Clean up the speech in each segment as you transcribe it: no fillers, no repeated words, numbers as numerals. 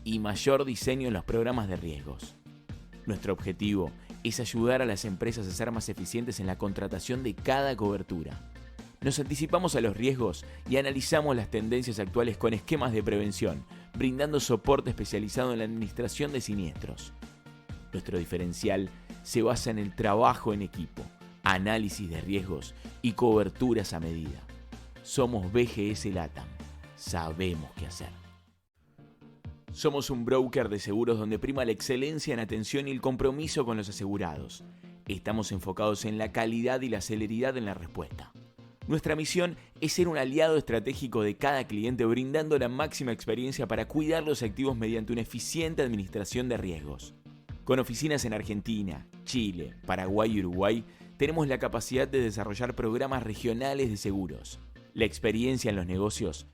y mayor diseño en los programas de riesgos. Nuestro objetivo es ayudar a las empresas a ser más eficientes en la contratación de cada cobertura. Nos anticipamos a los riesgos y analizamos las tendencias actuales con esquemas de prevención, brindando soporte especializado en la administración de siniestros. Nuestro diferencial se basa en el trabajo en equipo, análisis de riesgos y coberturas a medida. Somos BGS LATAM. Sabemos qué hacer. Somos un broker de seguros donde prima la excelencia en atención y el compromiso con los asegurados. Estamos enfocados en la calidad y la celeridad en la respuesta. Nuestra misión es ser un aliado estratégico de cada cliente, brindando la máxima experiencia para cuidar los activos mediante una eficiente administración de riesgos. Con oficinas en Argentina, Chile, Paraguay y Uruguay, tenemos la capacidad de desarrollar programas regionales de seguros. La experiencia en los negocios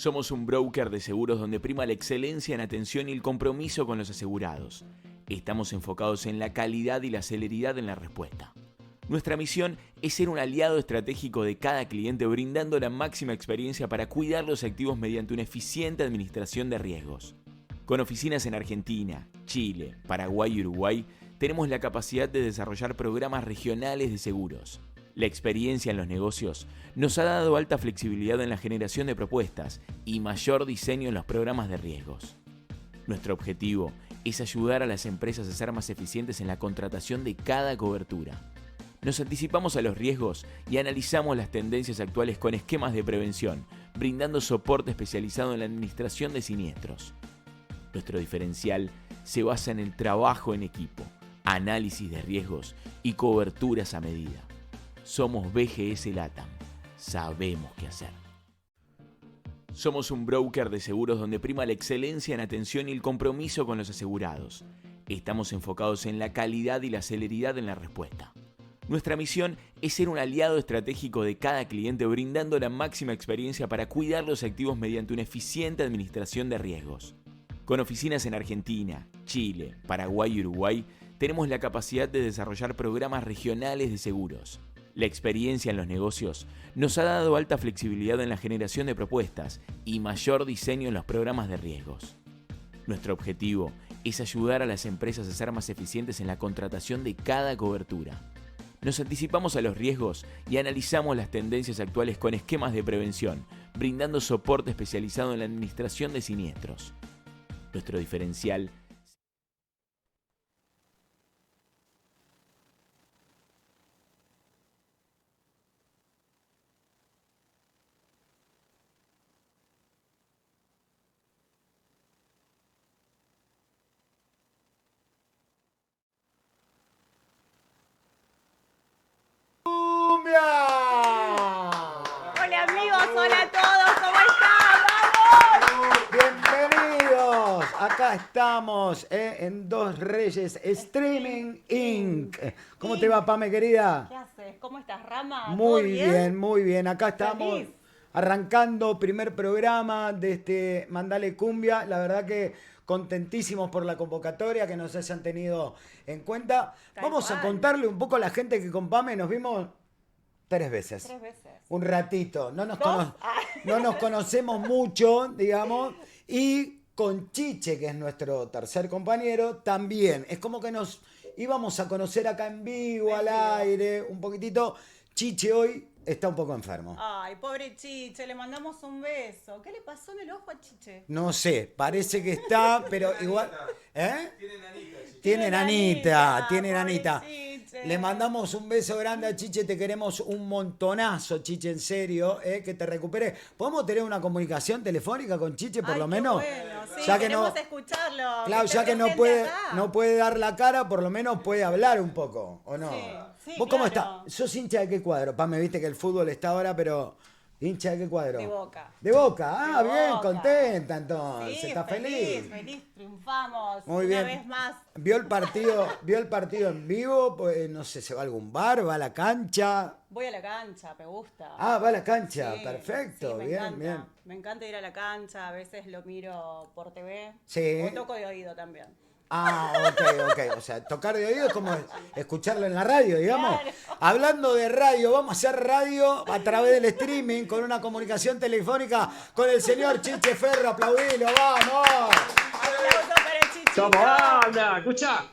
Somos un broker de seguros donde prima la excelencia en atención y el compromiso con los asegurados. Estamos enfocados en la calidad y la celeridad en la respuesta. Nuestra misión es ser un aliado estratégico de cada cliente, brindando la máxima experiencia para cuidar los activos mediante una eficiente administración de riesgos. Con oficinas en Argentina, Chile, Paraguay y Uruguay, tenemos la capacidad de desarrollar programas regionales de seguros. La experiencia en los negocios nos ha dado alta flexibilidad en la generación de propuestas y mayor diseño en los programas de riesgos. Nuestro objetivo es ayudar a las empresas a ser más eficientes en la contratación de cada cobertura. Nos anticipamos a los riesgos y analizamos las tendencias actuales con esquemas de prevención, brindando soporte especializado en la administración de siniestros. Nuestro diferencial se basa en el trabajo en equipo, análisis de riesgos y coberturas a medida. Somos BGS LATAM. Sabemos qué hacer. Somos un broker de seguros donde prima la excelencia en atención y el compromiso con los asegurados. Estamos enfocados en la calidad y la celeridad en la respuesta. Nuestra misión es ser un aliado estratégico de cada cliente, brindando la máxima experiencia para cuidar los activos mediante una eficiente administración de riesgos. Con oficinas en Argentina, Chile, Paraguay y Uruguay, tenemos la capacidad de desarrollar programas regionales de seguros. La experiencia en los negocios nos ha dado alta flexibilidad en la generación de propuestas y mayor diseño en los programas de riesgos. Nuestro objetivo es ayudar a las empresas a ser más eficientes en la contratación de cada cobertura. Nos anticipamos a los riesgos y analizamos las tendencias actuales con esquemas de prevención, brindando soporte especializado en la administración de siniestros. Nuestro diferencial Hola amigos, hola a todos, ¿cómo están? ¡Vamos! Bienvenidos, acá estamos en Dos Reyes Streaming Inc. ¿Cómo te va, Pame, querida? ¿Qué haces? ¿Cómo estás, Rama? Muy bien, muy bien. Acá estamos ¿Feliz? arrancando primer programa de este Mandale Cumbia. La verdad que contentísimos por la convocatoria, que nos hayan tenido en cuenta. Tal Vamos a cual. contarle un poco a la gente que con Pame nos vimos 3 veces. 3 veces. Un ratito. No nos ¿2? conocemos mucho, digamos. Y con Chiche, que es nuestro tercer compañero, también. Es como que nos íbamos a conocer acá en vivo, al aire, un poquitito. Chiche hoy está un poco enfermo. Ay, pobre Chiche, le mandamos un beso. ¿Qué le pasó en el ojo a Chiche? No sé, parece que está, pero igual... ¿Eh? Tiene nanita. Pobre Chiche. Le mandamos un beso grande a Chiche, te queremos un montonazo, Chiche, en serio, que te recuperes. ¿Podemos tener una comunicación telefónica con Chiche, por Ay, lo qué menos? bueno, sí, Ya que queremos no, escucharlo. claro, esté ya que no presente acá. puede dar la cara, por lo menos puede hablar un poco, ¿o no? Sí, ¿Vos cómo claro. estás? ¿Sos hincha de qué cuadro? Me viste que el fútbol está ahora, pero... ¿Hincha de qué cuadro? De Boca. ¿De Boca? Ah, De bien, Boca. contenta entonces, Sí, ¿está feliz? Feliz, triunfamos. Muy Una bien. vez más. ¿Vio el partido en vivo? Pues, no sé, ¿se va a algún bar? ¿Va a la cancha? Voy a la cancha, me gusta. Ah, va a la cancha, Sí, perfecto, sí, me bien, encanta. bien. Me encanta ir a la cancha, a veces lo miro por TV. Sí. O toco de oído también. Ah, ok. O sea, tocar de oído es como escucharlo en la radio, digamos. Claro. Hablando de radio, vamos a hacer radio a través del streaming con una comunicación telefónica con el señor Chiche Ferro. Aplaudilo, vamos. Aplauso para el Chichito. ¿Cómo anda? Escuchá.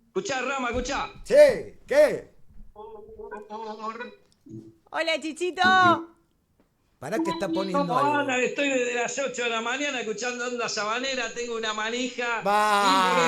Escuchá, Rama, escuchá. Sí, ¿qué? Hola, Chichito. ¿Para qué está poniendo ¿Cómo algo? andan? Estoy desde las 8 de la mañana escuchando Onda Sabanera. Tengo una manija Va.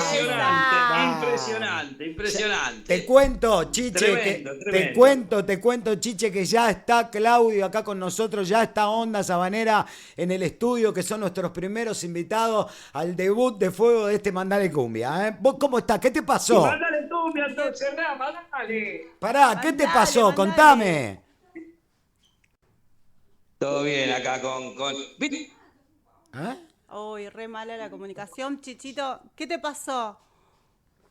impresionante. Te cuento, Chiche, Tremendo. te cuento, Chiche, que ya está Claudio acá con nosotros, ya está Onda Sabanera en el estudio, que son nuestros primeros invitados al debut de fuego de este Mandale Cumbia. ¿Eh? ¿Vos cómo estás? ¿Qué te pasó? Mándale cumbia entonces, Rama, dale. Pará, ¿qué te Mandale, pasó? mandale. Contame. Todo bien acá ¿Viste? ¿Eh? Uy, re mala la comunicación. Chichito, ¿qué te pasó?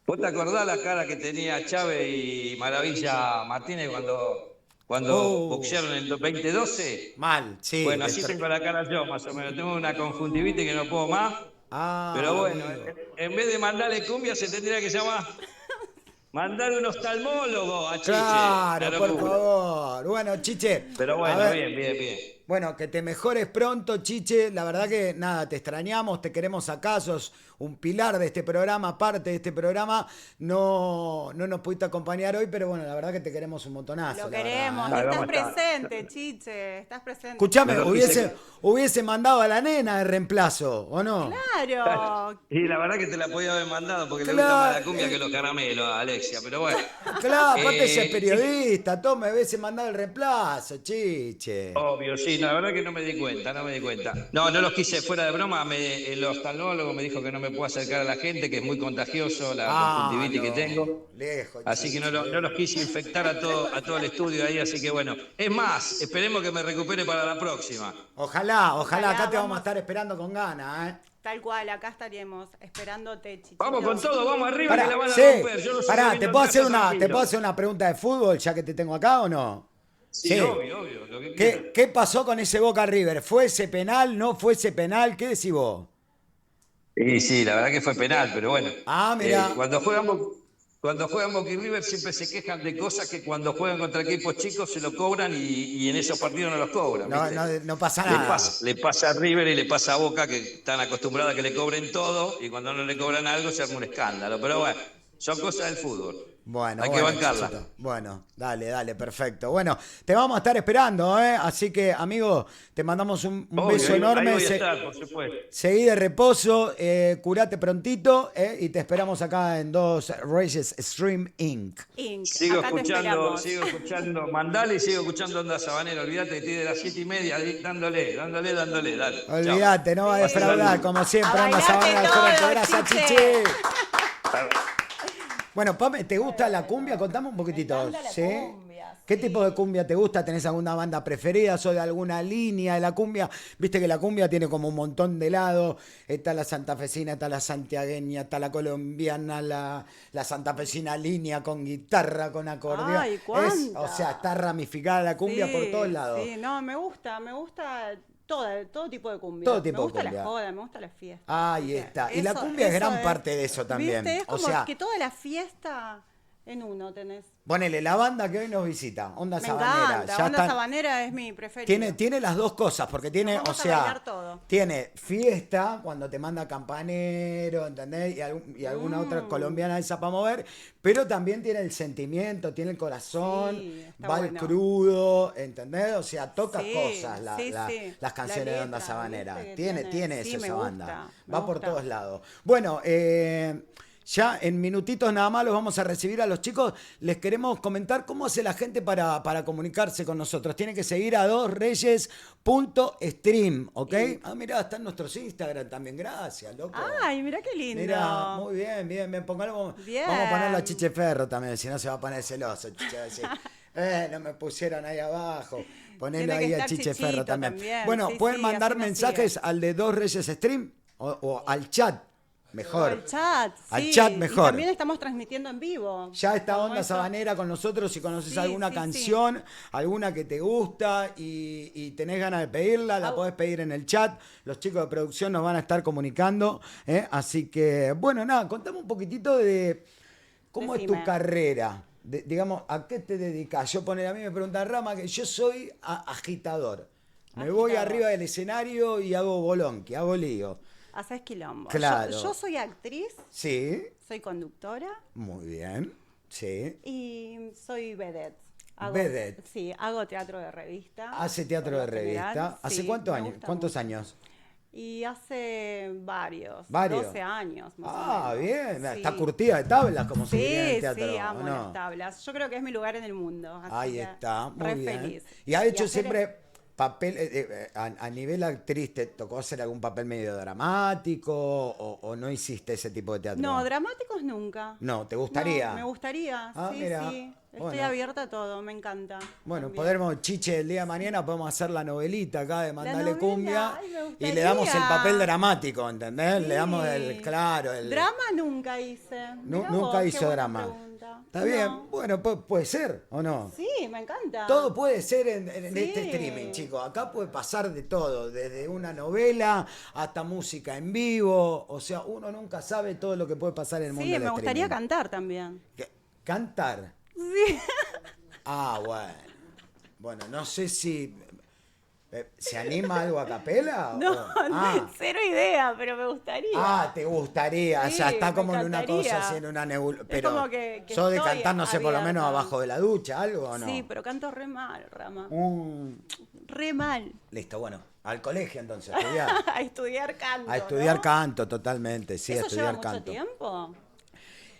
¿Vos te acordás la cara que tenía Chávez y Maravilla Martínez cuando Oh. boxearon en el 2012? Mal, sí. Bueno, así tengo la cara yo, más o menos. Tengo una conjuntivitis que no puedo más. Ah, Pero bueno, amigo. en vez de mandarle cumbia, se tendría que llamar mandar un oftalmólogo a Chiche. Claro, Una por locura. favor. Bueno, Chiche. Pero a bueno, ver, bien. Bueno, que te mejores pronto, Chiche. La verdad que nada, te extrañamos, te queremos acá, sos un pilar de este programa, parte de este programa. No nos pudiste acompañar hoy, pero bueno, la verdad que te queremos un montonazo. Lo la queremos. verdad, ¿eh? Ahí Estás vamos a estar. presente, Chiche. Estás presente. Escuchame, No lo quise. hubiese mandado a la nena de reemplazo, ¿o no? Claro. Y la verdad que te la podía haber mandado porque le Claro. gusta más la cumbia que los caramelos a Alexia, pero bueno. Claro, aparte ella es Eh, periodista, todo me hubiese mandado el reemplazo, Chiche. Obvio, sí, la verdad que no me di cuenta. No los quise fuera de broma. El oftalmólogo me dijo que no me puedo acercar a la gente, que es muy contagioso la conjuntivitis que tengo. Lejos, Así que Chiche. no los quise infectar a todo el estudio ahí, así que bueno. Es más, esperemos que me recupere para la próxima. Ojalá, Ojalá, acá te vamos a vamos. estar esperando con ganas, ¿eh? Tal cual, acá estaríamos esperándote, Chichito. Vamos con todo, vamos arriba que la Pará, van a sí, romper. Yo no sé pará, si ¿te vino puedo en hacer casa una, tranquilo. pregunta de fútbol ya que te tengo acá o no? Sí, obvio, lo que quieras. ¿Qué pasó con ese Boca River? ¿Fue ese penal? ¿No fue ese penal? ¿Qué decís vos? Sí, la verdad que fue penal, pero bueno. Ah, mirá. Cuando Cuando juegan Boca y River siempre se quejan de cosas que cuando juegan contra equipos chicos se lo cobran y en esos partidos no los cobran. No, ¿viste? no pasa nada. Le pasa a River y le pasa a Boca, que están acostumbrados a que le cobren todo y cuando no le cobran algo se arma un escándalo. Pero bueno, son cosas del fútbol. Bueno, hay que bancarla. Chichito. Bueno, dale, perfecto. Bueno, te vamos a estar esperando, ¿eh? Así que, amigo, te mandamos un beso enorme. Ahí voy a estar, por supuesto. Seguí de reposo, curate prontito, y te esperamos acá en Dos Reyes Stream Inc. Sigo escuchando Mandale y sigo escuchando Onda Sabanera. Olvídate que estoy de las 7:30 dándole. Olvídate, no va a defraudar, como siempre, Onda Sabanera. Gracias, Chichi. Bueno, Pame, ¿te gusta la cumbia? Contame un poquitito. Me encanta la ¿Sí? cumbia, ¿Qué sí. tipo de cumbia te gusta? ¿Tenés alguna banda preferida? ¿Sos de alguna línea de la cumbia? Viste que la cumbia tiene como un montón de lados. Está la santafesina, está la santiagueña, está la colombiana, la santafesina línea con guitarra, con acordeón. Ay, ¿cuánta? O sea, está ramificada la cumbia por todos lados. Sí, no, me gusta todo tipo de cumbia. Todo tipo me gusta de cumbia. la joda, me gusta la fiesta. Ahí está. Y la cumbia es gran parte de eso también. ¿Viste? Es O como sea, que toda la fiesta en uno tenés. ponele la banda que hoy nos visita, Onda Me Sabanera. encanta, Ya Onda están- Sabanera es mi preferida. Tiene las dos cosas, porque tiene, Nos o vamos a sea, bailar todo. tiene fiesta cuando te manda campanero, ¿entendés? Y alguna otra colombiana esa para mover, pero también tiene el sentimiento, tiene el corazón, Sí, está va al bueno. crudo, ¿entendés? O sea, toca Sí, cosas sí. las canciones La de Onda letra, Sabanera. ¿viste que Tiene tiene? eso Sí, me esa gusta, banda. me Va por gusta. todos lados. Bueno, ya en minutitos nada más los vamos a recibir a los chicos. Les queremos comentar cómo hace la gente para comunicarse con nosotros. Tiene que seguir a dosreyes.stream, ¿ok? Ah, mirá, está en nuestros Instagram también. Gracias, loco. Ay, mirá qué lindo. Mirá, muy bien. Vamos Bien. a ponerlo a Chiche Ferro también, si no se va a poner celoso, Chiche. Va a decir, no me pusieron ahí abajo. Ponelo Tiene que ahí a estar Chiche Chichito Ferro también. también. Bueno, Sí, pueden sí, mandar así nos mensajes sigue. al de Dos Reyes Stream o al chat. Mejor. Al chat, sí. Al chat mejor. Y también estamos transmitiendo en vivo. Ya está Como Onda eso. Sabanera con nosotros. Si conoces Sí, alguna sí, canción, alguna que te gusta y tenés ganas de pedirla, la podés pedir en el chat. Los chicos de producción nos van a estar comunicando. Así que, bueno, nada, contame un poquitito de cómo es Decime. tu carrera. Digamos, ¿a qué te dedicas? A mí me pregunta Rama que yo soy agitador. Me voy Agitador. arriba del escenario y hago bolonqui, hago lío. Haces quilombo. Claro. Yo soy actriz, Sí, soy conductora muy bien. Sí. y soy vedette. Vedette. Sí, hago teatro de revista. Hace teatro por de lo general. revista. ¿Hace Sí, cuántos me años? gusta ¿Cuántos mucho. años? Y hace varios. ¿Varios? 12 años más o Ah, menos. bien. Sí. Está curtida de tablas, como se diría en Sí, el teatro. sí, ¿o amo no? las tablas. Yo creo que es mi lugar en el mundo. Así Ahí que está, muy re bien. feliz. Y ha hecho hacer siempre papel, a nivel actriz, ¿te tocó hacer algún papel medio dramático o no hiciste ese tipo de teatro? No, dramáticos nunca. No, ¿te gustaría? No, me gustaría, Ah, sí, mira. sí. Estoy Bueno. abierta a todo, me encanta. Bueno, también. podremos, Chiche, el día de mañana podemos hacer la novelita acá de Mandale novela, Cumbia ay, me y le damos el gustaría. papel dramático, ¿entendés? Le damos el, Sí. claro, el... Drama nunca hice. Mirá Nunca vos, qué hizo buena drama. pregunta. Está No. bien, bueno, puede ser, ¿o no? Sí, me encanta. Todo puede ser en Sí. este streaming, chicos. Acá puede pasar de todo, desde una novela hasta música en vivo. O sea, uno nunca sabe todo lo que puede pasar en el mundo Sí, del me gustaría streaming. cantar también. ¿Cantar? Sí. Ah, bueno. Bueno, no sé si... ¿Se anima algo a capela? No, Ah. cero idea, pero me gustaría. Ah, te gustaría, o sea, Sí, está me como en una encantaría. cosa, así en una nebula. Pero como que sos de estoy cantar, no sé, por lo menos abierta. abajo de la ducha, algo o no. Sí, pero canto re mal, Rama. Mm, Re mal. listo, bueno, al colegio entonces, a estudiar. A estudiar canto. A estudiar ¿no? canto, totalmente, sí, a ¿Eso lleva estudiar mucho canto. tiempo?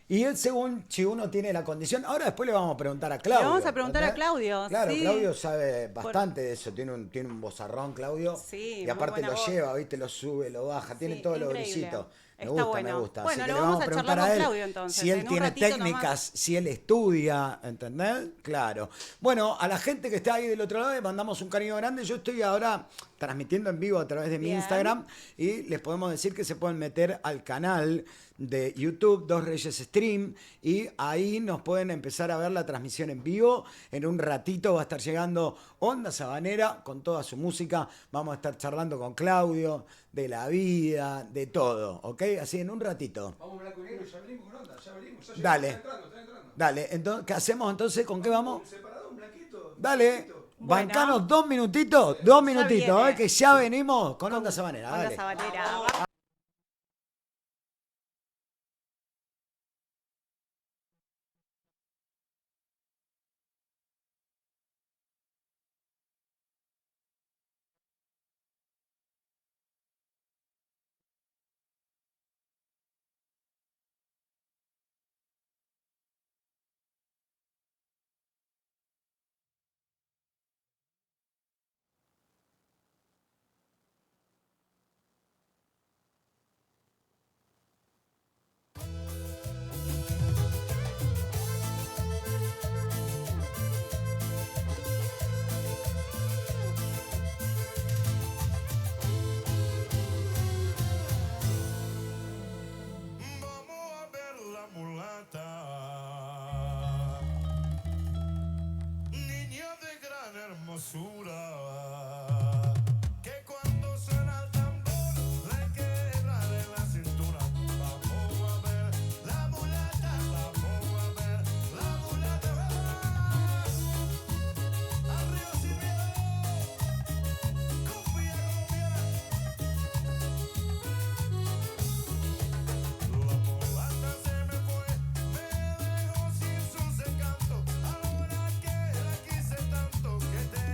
Y él, según si uno tiene la condición, ahora después le vamos a preguntar a Claudio. Le vamos a preguntar a ¿verdad? Claudio, Claro, sí. Claudio sabe bastante de eso, tiene un vozarrón, Claudio. Sí, y muy aparte buena lo voz. lleva, ¿viste? Lo sube, lo baja, tiene Sí, todos los increíble. brillitos. Me Está gusta, bueno. me gusta. Bueno, Así que le le vamos a vamos a preguntar charlar a con él Claudio, entonces, si él en un tiene ratito técnicas, si él estudia, ¿entendés? Claro. Bueno, a la gente que está ahí del otro lado le mandamos un cariño grande. Yo estoy ahora transmitiendo en vivo a través de mi Instagram y les podemos decir que se pueden meter al canal de YouTube Dos Reyes Stream y ahí nos pueden empezar a ver la transmisión en vivo. En un ratito va a estar llegando Onda Sabanera con toda su música. Vamos a estar charlando con Claudio de la vida, de todo, ¿ok? Así en un ratito. Vamos a hablar con él, ya venimos con Onda, ya venimos. Ya Dale. Está entrando. Dale, entonces, ¿qué hacemos entonces? ¿Con qué vamos? Un separador, un blanquito. Dale. Bueno. Bancanos 2 minutitos, 2 minutitos, viene. que ya venimos con Onda Sabanera. Onda Dale. Sabanera. Que cuando suena el tambor le quebra de la cintura. Vamos a ver la mulata, vamos a ver la mulata. Arriba sin miedo, cumbia colombiana. La mulata se me fue, me dejó sin sus encantos. Ahora que la quise tanto que te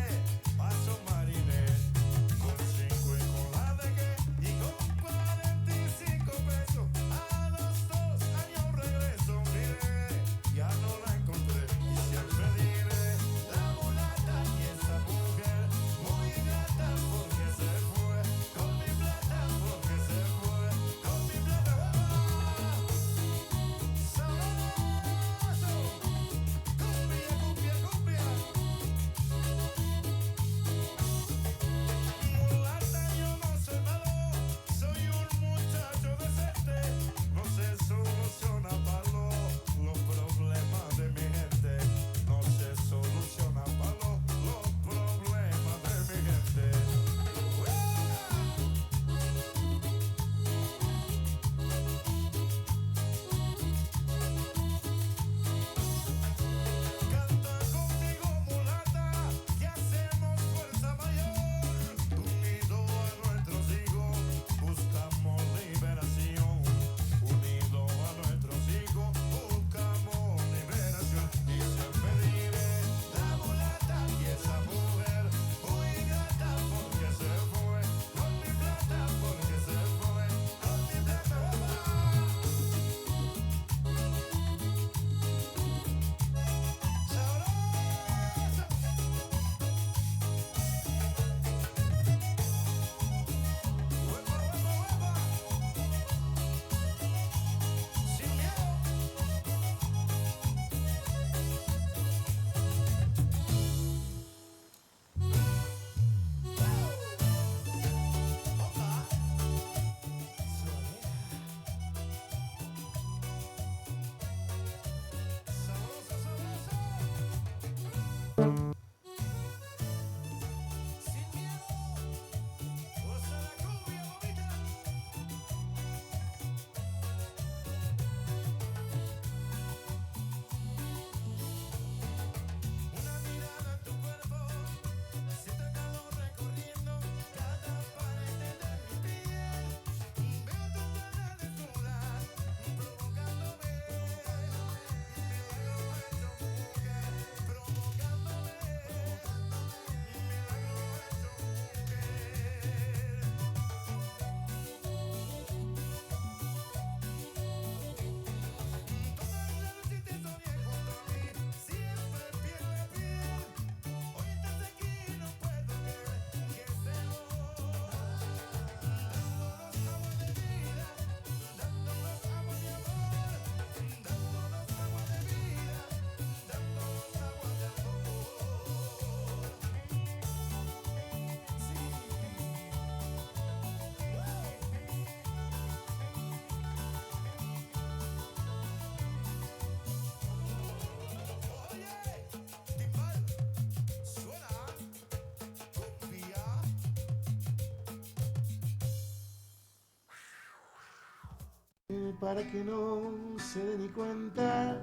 Para que no se dé ni cuenta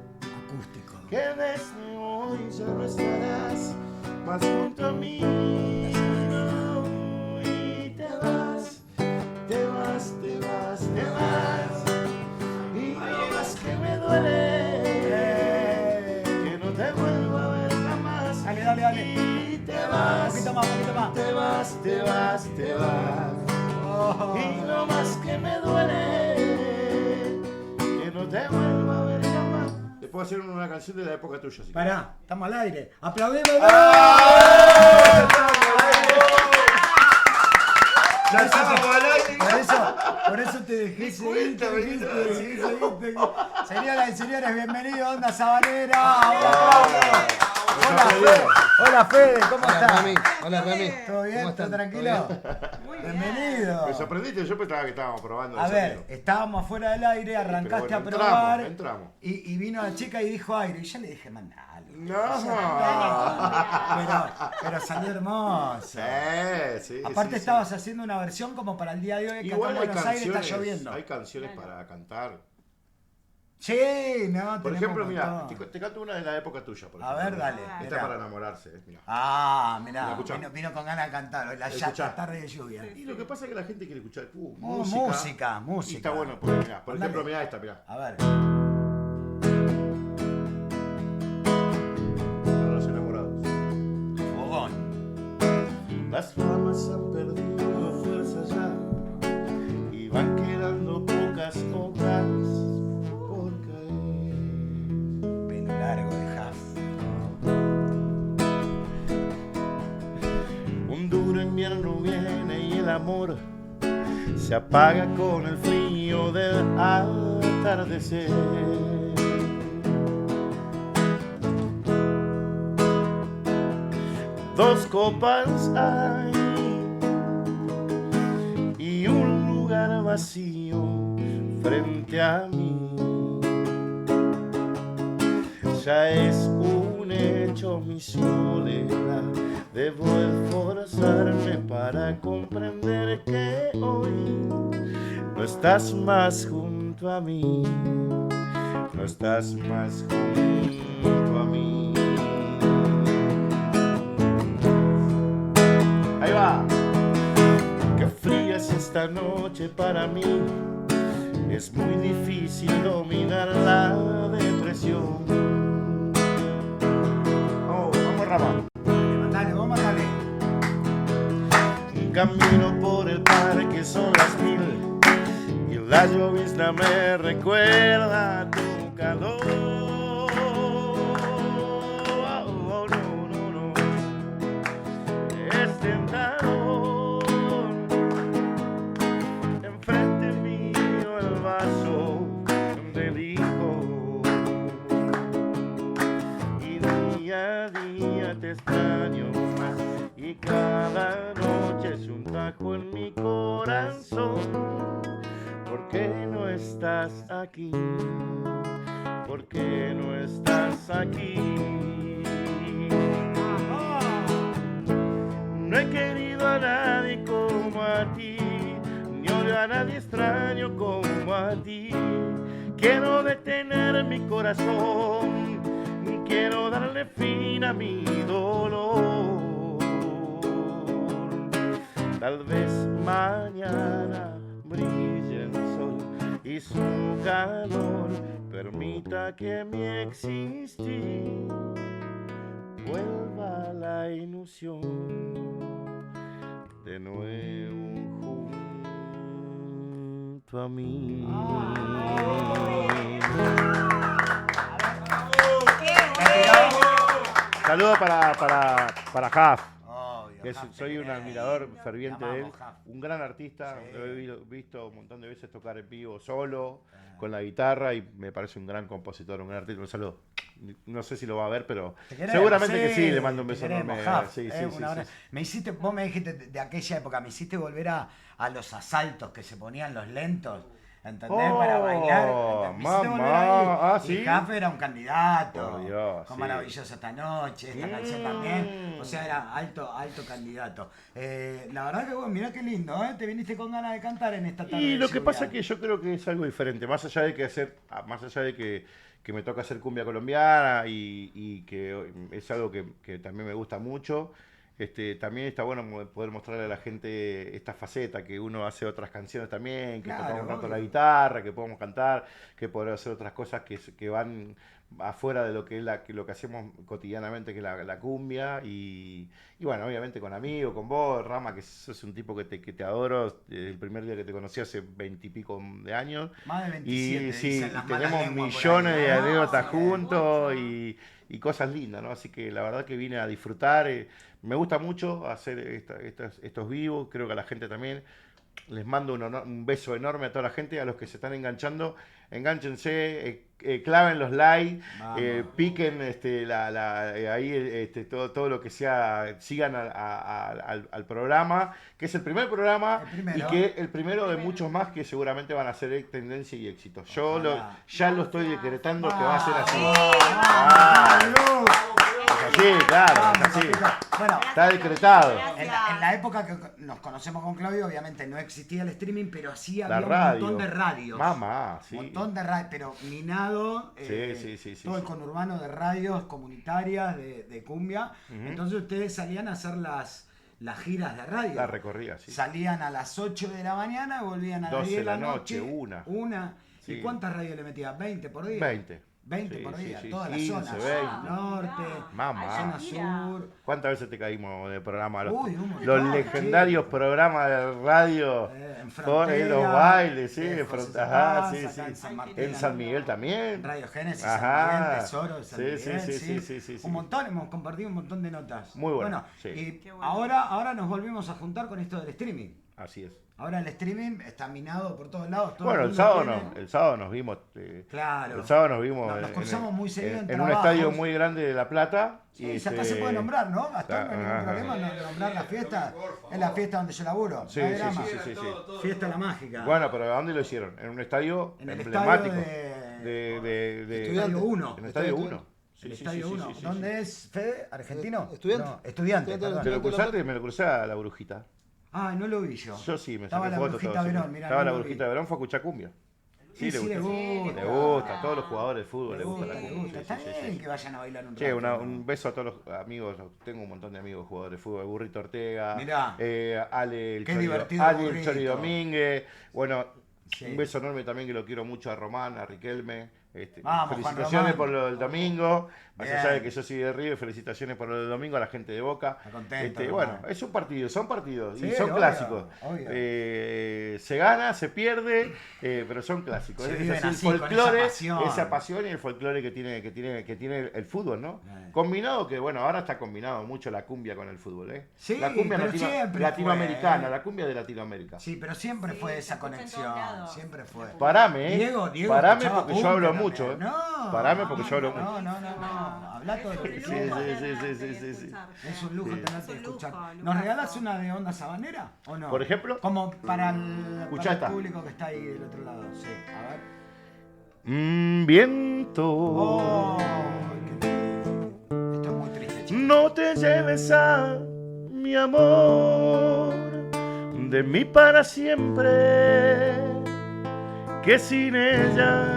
Acústico. que desde hoy ya no estarás más junto a mí. No, y te vas, te vas, te vas, te vas. Y lo más que me duele que no te vuelva a ver jamás. Dale, dale, dale. Y te vas, Un poquito más, un poquito más. te vas, te vas, te vas. Oh. Y lo más que me duele que no te vuelva a ver jamás. Te puedo hacer una canción de la época tuya, si Pará, estamos al aire. ¡Aplaudimos! Ya estábamos al aire. Por eso te dejé Ni seguir, cuenta, te dejé venido. seguir. Señoras y señores, bienvenidos a Onda Sabanera. Hola Fede, ¿cómo estás? Hola Rami. ¿Todo bien? ¿Todo tranquilo? Muy bien. Bienvenido. Me sorprendiste, yo pensaba que estábamos probando el A ver, sonido. estábamos afuera del aire, arrancaste Pero a bueno, probar. entramos. Y vino la chica y dijo aire. Y yo le dije, mandalo. No. Pero salió hermoso. Sí. Aparte sí. estabas haciendo una versión como para el día de hoy que acá Igual en hay Buenos Aires está canciones, lloviendo. hay canciones para cantar. Sí, no, Por tenemos ejemplo, un mira, montón. te canto una de la época tuya. Por A ejemplo. ver, dale. Esta mirá. para enamorarse, mira. Ah, Mira, mirá, escuchá. vino con ganas de cantar hoy, la Escuchá. tarde de lluvia. Y lo que pasa es que la gente quiere escuchar Música. Y está bueno, porque, mirá, por Andale. ejemplo, mirá esta, mirá. A ver. Para los enamorados. Fogón. Las ramas han perdido fuerza ya y van quedando pocas hojas por caer. Pelo largo de Huff. Un duro invierno viene y el amor se apaga con el frío del atardecer. Dos copas hay y un lugar vacío frente a mí. Ya es un hecho mi soledad. Debo esforzarme para comprender que hoy no estás más junto a mí. No estás más junto a mí. Ahí va. Qué fría es esta noche para mí. Es muy difícil dominar la depresión. Oh, vamos, Rama. Dale, vamos a darle. Camino por el parque, son las 1000 y la llovizna me recuerda tu calor. Oh, no. Es tentador. Enfrente mío el vaso de licor. Y día a día te extraño más. Y cada noche es un tajo en mi corazón. ¿Por qué no estás aquí? ¿Por qué no estás aquí? No he querido a nadie como a ti, ni odio a nadie extraño como a ti. Quiero detener mi corazón, quiero darle fin a mi dolor. Tal vez mañana brille el sol y su calor permita que mi existir vuelva a la ilusión de nuevo junto a mí. Saludos para Huff. Obvio, Que Huff, soy un te admirador queremos. ferviente Te de él, amamos, Huff. un gran artista, Sí. lo he visto un montón de veces tocar en vivo solo, con la guitarra, y me parece un gran compositor, un gran artista. Un saludo. No sé si lo va a ver, pero Te queremos, seguramente que sí, le mando un te beso queremos, enorme. Huff, Sí, un abrazo. Me hiciste, vos me dijiste de aquella época, me hiciste volver a los asaltos que se ponían los lentos. ¿Entendés? Para bailar. Oh, Me hiciste volver mamá. ahí. Ah, ¿sí? Y Jaffe era un candidato. Por Dios, Con sí. Maravillosa esta noche, esta canción también. O sea, era alto candidato. La verdad que, bueno, mirá qué lindo, ¿eh? Te viniste con ganas de cantar en esta tarde. Y lo que lluvia. pasa es que yo creo que es algo diferente, más allá de que me toca hacer cumbia colombiana y que es algo que también me gusta mucho. También está bueno poder mostrarle a la gente esta faceta, que uno hace otras canciones también, que Claro, tocamos un rato obvio. la guitarra, que podemos cantar, que podemos hacer otras cosas que van afuera de lo que es lo que hacemos cotidianamente, que es la cumbia. Y bueno, obviamente con amigos, con vos, Rama, que sos un tipo que te adoro desde el primer día que te conocí hace 20 y pico de años. Más de 27, Y sí, dicen las malas tenemos lenguas por millones ahí, de ¿no? anécdotas Así que- juntos y cosas lindas, ¿no? Así que la verdad que vine a disfrutar. Me gusta mucho hacer estos vivos, creo que a la gente también. Les mando un beso enorme a toda la gente, a los que se están enganchando. Enganchense, claven los likes, Vamos. piquen ahí todo lo que sea, sigan al programa, que es el primer programa El primero. y que el primero de muchos más que seguramente van a ser tendencia y éxito. Yo Ojalá. ya lo estoy decretando que va a ser así. ¡Vamos! Es así, claro, es así. Bueno, Está decretado. en la época que nos conocemos con Claudio, obviamente no existía el streaming, pero sí La había un radio. montón de radios. Mamá, sí. Un montón de radios, pero minado. Sí, todo el sí. conurbano de radios comunitarias de cumbia. Entonces ustedes salían a hacer las giras de radio. La recorrida, sí. Salían a las 8 de la mañana y volvían a las 12 10 de la de la noche, noche. una. ¿Y Sí. cuántas radios le metías? ¿20 por día? 20. 20 Sí, por sí, día, sí, todas 15, las zonas. 20. Norte, Mamá. zona sur. ¿Cuántas veces te caímos de programa? Uy, un montón, Los legendarios sí. programas de radio. En Con Frontera, los bailes, sí, José en Frontera. Cepaz, Ajá, sí, acá en sí. San Martín. En San Miguel también. Radio Génesis, Ajá. San Miguel, Tesoro de San Sí, sí, Miguel, sí, sí, sí, sí. Un montón, hemos compartido un montón de notas. Muy bueno, sí. Y Qué bueno. ahora nos volvimos a juntar con esto del streaming. Así es. Ahora el streaming está minado por todos lados. todo Bueno, el mundo sábado tiene- no, el sábado nos vimos. Claro. El sábado nos vimos Nos cruzamos muy seguido en un trabajos. estadio muy grande de La Plata. Sí, acá se puede nombrar, ¿no? Gastón, no hay ningún Ajá. problema no nombrar la fiesta. Es la fiesta donde yo laburo. Sí, no hay sí, drama. sí. Fiesta La Mágica. Bueno, pero ¿a dónde lo hicieron? En un estadio En el emblemático. estadio de Estadio 1. En el estadio 1. El Estadio 1. ¿Dónde es, Fede? ¿Argentino? Estudiante. No, estudiante, Estudiante perdón. ¿Te lo cruzaste? Me lo crucé a la Brujita. Ah, no lo vi yo. Yo sí, me Estaba saqué la fotos. Brujita todo, sí. Verón, mirá, Estaba no la lo vi. Brujita Verón, fue a escuchar cumbia. Sí, sí, le gusta. Le gusta, a todos los jugadores de fútbol Le les gusta la gusta, le cumbia. gusta. Sí, Está sí, sí, bien sí. que vayan a bailar un Che, rato. un beso a todos los amigos. Tengo un montón de amigos jugadores de fútbol. Burrito Ortega, Mirá. Ale el Qué Chori, divertido Ale el Burrito. Chori Domínguez. Bueno, Sí. un beso enorme también que lo quiero mucho a Román, a Riquelme. Vamos, Juan felicitaciones Román. por lo del domingo. Más Bien. allá de que yo soy de River, felicitaciones por lo del domingo a la gente de Boca. Está contento, Román. Bueno, es un partido, son partidos Sí, y son obvio, clásicos. obvio. Se gana, se pierde, pero son clásicos. Se Es viven así, el así, con folclore, esa pasión. y el folclore que tiene el fútbol, ¿no? Eh. Combinado, que bueno, ahora está combinado mucho la cumbia con el fútbol, ¿eh? Sí, la cumbia pero siempre latinoamericana, fue, la cumbia de Latinoamérica. Sí, pero siempre Sí, fue se esa escucha en conexión. todos lados. Siempre fue. Parame, Diego Parame escuchaba porque yo cumbia hablo también. mucho, ¿eh? No, Parame porque yo hablo no, mucho. no. Habla todo lo que Es Sí, un lujo quieras. tenerte sí, y sí. escuchar. Es un lujo Sí. tenerte Es que un escuchar. lujo, ¿Nos lujazo. regalas una de onda sabanera o no? Por ejemplo, Como para Escuchá para el esta. público que está ahí del otro lado. Sí, a ver. viento. Oh, qué lindo. Esto es muy triste, chicos. No te lleves a mi amor de mí para siempre, que sin ella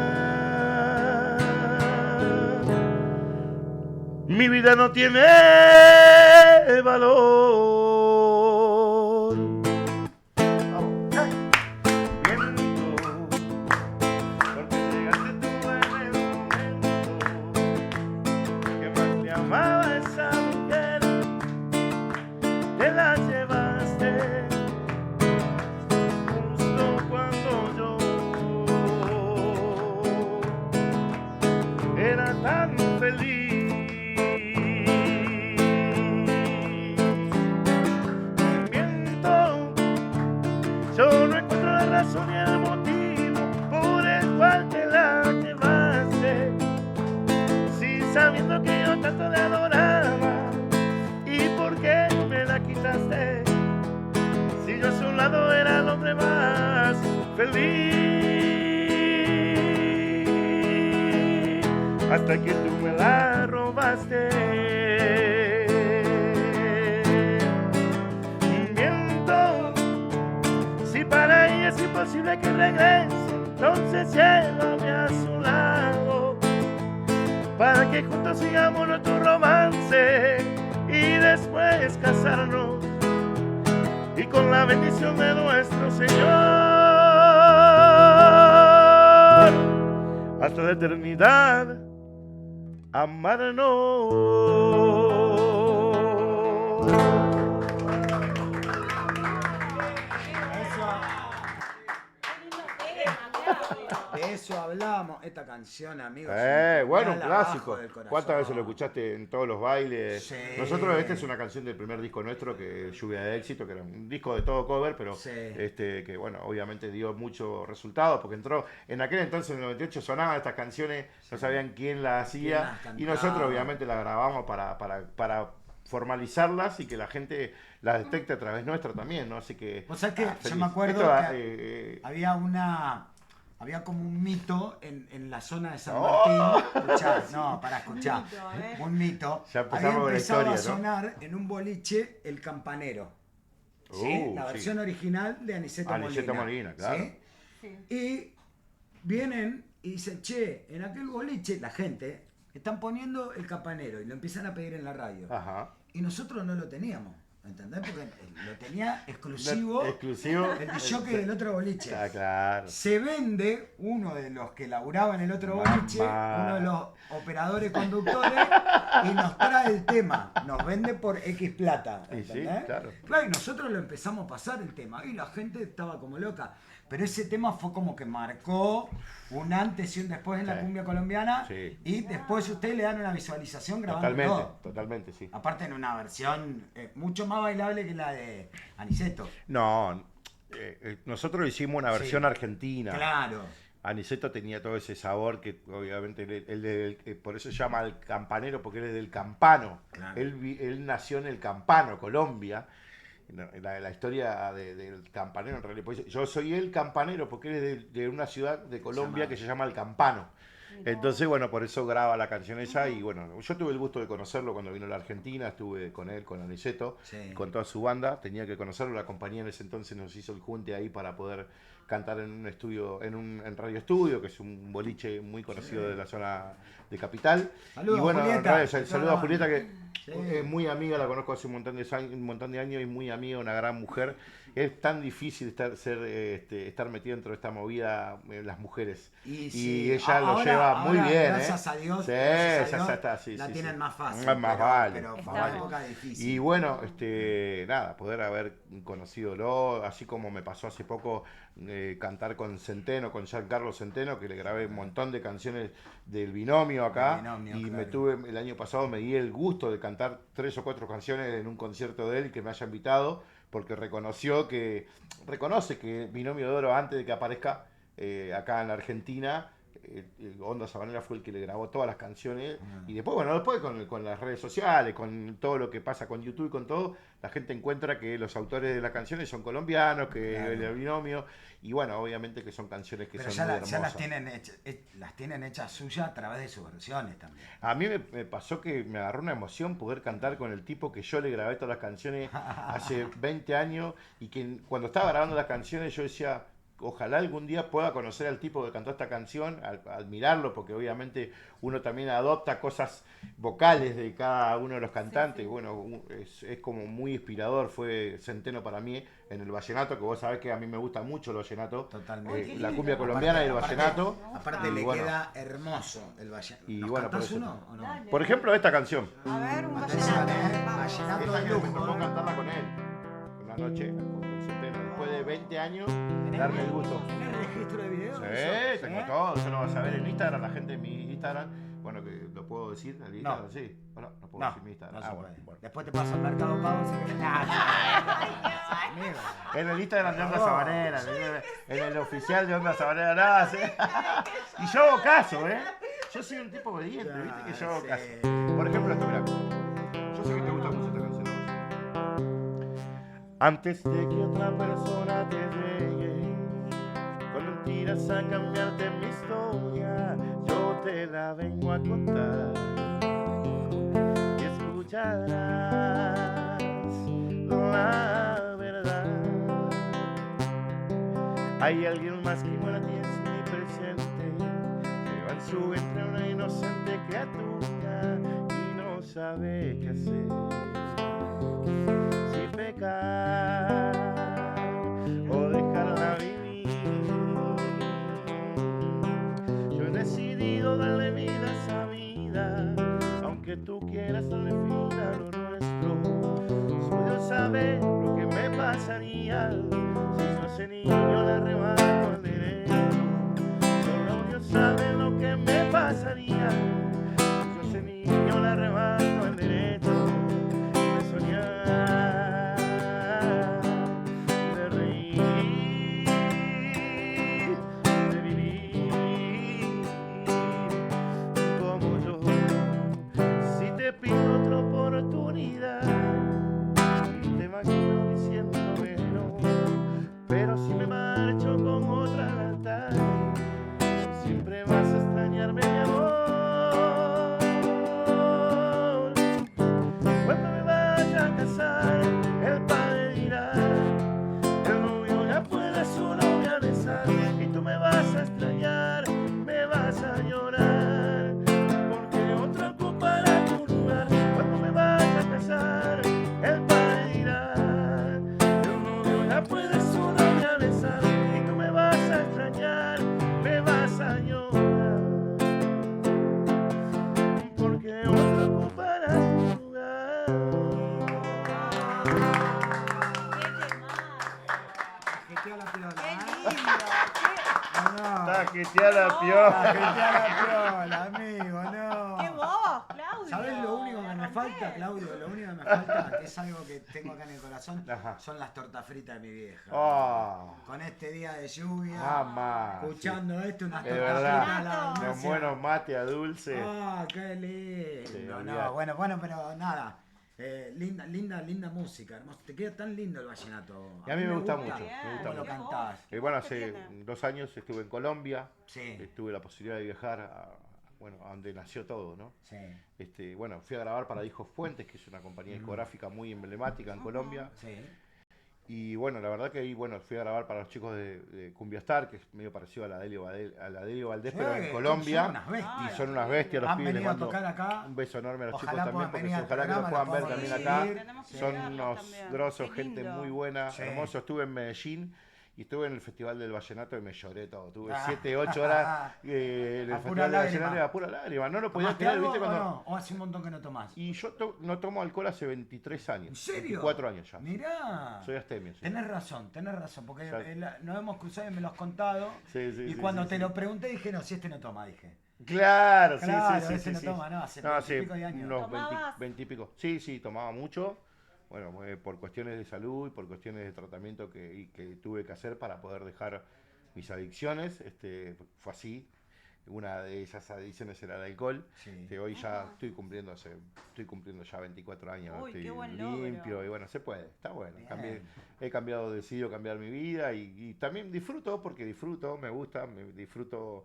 mi vida no tiene valor. Viento, porque llegaste tú en el momento que más le amaba a esa mujer, te la llevaste justo cuando yo era tan feliz. Miento, yo no encuentro la razón ni el motivo por el cual te la llevaste, si sabiendo que yo tanto le adoraba, y por qué me la quitaste, si yo a su lado era el hombre más feliz. hasta que tú me la robaste. Viento, si para ella es imposible que regrese, entonces llévame a su lado, para que juntos sigamos nuestro romance y después casarnos, y con la bendición de nuestro Señor, hasta la eternidad, amarnos. De eso hablamos. Esta canción, amigos. Bueno, un me da abajo clásico. del corazón. ¿Cuántas veces lo escuchaste en todos los bailes? Sí. Nosotros, esta es una canción del primer disco nuestro, que es Lluvia de Éxito, que era un disco de todo cover, pero Sí. que bueno, obviamente dio mucho resultado, porque entró, en aquel entonces, en el 98, sonaban estas canciones, no sabían quién las hacía, las cantaba. y nosotros obviamente las grabamos para formalizarlas y que la gente las detecte a través nuestra también, ¿no? Así que... O sea que yo feliz. me acuerdo Esto, que había como un mito en la zona de San Oh. Martín. Escuchá, no, para escuchar. mito, Un mito. Ya empezamos Había con la empezado historia, a ¿no? sonar en un boliche El Campanero. ¿Sí? La sí. versión original de Aniceto Aniceto Molina. Molina, claro. ¿Sí? Y vienen y dicen, che, en aquel boliche la gente están poniendo El Campanero y lo empiezan a pedir en la radio. Ajá. Y nosotros no lo teníamos, ¿entendés? Porque lo tenía exclusivo Exclusivo. el jockey del otro boliche. Ah, claro. Se vende uno de los que laburaba en el otro boliche, Mamá. uno de los operadores conductores, y nos trae el tema. Nos vende por X plata. Y sí, ¿Entendés? claro. Claro, y nosotros lo empezamos a pasar el tema. Y la gente estaba como loca. Pero ese tema fue como que marcó un antes y un después en la Sí. cumbia colombiana. Sí. Y después ustedes le dan una visualización grabando todo. Totalmente, sí. Aparte en una versión mucho más bailable que la de Aniceto. No, nosotros hicimos una versión Sí. argentina. Claro. Aniceto tenía todo ese sabor que obviamente por eso se llama el campanero, porque él es del Campano. Claro. Él nació en el Campano, Colombia. La historia del campanero en realidad, pues, yo soy el campanero porque él es de una ciudad de Colombia que se llama El Campano. Entonces, bueno, por eso graba la canción esa y bueno, yo tuve el gusto de conocerlo cuando vino a la Argentina, estuve con él, con Aniceto, Sí. con toda su banda, tenía que conocerlo, la compañía en ese entonces nos hizo el junte ahí para poder cantar en un estudio, en Radio Estudio, que es un boliche muy conocido de la zona de Capital. Saludos, y bueno, Julieta. saludos a Julieta, que Sí. es muy amiga, la conozco hace un montón de años y muy amiga, una gran mujer. Es tan difícil estar metido dentro de esta movida, las mujeres. Y Y sí, ella lo ahora- lleva muy ahora, bien. gracias a Dios, Sí, gracias a ya Dios, está, sí, la sí, tienen sí. más fácil. Más pero- vale. Pero fue más una vale. época difícil. Y bueno, nada, poder haber conocido así como me pasó hace poco cantar con Centeno, con Giancarlo Centeno, que le grabé un montón de canciones del Binomio acá. Del Binomio, y claro. el año pasado me di el gusto de cantar 3 o 4 canciones en un concierto de él que me haya invitado, porque reconoce que Binomio de Oro, antes de que aparezca acá en la Argentina, Onda Sabanera fue el que le grabó todas las canciones. Y después, con las redes sociales, con todo lo que pasa con YouTube y con todo, la gente encuentra que los autores de las canciones son colombianos, que Claro. el Binomio, y bueno, obviamente que son canciones que Pero son ya, muy ya las hermosas. tienen hechas suyas a través de sus versiones también. A mí me pasó que me agarró una emoción poder cantar con el tipo que yo le grabé todas las canciones hace 20 años y que cuando estaba grabando las canciones yo decía, ojalá algún día pueda conocer al tipo que cantó esta canción, admirarlo, porque obviamente uno también adopta cosas vocales de cada uno de los cantantes. Bueno, es como muy inspirador, fue Centeno para mí en el vallenato, que vos sabés que a mí me gusta mucho el vallenato. Totalmente. La cumbia colombiana y el vallenato. Aparte Y le bueno, queda hermoso el vallenato. Y ¿Nos bueno, por cantás eso. uno o no? Dale. Por ejemplo, esta canción. A ver, un Atención, vallenato. Vamos. vallenato Esta de que me tocó lujo. cantarla con él. Una noche con Centeno. Después de 20 años, darme el gusto. ¿Tenés registro de video? Sí, tengo todo. Eso lo vas a ver en Instagram. La gente en mi Instagram. Bueno, que lo puedo decir. El Instagram, sí. Bueno, no puedo No, decir mi Instagram. no se Bueno, puede. bueno. Después te paso al Mercado Pago si querés. Amigo. En el Instagram de Onda Sabanera. En el oficial de Onda Sabanera. No, sí. Y yo hago caso, ¿eh? Yo soy un tipo obediente, ¿viste? Que yo hago Sí. caso. Por ejemplo, esto, mirá. Yo sé que te gusta mucho esta canción. ¿No? Antes de que otra persona te llegue con mentiras a cambiarte mi historia, yo te la vengo a contar y escucharás la verdad. Hay alguien más que igual a ti es mi presente, lleva en su vientre una inocente criatura y no sabe qué hacer. Si pecar o dejarla vivir, yo he decidido darle vida a esa vida, aunque tú quieras darle fin a lo nuestro. Solo Dios sabe lo que me pasaría si yo a ese niño le arrebato el derecho. Solo Dios sabe lo que me pasaría si yo a ese niño le arrebato el derecho de soñar, de reír, de vivir como yo. Si te pido otra oportunidad y te imagino diciéndome no, pero si me marcho con otra al altar, siempre vas a extrañarme, mi amor. Cuando me vaya a casar, el padre dirá, el novio ya puede su novia besar, y tú me vas a extrañar, me vas a llorar, porque otra ocupará tu lugar. Cuando me vaya a casar, el padre dirá, el novio ya puede su novia besar, y tú me vas a extrañar, me vas a llorar, porque otra ocupará tu lugar. Jetea la piola, ¡Qué ¿eh? lindo! No, Taquetea la No. piola. jetea la piola, amigo, no. ¡Qué voz, Claudio! ¿Sabes lo único que me La falta, rompés. Claudio? Lo único que me falta, que es algo que tengo acá en el corazón, Ajá. son las tortas fritas de mi vieja. Oh, Con este día de lluvia, mamá. escuchando esto, unas Es tortas verdad. fritas a la Los Los farmacia. buenos mate a dulce. Ah, qué lindo. Sí, No, olvidate. bueno, pero nada. Linda música, hermoso. Te queda tan lindo el vallenato. Y a mí me gusta mucho, Bien. me gusta ¿Cómo lo mucho. cantás? Bueno, ¿Qué hace tiene? 2 años estuve en Colombia, Sí, tuve la posibilidad de viajar a donde nació todo, ¿no? sí, Bueno, fui a grabar para Hijos Fuentes, que es una compañía discográfica muy emblemática en Colombia. sí. Y bueno, la verdad que ahí, bueno, fui a grabar para los chicos de Cumbia Star, que es medio parecido a la Delio Valdés, pero en Sí, Colombia. son unas bestias. Y son unas bestias, los Han pibes les venido a mando tocar acá. un beso enorme a los Ojalá chicos también, puedan porque venir al ojalá que los programa, puedan ver los también podemos acá. seguir. Tenemos que Sí. Son verlos unos también. grosos, Qué gente lindo. muy buena, Sí. hermoso. Estuve en Medellín y estuve en el Festival del Vallenato y me lloré todo. Tuve Ah. 7, 8 horas en el A Festival pura del lágrima. Vallenato a pura lágrima. No lo podía ¿Tomaste creer, algo ¿viste? o Cuando... no? ¿O hace un montón que no tomás? Y yo no tomo alcohol hace 23 años. ¿En serio? 24 años ya. Mirá. Soy astemio. Sí. Tenés razón, porque Ya. nos hemos cruzado y me lo has contado. Sí, sí, Y sí, cuando sí, te sí. lo pregunté dije, no, si este no toma, dije. Claro, sí, Claro, sí, sí. ese sí, no sí. toma, no, hace No, 20 y hace pico de años. unos 20, ¿Tomabas? 20 y pico. Sí, tomaba mucho. Bueno, por cuestiones de salud y por cuestiones de tratamiento que tuve que hacer para poder dejar mis adicciones. Fue así. Una de esas adicciones era el alcohol. Sí. Que hoy ya estoy cumpliendo ya 24 años. Uy, estoy qué buen logro. limpio y bueno, se puede, está bueno. Bien. He cambiado, decidido cambiar mi vida y también disfruto porque disfruto, me gusta, disfruto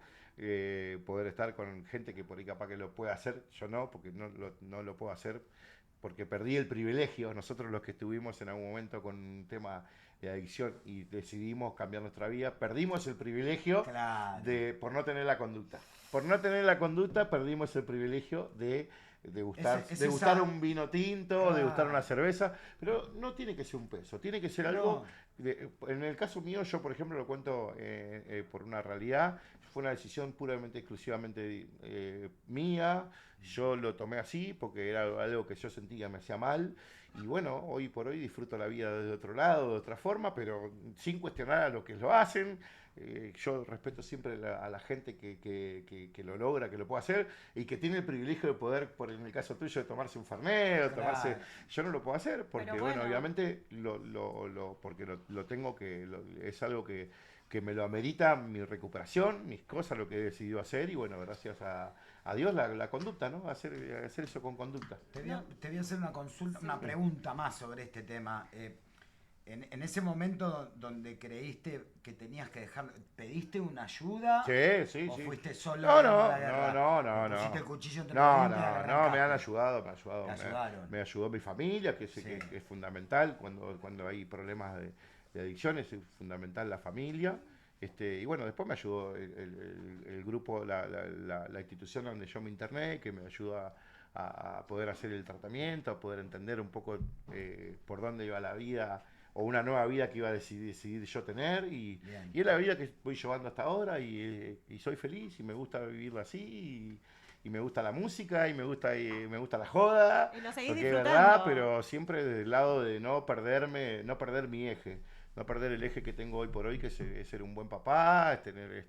poder estar con gente que por ahí capaz que lo puede hacer. Yo no, porque no lo puedo hacer porque perdí el privilegio. Nosotros los que estuvimos en algún momento con un tema de adicción y decidimos cambiar nuestra vida, perdimos el privilegio Claro. por no tener la conducta. Por no tener la conducta perdimos el privilegio de gustar, Ese- de gustar esa- un vino tinto, de Claro. gustar una cerveza, pero no tiene que ser un peso, tiene que ser algo. En el caso mío, yo por ejemplo lo cuento por una realidad, fue una decisión puramente, exclusivamente mía, yo lo tomé así porque era algo que yo sentía me hacía mal. Y bueno, hoy por hoy disfruto la vida de otro lado, de otra forma, pero sin cuestionar a los que lo hacen. Yo respeto siempre a la gente que lo logra, que lo puede hacer y que tiene el privilegio de poder, en el caso tuyo, de tomarse un fernet, o tomarse... Claro. Yo no lo puedo hacer porque, Pero bueno, bueno. obviamente porque lo tengo es algo que me lo amerita mi recuperación, mis cosas, lo que he decidido hacer y bueno, gracias a Dios la conducta, ¿no? Hacer eso con conducta. Te voy a hacer una consulta, una pregunta más sobre este tema. en ese momento donde creíste que tenías que dejar, ¿pediste una ayuda? Sí. ¿O fuiste solo No, a la guerra? no. ¿Te pusiste el cuchillo entre No, los dientes y me han arrancaste? ayudado, Te ayudaron. me ayudó mi familia, que, Sí. que es fundamental cuando hay problemas de adicciones, es fundamental la familia. Y bueno, después me ayudó el grupo, la institución donde yo me interné, que me ayuda a poder hacer el tratamiento, a poder entender un poco por dónde iba la vida, o una nueva vida que iba a decidir yo tener, y es la vida que voy llevando hasta ahora, y soy feliz, y me gusta vivirla así, y me gusta la música, y me gusta la joda, Y lo seguís porque es disfrutando. verdad, pero siempre desde el lado de no perder mi eje. No perder el eje que tengo hoy por hoy, que es ser un buen papá, es tener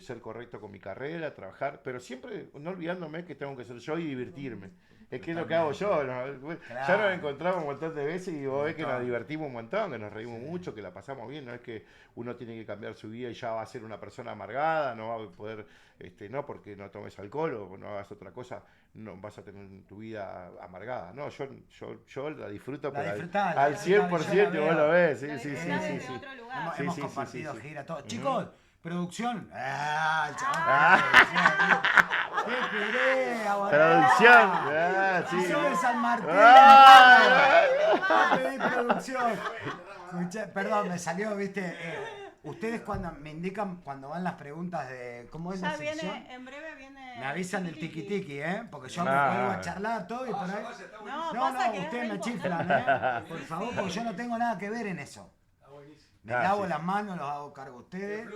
ser correcto con mi carrera, trabajar, pero siempre no olvidándome que tengo que ser yo y divertirme. Es que es lo que hago yo, ¿no? Ya nos encontramos un montón de veces y vos ves que nos divertimos un montón, que nos reímos mucho, que la pasamos bien. No es que uno tiene que cambiar su vida y ya va a ser una persona amargada, no va a poder, no porque no tomes alcohol o no hagas otra cosa, no vas a tener tu vida amargada. No, yo la disfruto La pero disfrutás, al la 100% y vos lo ves. Lo Sí. disfrutás desde otro lugar. Sí, Hemos sí, compartido sí. gira, todo. Chicos, producción. El chabón. ¿Qué querés, aguantá? Producción. Si sos de San Martín. Ah. No pedí producción. Perdón, me salió, viste. Ustedes cuando me indican, cuando van las preguntas de cómo es la Ya sección, viene, en breve viene. me avisan el tiki tiki, porque yo me Ah. vuelvo a charlar todo y por ahí. No, No, pasa que es ustedes re me importante. chiflan, por favor, porque yo no tengo nada que ver en eso. Me lavo las manos, los hago cargo a ustedes.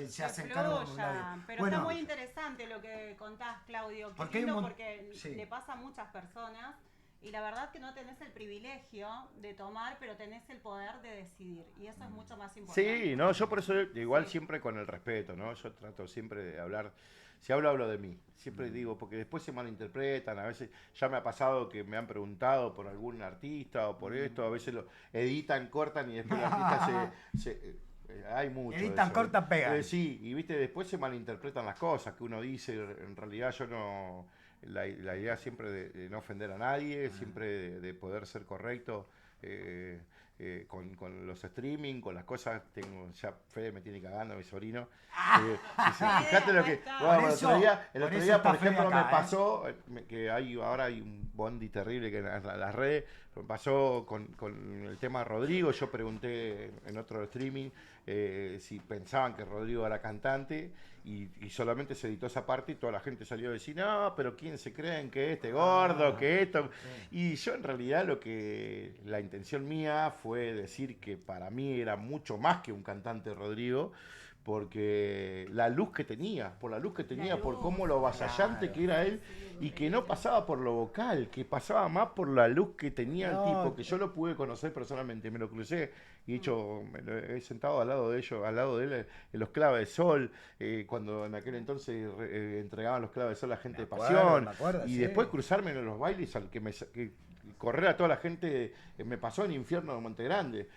Se hacen cargo como Fluya, nadie. pero Bueno, está muy interesante lo que contás, Claudio. Qué Porque hay un lindo, mon- porque sí. le pasa a muchas personas y la verdad que no tenés el privilegio de tomar, pero tenés el poder de decidir y eso es mucho más importante. Sí, no, yo por eso igual siempre con el respeto, ¿no? Yo trato siempre de hablar, si hablo de mí, siempre digo, porque después se malinterpretan, a veces ya me ha pasado que me han preguntado por algún artista o por esto, a veces lo editan, cortan y después el artista hay mucho de Editan, eso. cortan, pegan. Sí, y viste, después se malinterpretan las cosas que uno dice, en realidad yo no... La idea siempre de no ofender a nadie, siempre de poder ser correcto con los streaming, con las cosas. Ya Fede me tiene cagando, mi sobrino. Fíjate lo que... Bueno, el otro día, por ejemplo, me pasó que ahora hay un bondi terrible que en las redes. Me pasó con el tema de Rodrigo. Yo pregunté en otro streaming si pensaban que Rodrigo era cantante. Y solamente se editó esa parte y toda la gente salió a decir, no, pero ¿quién se creen que gordo, que esto? Y yo en realidad la intención mía fue decir que para mí era mucho más que un cantante Rodrigo, porque por la luz que tenía, por cómo lo avasallante que era él, y que no pasaba por lo vocal, que pasaba más por la luz que tenía el tipo, que yo lo pude conocer personalmente, me lo crucé y he sentado al lado de él en los Claves de Sol, cuando en aquel entonces entregaban los Claves de Sol a la gente de Pasión, me acuerdo, y sí. después cruzarme en los bailes al que correr a toda la gente, me pasó en Infierno de Monte Grande.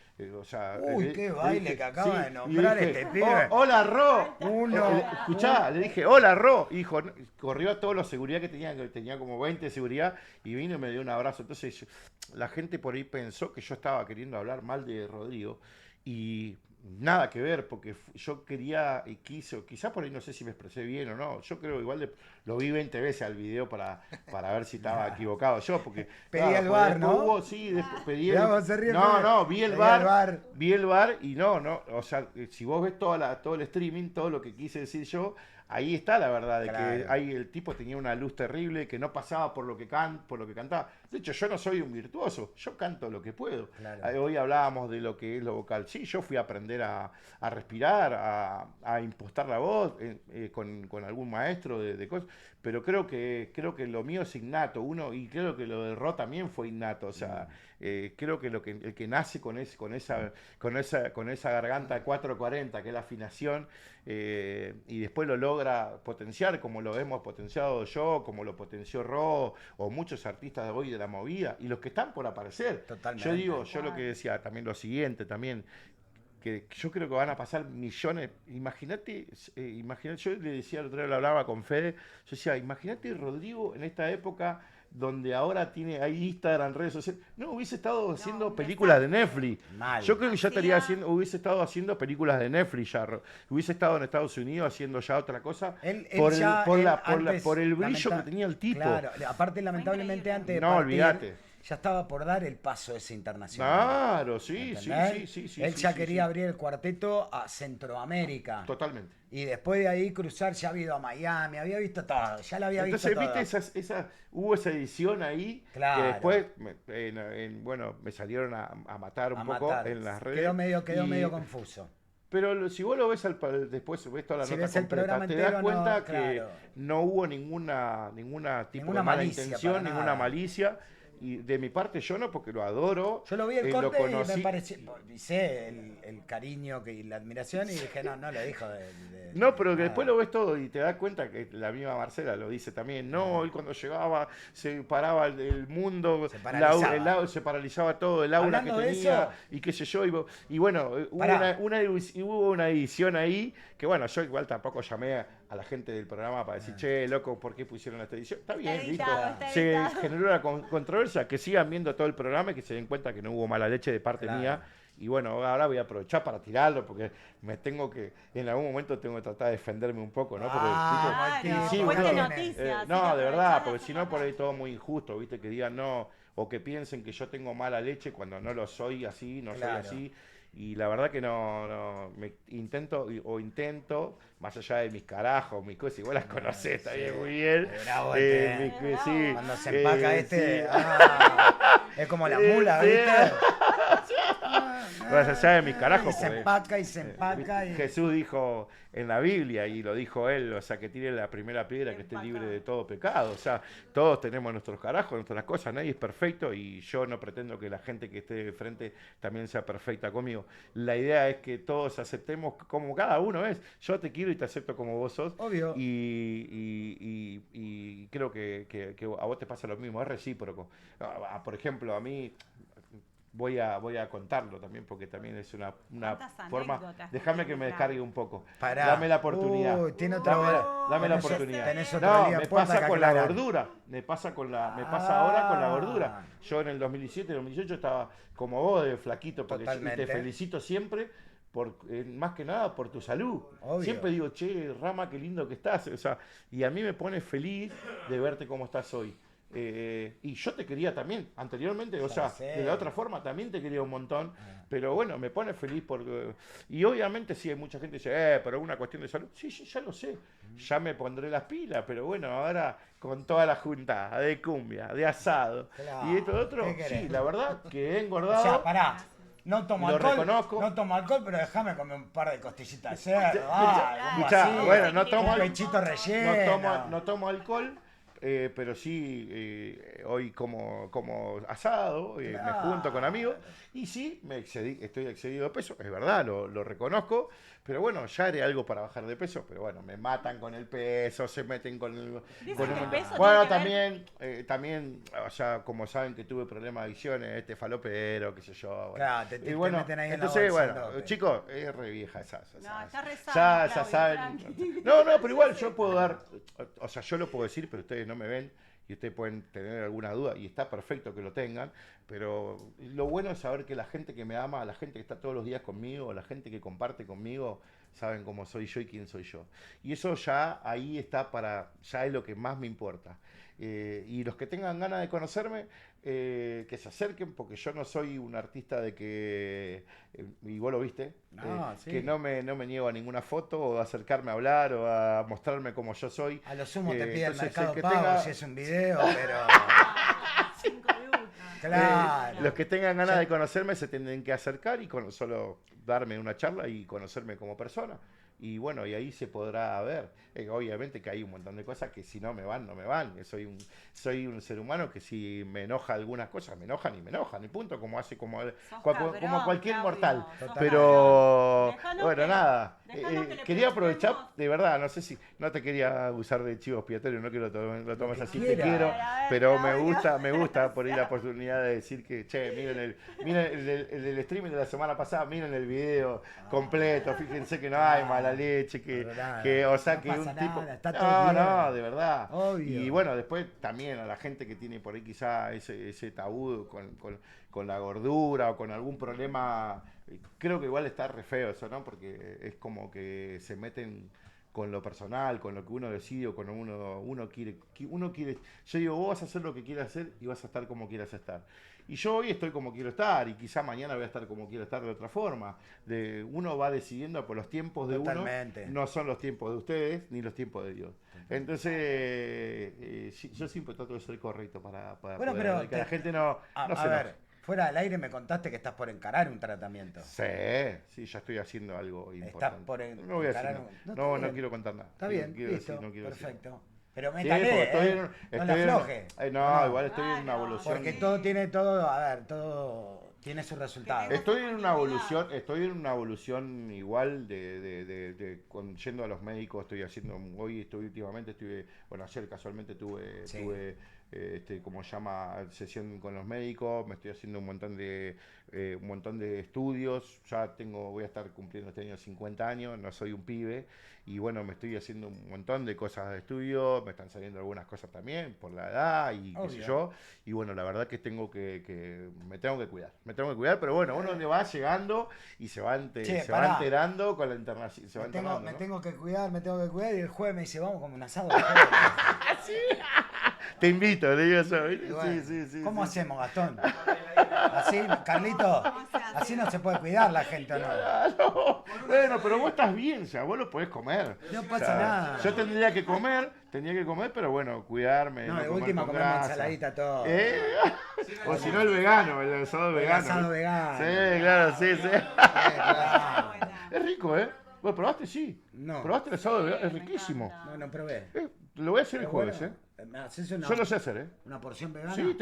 Uy, qué baile que acaba de y nombrar le dije, este pibe. Hola, Ro. Uno. Escuchá, le dije, hola, Ro. Y dijo, corrió a todos los seguridad que tenía como 20 de seguridad, y vino y me dio un abrazo. Entonces, la gente por ahí pensó que yo estaba queriendo hablar mal de Rodrigo, y nada que ver, porque yo quería y quise, quizás por ahí no sé si me expresé bien o no, yo creo igual lo vi 20 veces al video para ver si estaba equivocado yo, porque Pedí el bar, ¿no? Después pedí Mirá, vos se ríe, vi el pedí bar, y no, o sea, si vos ves todo el streaming, todo lo que quise decir yo, ahí está la verdad de que ahí el tipo tenía una luz terrible, que no pasaba por lo que cantaba. De hecho, yo no soy un virtuoso, yo canto lo que puedo. Hoy hablábamos de lo que es lo vocal. Sí, yo fui a aprender a respirar, a impostar la voz con algún maestro de cosas, pero creo que lo mío es innato, y creo que lo de Ro también fue innato. O sea, creo que el que nace con esa garganta 440, que es la afinación, y después lo logra potenciar, como lo hemos potenciado yo, como lo potenció Ro, o muchos artistas de hoy de la movida, y los que están por aparecer. Totalmente. Yo lo que decía también, lo siguiente también, que yo creo que van a pasar millones. Imagínate, yo le decía el otro día, lo hablaba con Fede, yo decía, imagínate Rodrigo en esta época donde ahora hay Instagram, redes sociales. No, hubiese estado haciendo películas de Netflix. Mal. Yo creo que ya estaría Hacía- haciendo, hubiese estado haciendo películas de Netflix ya. Hubiese estado en Estados Unidos haciendo ya otra cosa Él por ya- el, por él la- por la- antes, por el brillo lamenta- que tenía el tipo. Claro, aparte lamentablemente increíble. antes de No, partir, olvídate. ya estaba por dar el paso ese internacional. Claro, sí, sí, ¿entendés? sí, sí. Él sí, ya sí, quería sí. abrir el cuarteto a Centroamérica. Totalmente. Y después de ahí cruzar, ya había ido a Miami, había visto todo, ya lo había Entonces, visto viste, todo. hubo esa edición ahí Claro. que después, bueno, me salieron a matar un A poco matar. en las redes. Quedó y- medio confuso. Pero si vos lo ves después ves toda la Si nota ves el completa, programa te entero, das cuenta no, que claro. no hubo ninguna tipo Ninguna de mala malicia, intención, para ninguna nada. malicia. Y de mi parte yo no, porque lo adoro. Yo lo vi el lo corte y conocí. me pareció, y sé el cariño y la admiración y dije, no lo dijo No, pero que nada. después lo ves todo y te das cuenta que la misma Marcela lo dice también. No, él cuando llegaba se paraba el mundo, Se paralizaba. se paralizaba todo, el aura Hablando que de tenía eso- y qué sé yo. Y bueno, Pará. hubo una edición ahí que bueno, yo igual tampoco llamé a la gente del programa para Ah. decir, che, loco, ¿por qué pusieron esta edición? Está bien, listo. editado, está Se editado. generó una controversia, que sigan viendo todo el programa y que se den cuenta que no hubo mala leche de parte Claro. mía. Y bueno, ahora voy a aprovechar para tirarlo porque en algún momento tengo que tratar de defenderme un poco, ¿no? Porque, Ah, tipo, Claro, sí, fuiste uno- noticia, así no, que de verdad, aprovechá porque de si no hacer por ahí nota. todo muy injusto, ¿viste? Que digan no, o que piensen que yo tengo mala leche cuando no lo soy así, no Claro. soy así. Y la verdad que intento, más allá de mis carajos, mis cosas, igual las conocés, está bien, muy bien. Bravo Sí, Cuando se empaca sí. es como la mula, Sí. ¿viste? Más allá de mis carajos. Y se porque- empaca y se empaca. Y... Jesús dijo en la Biblia, y lo dijo él, o sea, que tire la primera piedra que esté libre de todo pecado. O sea, todos tenemos nuestros carajos, nuestras cosas, nadie es perfecto y yo no pretendo que la gente que esté de frente también sea perfecta conmigo. La idea es que todos aceptemos como cada uno es. Yo te quiero y te acepto como vos sos. Obvio. Y creo que a vos te pasa lo mismo, es recíproco. Por ejemplo, a mí... Voy a contarlo también porque también es una ¿Cuántas forma. anécdotas Déjame que que me tenés? descargue un poco. Pará. Dame la oportunidad. Uy, tiene otra dame la tenés- oportunidad. tenés otro No, día en me puerta pasa que con la aclarar. gordura. Me pasa ahora con la gordura. Yo en el 2017, 2018 estaba como vos de flaquito porque y Totalmente. te felicito siempre. Más que nada por tu salud. Obvio. Siempre digo, che, Rama, qué lindo que estás. O sea, y a mí me pone feliz de verte como estás hoy. Y yo te quería también, anteriormente, o sea, sé. de la otra forma también te quería un montón, pero bueno, me pone feliz porque... Y obviamente sí, hay mucha gente que dice, pero una cuestión de salud. Sí, ya lo sé, ya me pondré las pilas, pero bueno, ahora con toda la junta de cumbia, de asado Claro, y esto de otro, ¿qué querés? sí, la verdad que he O engordado. sea, pará. No tomo Lo alcohol. reconozco. No tomo alcohol, pero déjame comer un par de costillitas de cerdo. algo Escuchá, así. bueno, no tomo Un pechito relleno. no tomo alcohol, pero sí hoy como asado, me Claro. junto con amigos y sí, estoy excedido de peso, es verdad, lo reconozco, pero bueno, ya haré algo para bajar de peso, pero bueno, me matan con el peso, se meten con el... Dicen con que el peso bueno, tiene que también, o sea, como saben que tuve problemas de adicciones, falopero, qué sé yo. Bueno. Claro, te Y bueno, meten ahí en la entonces, bolsa, bueno, entonces. chicos, es re vieja esa. No, está re sano, Ya Claudio, saben. tranqui. No, pero igual yo puedo dar, o sea, yo lo puedo decir, pero ustedes no me ven y ustedes pueden tener alguna duda y está perfecto que lo tengan, pero lo bueno es saber que la gente que me ama, la gente que está todos los días conmigo, la gente que comparte conmigo, saben cómo soy yo y quién soy yo. Y eso ya ahí está ya es lo que más me importa. Y los que tengan ganas de conocerme, que se acerquen, porque yo no soy un artista de que, y vos lo viste, No, sí. que no me niego a ninguna foto o a acercarme a hablar o a mostrarme como yo soy. A lo sumo te pide el Entonces, Mercado que Pago tenga- si es un video, pero... 5 lucas. Claro. Los que tengan ganas Ya- de conocerme se tienen que acercar y solo darme una charla y conocerme como persona. Y bueno, y ahí se podrá ver. Obviamente que hay un montón de cosas que si no me van, no me van. Soy un ser humano que si me enoja algunas cosas, me enojan, y punto, como hace como Sos cualquier cabrón, mortal. Claudio, sos Pero cabrón. Déjalo bueno, que- nada. Déjanos que le quería aprovechar, preguntemos. de verdad, no sé si, no te quería usar de chivo expiatorio, no quiero lo tomes así, te quiera. quiero, A ver, pero te odio. me gusta por ahí la oportunidad de decir que, che, miren el streaming de la semana pasada, miren el video completo, fíjense que no hay mala leche, o sea, no que pasa un nada, tipo, está todo bien. no, de verdad. Obvio. Y bueno, después también a la gente que tiene por ahí quizá ese tabú con la gordura o con algún problema, creo que igual está re feo eso, ¿no? Porque es como que se meten con lo personal, con lo que uno decide o con uno quiere. Yo digo, vos vas a hacer lo que quieras hacer y vas a estar como quieras estar. Y yo hoy estoy como quiero estar y quizá mañana voy a estar como quiero estar de otra forma. Uno va decidiendo por los tiempos de Totalmente. uno, no son los tiempos de ustedes ni los tiempos de Dios. Entonces, yo siempre trato de ser correcto para Bueno, poder, pero que la gente no se a enoje. ver, fuera del aire me contaste que estás por encarar un tratamiento. Sí, ya estoy haciendo algo importante. por no voy a decir encarar nada. está No bien. quiero contar nada. Está bien, quiero listo, decir, no quiero decir. perfecto. Pero Sí, métale, porque estoy no en- la afloje. no, igual estoy en Claro, una evolución. Porque todo tiene todo, a ver, todo tiene su resultado. Que Estoy en una evolución igual yendo a los médicos, últimamente estuve, bueno, ayer casualmente Sí. tuve como se llama, sesión con los médicos, me estoy haciendo un montón de estudios, voy a estar cumpliendo este año 50 años, no soy un pibe, y bueno, me estoy haciendo un montón de cosas de estudio, me están saliendo algunas cosas también por la edad y qué sé Obvio. yo, y bueno, la verdad que me tengo que cuidar, pero bueno, uno le va llegando y se va pará. enterando con la internación, se va enterando, Me ¿no? tengo que cuidar, y el jueves me dice, vamos como un asado. Te invito, le digo eso, Y bueno, sí. ¿Cómo sí. hacemos, Gastón? Así, Carlito, así no se puede cuidar la gente, ¿o no? Claro. Bueno, pero vos estás bien, o sea, vos lo podés comer. No O pasa sea, nada. Yo tendría que comer, pero bueno, cuidarme. No, de comer última con comer una grasa. ensaladita todo. O si no, el asado El vegano. asado ¿no? vegano. Sí, claro, sí. Claro. Es rico, ¿eh? ¿Vos probaste? Sí. No. ¿Probaste el asado vegano? Es me riquísimo. encanta. No probé. Lo voy a hacer el Pero jueves, bueno, ¿eh? ¿me haces una, Yo lo sé hacer, ¿eh? una porción vegana? Sí,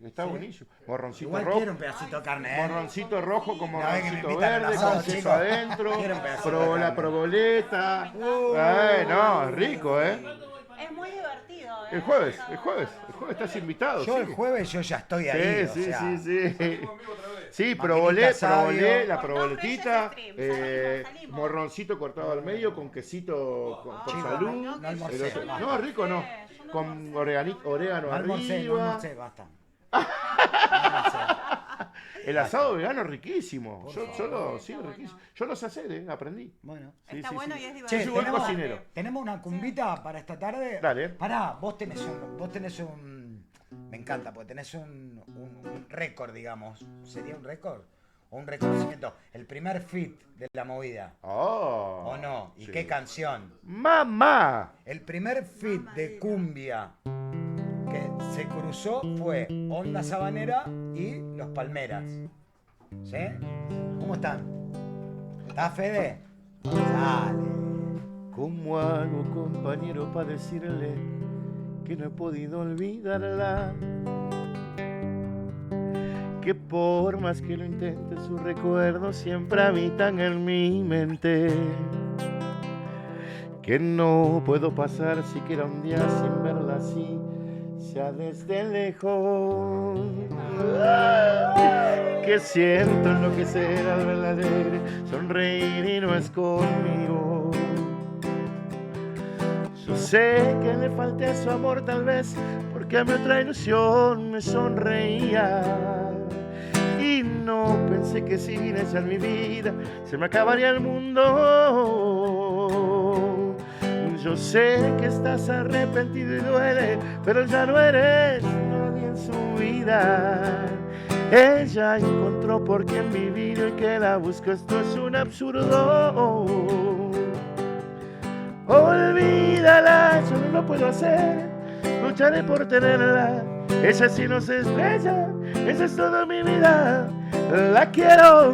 está ¿Sí? buenísimo. Morroncito Igual rojo. quiero un pedacito de carne, ¿eh? Morroncito rojo con Una vez que me morroncito invitan al verde, asado, con queso chicos, adentro, quiero un pedacito de la carne. proboleta. No, es rico, ¿eh? Es muy divertido, ¿eh? El jueves estás invitado. Yo sí. el jueves yo ya estoy ahí, Sí, o sea, sí. Sí, Maquinita probolé sabio. la Por proboletita, nombre ya es stream, salimos. morroncito cortado al medio con quesito por Chicos, salud. no almorcé, El otro- basta. no, rico no. Yo no Con almorcé. orégano no almorcé, arriba. basta. No almorcé. El asado vegano es riquísimo. Por Sí, riquísimo. Yo lo sé hacer, aprendí. Bueno. Sí, Está sí, bueno sí. y es Che, divertido. Yo soy buen tenemos, cocinero. tenemos una cumbita para esta tarde. Dale. Pará, vos tenés un. Me encanta, porque tenés un récord, digamos. ¿Sería un récord? O un reconocimiento. El primer feat de la movida. Oh, ¿O no? ¿Y sí. qué canción? ¡Mamá! El primer feat de cumbia que se cruzó fue Onda Sabanera y Los Palmeras. ¿Sí? ¿Cómo están? ¿Estás, Fede? Dale. ¿Cómo hago, compañero, para decirle que no he podido olvidarla? Que por más que lo intente, sus recuerdos siempre habitan en mi mente. Que no puedo pasar siquiera un día sin verla así, sea desde lejos. Que siento enloquecer al verla alegre, sonreír y no es conmigo. Yo sé que le falté su amor tal vez, porque a mi otra ilusión me sonreía. Y no pensé que sin ella en mi vida se me acabaría el mundo. Yo sé que estás arrepentido y duele, pero ya no eres nadie en su vida. Ella encontró por quién vivir y que la busco, esto es un absurdo. Olvídala, yo no lo puedo hacer, lucharé por tenerla. Ella sí no se estrella, esa es toda mi vida. La quiero,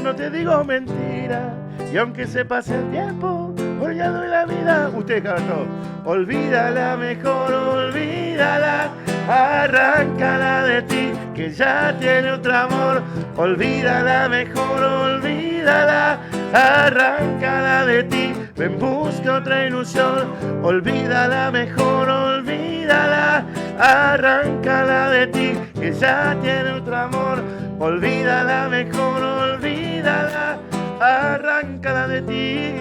no te digo mentira, y aunque se pase el tiempo, hoy ya doy la vida. Usted cantó, olvídala mejor, olvídala, arráncala de ti, que ya tiene otro amor. Olvídala mejor, olvídala, arráncala de ti, ven busca otra ilusión, olvídala mejor, olvídala, arráncala de ti, que ya tiene otro amor, olvídala mejor, olvídala, arráncala de ti,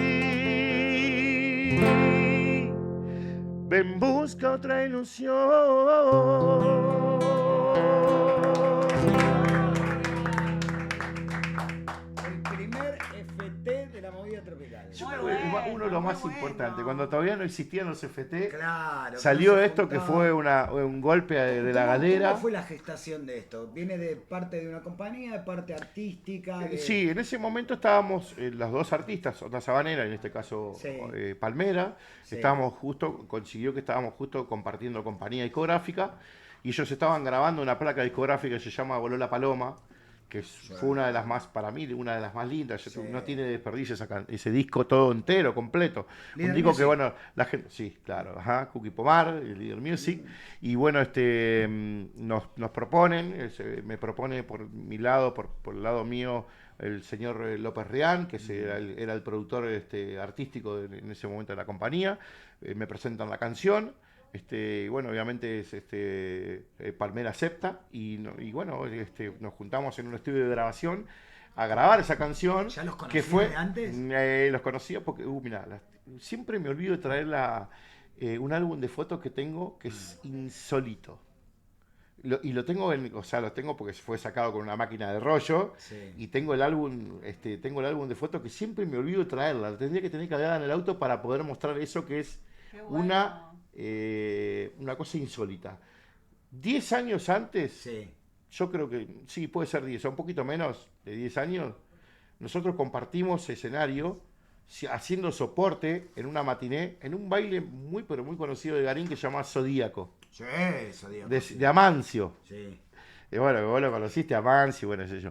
ven busca otra ilusión. FT de la movida tropical. Yo Muy creo que bueno, uno de los más muy importantes, bueno. cuando todavía no existían los FT, Claro. salió ¿cómo se esto que juntaba? fue un golpe de la galera. ¿Cómo fue la gestación de esto? ¿Viene de parte de una compañía, de parte artística? Sí, en ese momento estábamos las dos artistas, Onda Sabanera, en este caso Sí. Palmera, Sí. consiguió que estábamos justo compartiendo compañía discográfica y ellos estaban grabando una placa discográfica que se llama Voló la Paloma, que fue una de las más, para mí, una de las más lindas. Sí. No tiene desperdicio ese disco todo entero, completo. Líder Un disco que, Music. bueno, la gente, sí, claro, ajá, Cookie Pomar, el Líder Music, y bueno, nos proponen, me propone por mi lado, por el lado mío, el señor López Rián, que era el productor artístico en ese momento de la compañía, me presentan la canción. Y bueno, obviamente Palmera acepta y bueno, nos juntamos en un estudio de grabación a grabar esa canción. ¿Ya los que conocías fue de antes? Los conocía porque, mirá, siempre me olvido de traer un álbum de fotos que tengo que es insólito. Lo tengo lo tengo porque fue sacado con una máquina de rollo. Sí. Y tengo el álbum de fotos que siempre me olvido de traerla. Tendría que tener cargada en el auto para poder mostrar eso que es Qué bueno. una cosa insólita. 10 años antes, Sí. yo creo que sí, puede ser 10, o un poquito menos de 10 años, nosotros compartimos escenario haciendo soporte en una matiné, en un baile muy pero muy conocido de Garín que se llama Zodíaco, Sí, eso digo. de Amancio. Sí. Bueno, vos lo conociste, Amancio, bueno, sé yo.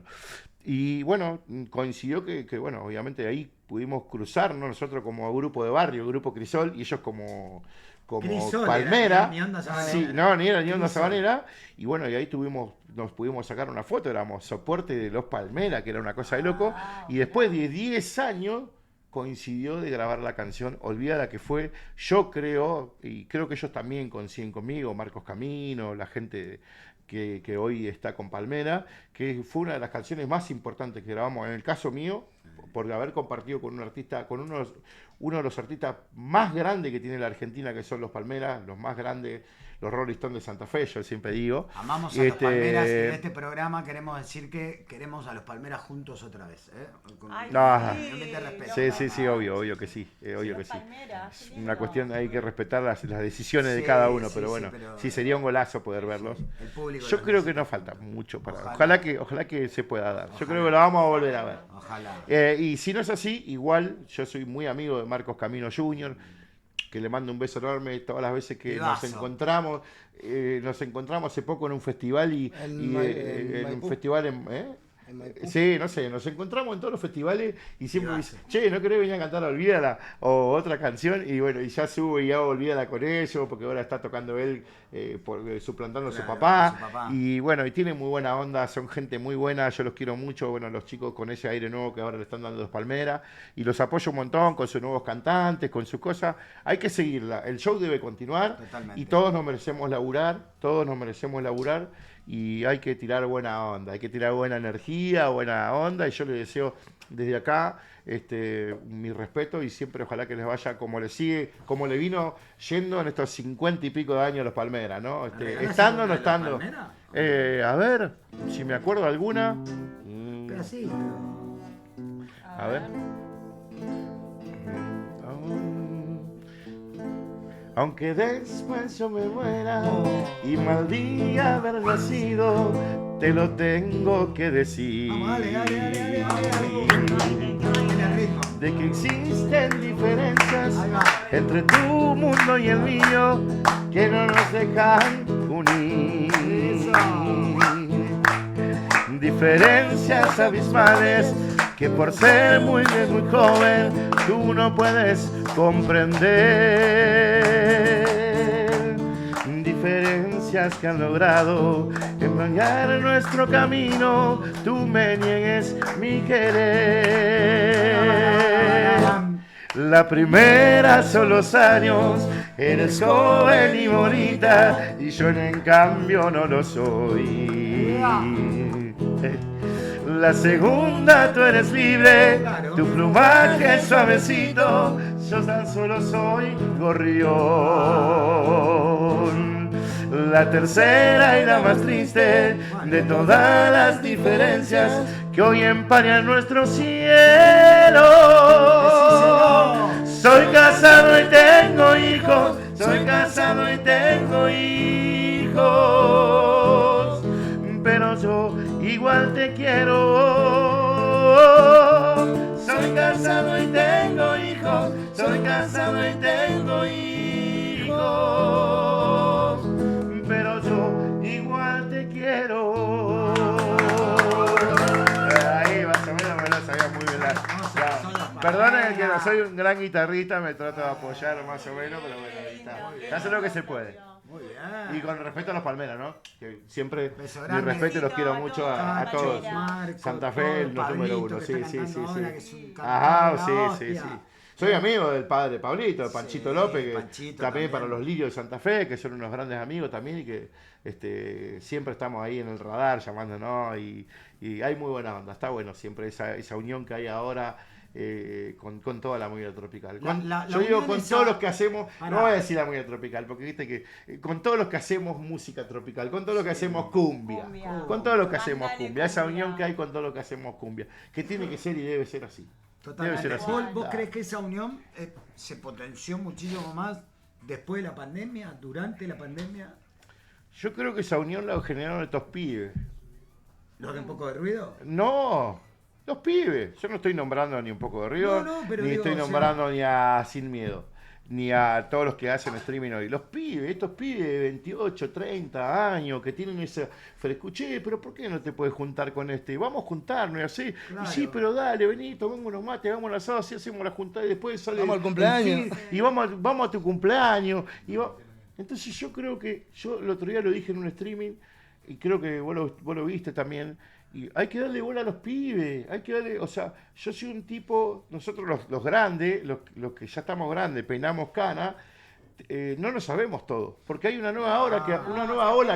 Y bueno, coincidió que bueno, obviamente ahí pudimos cruzarnos nosotros como grupo de barrio, grupo Crisol, y ellos como Crisol, Palmera. ni Onda Sabanera. Sí, no, ni era ni Onda Crisol. Sabanera. Y bueno, y ahí nos pudimos sacar una foto, éramos soporte de los Palmera, que era una cosa de loco. Y después de 10 años coincidió de grabar la canción Olvídala, que fue, yo creo, y creo que ellos también coinciden conmigo, Marcos Camino, la gente que hoy está con Palmera, que fue una de las canciones más importantes que grabamos, en el caso mío, por haber compartido con un artista, con uno de los artistas más grandes que tiene la Argentina, que son los Palmeras, los más grandes, los Rolling Stones de Santa Fe, yo siempre digo. Amamos a los Palmeras y en este programa queremos decir que queremos a los Palmeras juntos otra vez. Con Ay, No, sí, ambiente de respeto. Sí, obvio que sí, obvio que los sí. Palmeras, Es qué una lindo. cuestión, hay que respetar las decisiones de Sí, cada uno, sí, pero sí, bueno, pero- sí sería un golazo poder verlos. El público Yo lo creo que necesita. no falta mucho para. Ojalá. Ojalá que se pueda dar. Yo Ojalá. creo que lo vamos a volver a ver. Ojalá. Y si no es así, igual yo soy muy amigo de Marcos Camino Jr., que le mando un beso enorme todas las veces que Pibazo. nos encontramos. Nos encontramos hace poco en un festival y En en un Maipú. festival En Maipú. Sí, no sé, nos encontramos en todos los festivales y siempre me Pibazo. dice, che, ¿no querés venir a cantar Olvídala? O otra canción, y bueno, y ya subo y hago Olvídala con ellos, porque ahora está tocando él, suplantando a su Claro, papá. a su papá. Y bueno, y tiene muy buena onda, son gente muy buena, yo los quiero mucho, bueno, los chicos con ese aire nuevo que ahora le están dando los Palmeras, y los apoyo un montón con sus nuevos cantantes, con sus cosas. Hay que seguirla, el show debe continuar, Totalmente. y todos nos merecemos laburar, y hay que tirar buena onda, hay que tirar buena energía, buena onda, y yo les deseo desde acá mi respeto y siempre ojalá que les vaya como le sigue, como le vino yendo en estos 50 y pico de años los Palmeras, ¿no? regalás Estando o no alguna de los estando. Palmeras? A ver, si me acuerdo alguna. Pedacito. A ver. Aunque después yo me muera y maldía haber nacido, te lo tengo que decir. Vamos, dale. Tiene ritmo. De que existen diferencias Ahí va. entre tu mundo y el mío que no nos dejan unir. Diferencias abismales que por ser muy joven tú no puedes comprender. Diferencias que han logrado embañar nuestro camino, tú me niegues mi querer. La primera son los años, eres joven y bonita, y yo en cambio no lo soy. La segunda, tú eres libre, tu plumaje es suavecito, yo tan solo soy gorrión. La tercera y la más triste de todas las diferencias que hoy empañan nuestro cielo. Soy casado y tengo hijos, soy casado y tengo hijos, pero yo igual te quiero. Soy casado y tengo hijos, soy casado y tengo hijos, pero yo igual te quiero. Ahí más o menos me lo sabía muy bien. Perdonen que no soy un gran guitarrista, me trato de apoyar más o menos, pero bueno, ahí está. Hace lo que se puede. Muy bien. Y con respeto a los palmeras, ¿no? Que siempre Beso mi grande. respeto y los quiero mucho a todos. Marco, Santa todo, Fe, el número Pablito, uno, que sí, está sí, sí, cantando ahora, que es sí. un Ajá, cantante sí, de la sí, sí. hostia. Soy amigo del padre Pablito, de Panchito Sí, López, que Panchito también también. para los Lirios de Santa Fe, que son unos grandes amigos también y que siempre estamos ahí en el radar llamándonos y hay muy buena onda, está bueno siempre esa unión que hay ahora. Con toda la movida tropical. La Yo digo unión con esa- todos los que hacemos, Pará. no voy a decir la movida tropical, porque viste que con todos los que hacemos música tropical, con todos los que hacemos cumbia, Cumbia. con todos los que hacemos Mandale cumbia, esa cumbia. unión que hay con todo lo que hacemos cumbia, que tiene que ser y debe ser así. Totalmente. Debe ser así. ¿Vos crees que esa unión se potenció muchísimo más después de la pandemia, durante la pandemia? Yo creo que esa unión la generaron estos pibes. ¿Lo de un poco de ruido? No, los pibes. Yo no estoy nombrando ni un poco de Río, No, pero ni digo, estoy o sea- nombrando ni a Sin Miedo, ni a todos los que hacen streaming hoy. Los pibes, estos pibes de 28, 30 años que tienen esa frescuché, pero ¿por qué no te puedes juntar con este? Vamos a juntarnos y así. Claro. Y sí, pero dale, vení, tomemos unos mates, hagamos el asado, así hacemos la juntada y después sale Vamos al el cumpleaños. fin, y vamos a tu cumpleaños. Entonces yo creo que, yo el otro día lo dije en un streaming, y creo que vos lo viste también, y hay que darle bola a los pibes, hay que darle, o sea, yo soy un tipo, nosotros los grandes, los que ya estamos grandes, peinamos cana, no lo sabemos todo, porque hay una nueva ola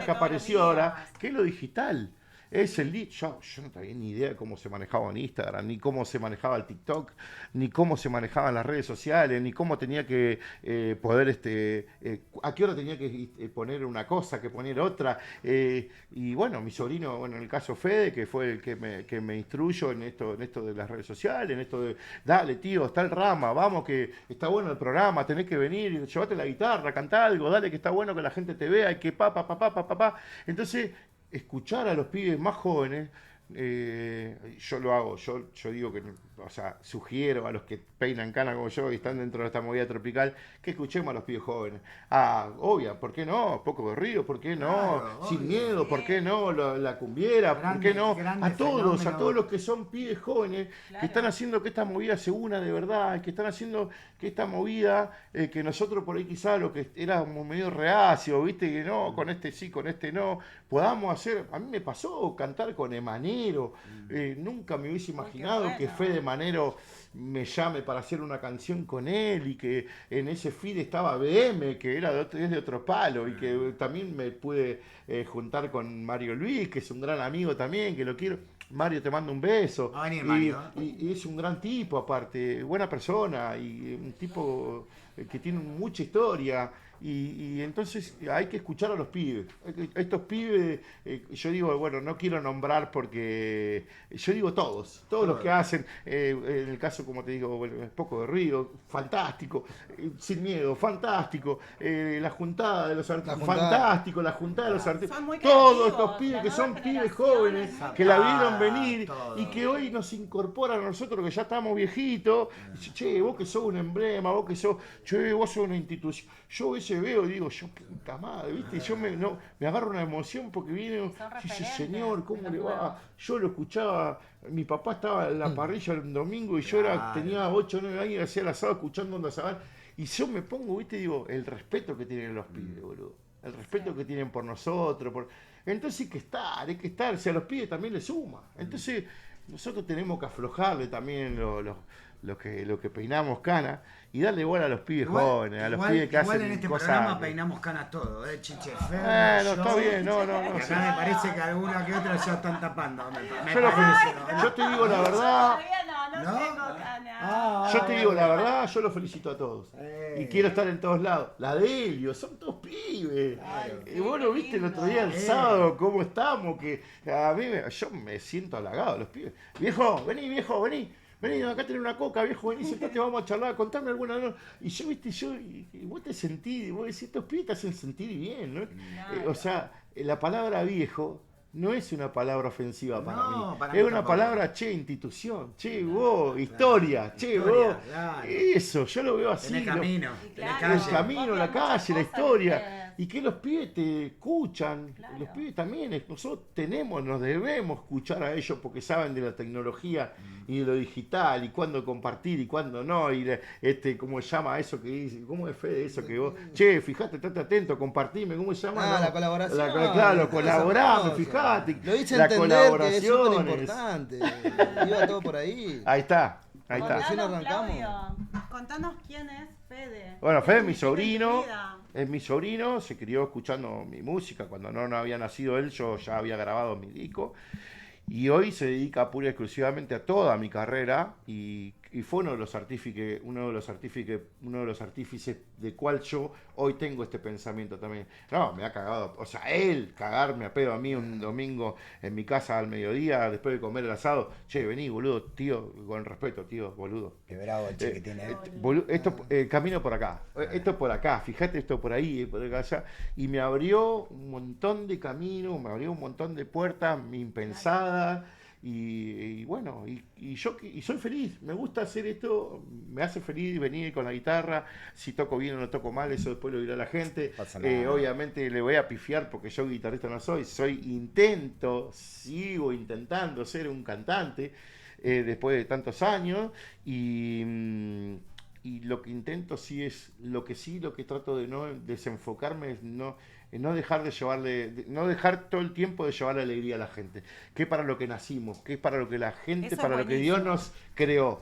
que apareció ahora, que es lo digital. Es yo no tenía ni idea de cómo se manejaba en Instagram, ni cómo se manejaba el TikTok, ni cómo se manejaban las redes sociales, ni cómo tenía que poder, a qué hora tenía que poner una cosa, que poner otra. Y bueno, mi sobrino, bueno, en el caso Fede, que fue el que me instruyó en esto de las redes sociales, en esto de, dale tío, está el Rama, vamos que está bueno el programa, tenés que venir, llevate la guitarra, cantá algo, dale que está bueno que la gente te vea y que pa. Entonces, escuchar a los pibes más jóvenes, yo lo hago, yo digo que, o sea, sugiero a los que peinan cana como yo y están dentro de esta movida tropical, que escuchemos a los pibes jóvenes. Obvia, ¿por qué no? Poco de Río, ¿por qué no? Claro, Sin obvio. miedo, ¿por qué no? La cumbiera, ¿por qué no? Grande A todos fenómeno. los que son pibes jóvenes, que están haciendo que esta movida se una de verdad, que están haciendo que esta movida, que nosotros por ahí quizás lo que éramos medio reacio, viste, que no, con este sí, con este no, podamos hacer. A mí me pasó cantar con Emanero, nunca me hubiese imaginado bueno. que Fede Manero me llame para hacer una canción con él y que en ese feed estaba BM, que era es de otro palo, y que también me pude juntar con Mario Luis, que es un gran amigo también, que lo quiero. Mario, te mando un beso. Va a venir Mario. Y es un gran tipo aparte, buena persona y un tipo que tiene mucha historia. Y entonces hay que escuchar a los pibes. Estos pibes, yo digo, bueno, no quiero nombrar porque yo digo todos los que hacen, en el caso, como te digo, bueno, Poco de Río, fantástico, Sin Miedo, fantástico, la juntada de los artistas, fantástico, la juntada de los artistas, Son muy todos creativos, estos pibes la que son nueva pibes generación jóvenes, es muy que la creativa. vieron venir Todo. y que hoy nos incorporan a nosotros que ya estamos viejitos, y dice, che, vos que sos un emblema, vos que sos, che, vos sos una institución. Yo a veces veo y digo, yo puta madre, ¿viste? Yo me agarro una emoción porque viene, Son sí, referentes, señor, ¿cómo los le va? nuevos. Yo lo escuchaba, mi papá estaba en la parrilla el domingo y yo Claro. tenía 8 o 9 años y hacía el asado escuchando Onda Sabal. Y yo me pongo, ¿viste? Digo, el respeto que tienen los pibes, boludo. El respeto que tienen por nosotros. Entonces hay que estar, o sea, a los pibes también les suma. Entonces, nosotros tenemos que aflojarle también lo que peinamos cana y darle bola a los pibes jóvenes, a los pibes que igual hacen en este cosas. programa peinamos canas todo, Chiche. Fer, No, yo, está bien, no. y acá me parece que alguna que otra ya están tapando. Me Yo, parece, ¿no? yo te digo la verdad, Todavía no ¿No? tengo ganas. yo te digo la verdad, yo los felicito a todos. Eh. Y quiero estar en todos lados. La de ellos, son todos pibes. Y vos lo viste el otro día, el sábado, cómo estamos, que a mí yo me siento halagado, los pibes. Viejo, vení. Vení, acá tenés una coca, viejo, vení, sentate, vamos a charlar, contame alguna. ¿No? Y yo, viste, y vos te sentís, vos decís, estos pibes te hacen sentir bien, ¿no? Claro. O sea, la palabra viejo no es una palabra ofensiva para No, mí. para mí Es una tampoco. palabra, che, institución, che, vos, historia, che, Historia, vos. claro. Eso, yo lo veo así. Tenés camino, Y tenés claro, El calle. camino, la Porque muchas calle, la cosas, historia. ¿viste? Y que los pibes te escuchan. Claro. Los pibes también. Nosotros nos debemos escuchar a ellos porque saben de la tecnología y de lo digital y cuándo compartir y cuándo no. Y ¿cómo se llama eso que dice? ¿Cómo es Fede eso que vos? Che, fíjate, estate atento, compartime. ¿Cómo se llama? Ah, No, la colaboración. claro, colaborame, Esas fíjate. cosas. Lo hice la entender que es súper colaboración importante. Iba todo por ahí. Ahí está. Contanos, Recién arrancamos. Claudio, contanos quién es Fede. Bueno, Fede es mi ¿Qué significa en tu sobrino, vida? es mi sobrino, se crió escuchando mi música, cuando no había nacido él yo ya había grabado mi disco y hoy se dedica pura y exclusivamente a toda mi carrera y fue uno de los artífices de cual yo hoy tengo este pensamiento también. No, me ha cagado, o sea, él cagarme a pedo a mí un domingo en mi casa al mediodía después de comer el asado. Che, vení, boludo, tío, con respeto, tío, boludo. Qué bravo el che que tiene. Camino por acá, esto por acá, fíjate esto por ahí, por acá allá, y me abrió un montón de caminos, me abrió un montón de puertas impensadas, y bueno, y soy feliz, me gusta hacer esto, me hace feliz venir con la guitarra, si toco bien o no toco mal, eso después lo dirá la gente. Pasa nada. Obviamente le voy a pifiar porque yo guitarrista no soy, sigo intentando ser un cantante después de tantos años y lo que intento lo que trato de no desenfocarme es no dejar no dejar todo el tiempo de llevarle alegría a la gente, que es para lo que nacimos, que es para lo que la gente, Eso es para lo que Dios buenísimo. nos creó.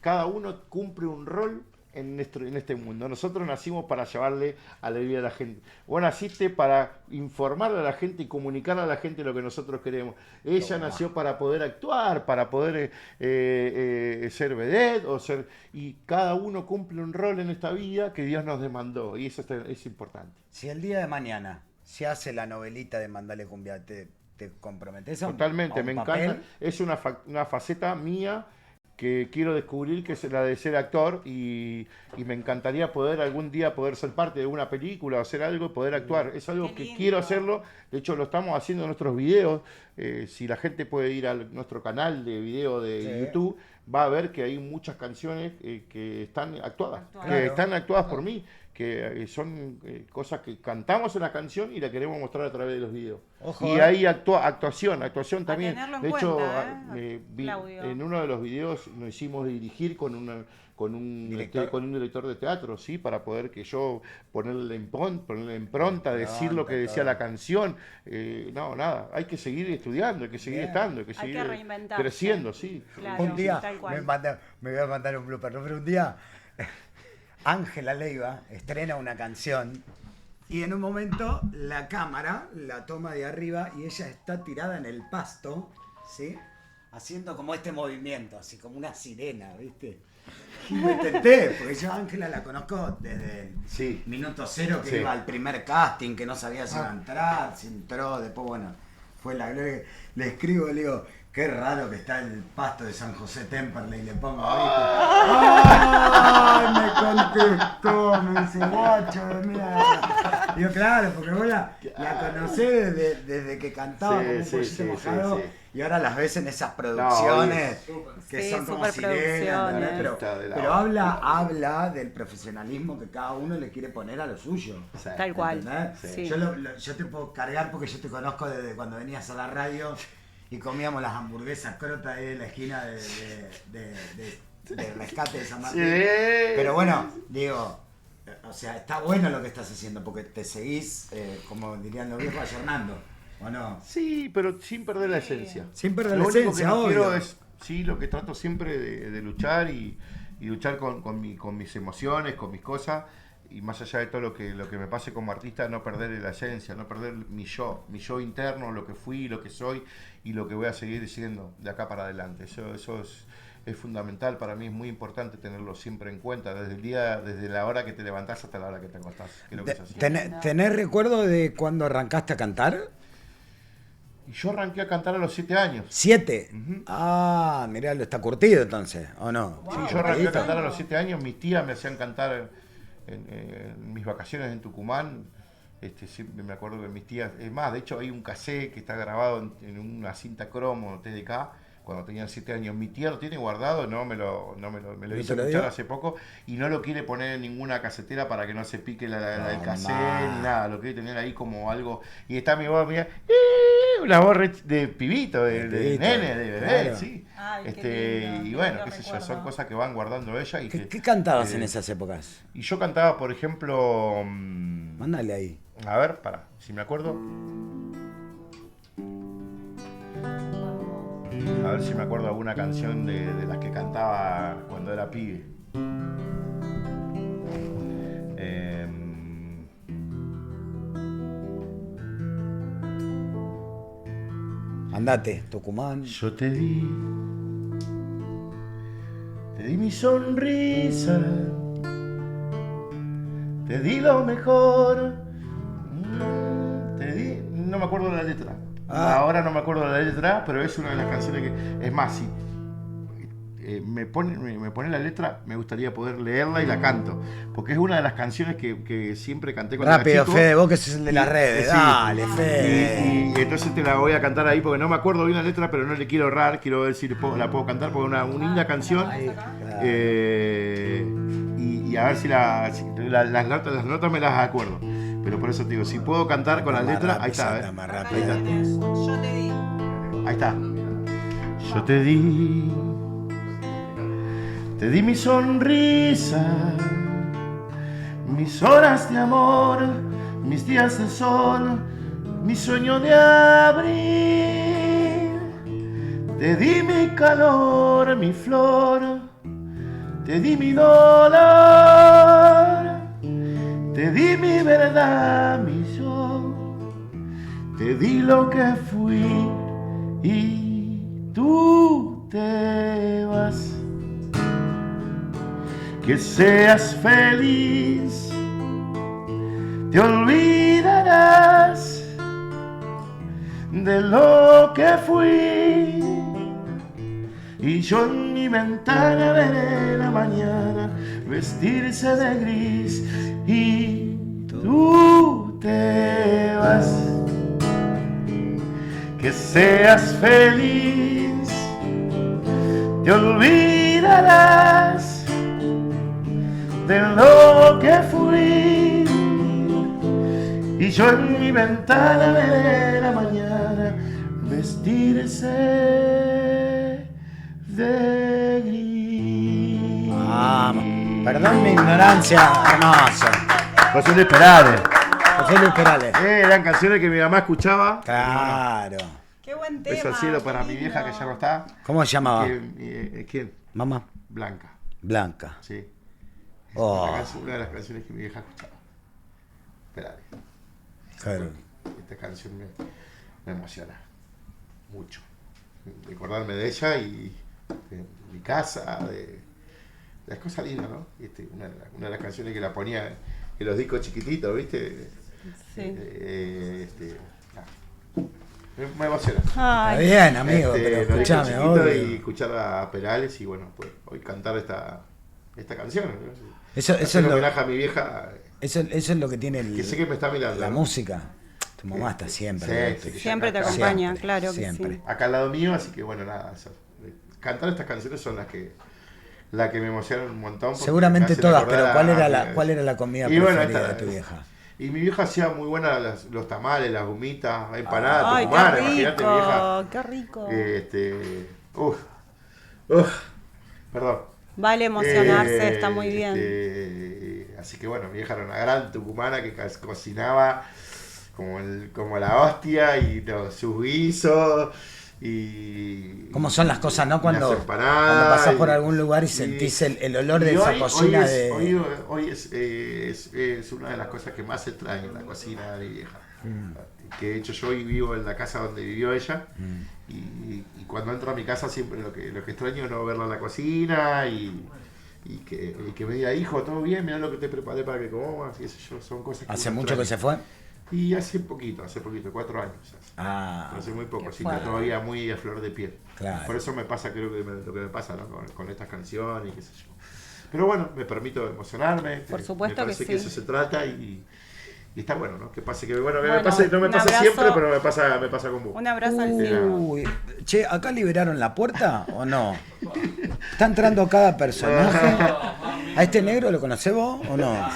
Cada uno cumple un rol en este mundo. Nosotros nacimos para llevarle alegría a la gente. Vos naciste para informarle a la gente y comunicarle a la gente lo que nosotros queremos. Ella nació para poder actuar, para poder ser vedette y cada uno cumple un rol en esta vida que Dios nos demandó y eso es importante. Si el día de mañana se hace la novelita de Mandale Cumbia, ¿te comprometes a Totalmente, a un me papel? encanta. Es una faceta mía que quiero descubrir, que es la de ser actor y me encantaría algún día poder ser parte de una película o hacer algo y poder actuar. Es algo Qué que lindo. quiero hacerlo, de hecho lo estamos haciendo en nuestros videos. Si la gente puede ir a nuestro canal de video de Sí. YouTube, va a ver que hay muchas canciones que están actuadas, Actuadas. que Claro. están actuadas por mí, que son cosas que cantamos en la canción y la queremos mostrar a través de los videos. Ojo, Y ahí actuación también. tenerlo en De hecho, cuenta, Claudio. en uno de los videos nos hicimos dirigir con un director de teatro, sí, para poder que yo ponerle la impronta, decir lo que decía todo. la canción. No, nada, hay que seguir estudiando, hay que seguir Bien. estando, hay que Hay seguir que reinventarse. creciendo, sí. Claro. Un día, tal cual. me voy a mandar un blooper, ¿no? Pero un día Ángela Leiva estrena una canción y en un momento la cámara la toma de arriba y ella está tirada en el pasto, ¿sí? Haciendo como este movimiento, así como una sirena, ¿viste? Y me tenté, porque yo a Ángela la conozco desde el Sí. minuto cero que Sí. iba al primer casting, que no sabía si iba a entrar, si entró, después bueno, fue la gloria. Le escribo, le digo, qué raro que está el pasto de San José Temperley, le pongo, ¿viste? ¡Ay! Me contestó, me dice, guacho de mierda. Digo, claro, porque vos la conocés desde que cantaba Sí, como un sí, pollito sí, mojado sí, sí. y ahora las ves en esas producciones que Sí, son como sirenas, superproducciones. ¿verdad? Está de la Pero hostia. habla del profesionalismo que cada uno le quiere poner a lo suyo. Tal cual. ¿Entendés? Sí. Yo te puedo cargar porque yo te conozco desde cuando venías a la radio y comíamos las hamburguesas crotas ahí en la esquina de Rescate de San Martín. Sí. Pero bueno, digo, o sea, está bueno lo que estás haciendo porque te seguís, como dirían los viejos, ayornando. ¿O no? Sí, pero sin perder la esencia. Sin perder Lo la único esencia, que no obvio. quiero es, sí, lo que trato siempre de luchar y luchar con mis emociones, con mis cosas, y más allá de todo lo que me pase como artista, no perder la esencia, no perder mi yo interno, lo que fui, lo que soy y lo que voy a seguir siendo de acá para adelante. Eso es fundamental para mí, es muy importante tenerlo siempre en cuenta, desde la hora que te levantás hasta la hora que te acostás. Creo que es así. ¿Tenés recuerdo de cuando arrancaste a cantar? Y yo arranqué a cantar a los 7 años. 7. Ujú. Ah, mirá, lo está curtido entonces, ¿o no? Sí, yo arranqué a cantar a los 7 años, mis tías me hacían cantar en mis vacaciones en Tucumán. Siempre me acuerdo que mis tías, es más, de hecho hay un cassette que está grabado en una cinta cromo TDK, cuando tenían 7 años. Mi tía lo tiene guardado, me lo hizo te lo escuchar dio? hace poco y no lo quiere poner en ninguna casetera para que no se pique la del cassette ma. ni nada, lo quiere tener ahí como algo. Y está mi voz, mira, una voz de pibito, de pibito, nene, de bebé, claro. sí. Ay, qué lindo, Y qué bueno, lindo qué sé yo, recuerdo. son cosas que van guardando ella. Y ¿Qué cantabas eh, en esas épocas? Y yo cantaba, por ejemplo, Mándale ahí. a ver, si me acuerdo. A ver si me acuerdo alguna canción de las que cantaba cuando era pibe. Andate, Tucumán. Yo te di mi sonrisa, te di lo mejor, no me acuerdo de la letra. Ah. Ahora no me acuerdo de la letra, pero es una de las canciones que, es más, si me pone la letra, me gustaría poder leerla y la canto, porque es una de las canciones que siempre canté cuando Rápido, era chico. Fede, vos que sos el de las Y- redes. sí. Dale, Fede. Y entonces te la voy a cantar ahí porque no me acuerdo bien la letra, pero no le quiero errar, quiero ver si la puedo cantar porque es una linda canción. Claro. Y a ver si las notas me las acuerdo. Pero por eso te digo, si puedo cantar con la Más letra, rápido, ahí está. Sandra, más Acá rápido. lo tenés. Yo te di. Ahí está. Yo te di mi sonrisa, mis horas de amor, mis días de sol, mi sueño de abril. Te di mi calor, mi flor, te di mi dolor, te di mi verdad, mi yo, te di lo que fui y tú te vas. Que seas feliz, te olvidarás de lo que fui. Y yo en mi ventana veré la mañana vestirse de gris y tú te vas. Que seas feliz, te olvidarás de lo que fui. Y yo en mi ventana veré la mañana vestirse de gris. Perdón mi ignorancia, hermoso. José Luis Perales. José Luis Perales. Eran canciones que mi mamá escuchaba. Claro. Qué buen tema. Beso al cielo para qué mi lindo. vieja que ya no está. ¿Cómo se llamaba? ¿Quién? Mamá. Blanca. Blanca. Sí. Oh, Una de las canciones que mi vieja escuchaba. Perales. claro. Esta canción me emociona mucho. Recordarme de ella y de mi casa, de las cosas lindas, ¿no? Una de las canciones que la ponía en los discos chiquititos, ¿viste? Sí. Nada. Me emociona. Está Ay, bien, amigo, pero Los discos escuchame, chiquitos obvio. y escuchar a Perales y bueno, pues hoy cantar esta canción. ¿no? Eso Hacer es lo, homenaje a mi vieja, eso es lo que tiene que sé que me está mirando. la ¿no? música. Tu mamá está siempre. Sí, ¿viste? sí. siempre te Acá. acompaña, Siempre, claro que siempre. sí. Acá al lado mío, así que bueno, nada, eso. Cantar estas canciones son las que me emocionan un montón. porque me Seguramente hacen todas, acordar pero a- ¿cuál era la comida Y bueno, preferida esta- de tu vieja? Y mi vieja hacía muy buenas los tamales, las humitas, empanadas, Ay, tucumanas, qué imagínate mi vieja. rico, qué rico. Perdón. Vale emocionarse, está muy bien. Así que bueno, mi vieja era una gran tucumana que cocinaba como la hostia y sus guisos y... ¿Cómo son las cosas, no? Cuando las empanadas pasás por y- algún lugar y sí. sentís el olor de Y esa hoy- cocina hoy es, de... Hoy es una de las cosas que más extraño, la cocina de mi vieja. Que de hecho yo hoy vivo en la casa donde vivió ella y cuando entro a mi casa siempre lo que extraño es no verla en la cocina y que me diga, hijo, todo bien, mira lo que te preparé para que comas, y qué sé yo, son cosas que ¿Hace uno mucho que se extraña. fue? Y hace poquito, 4 años. Ah, Hace muy poco, qué así que fuerte. todavía muy a flor de piel. Claro. Por eso me pasa, creo que lo que me pasa, ¿no? con estas canciones y qué sé yo. Pero bueno, me permito emocionarme. Por supuesto me parece que sí. eso se trata y está bueno, ¿no? Que pase, que bueno, que Bueno, me pase, no me un pasa abrazo. siempre, pero me pasa con vos. Un abrazo al cielo. Uy, che, ¿acá liberaron la puerta o no? ¿Está entrando cada personaje? ¿A este negro lo conocés vos o no?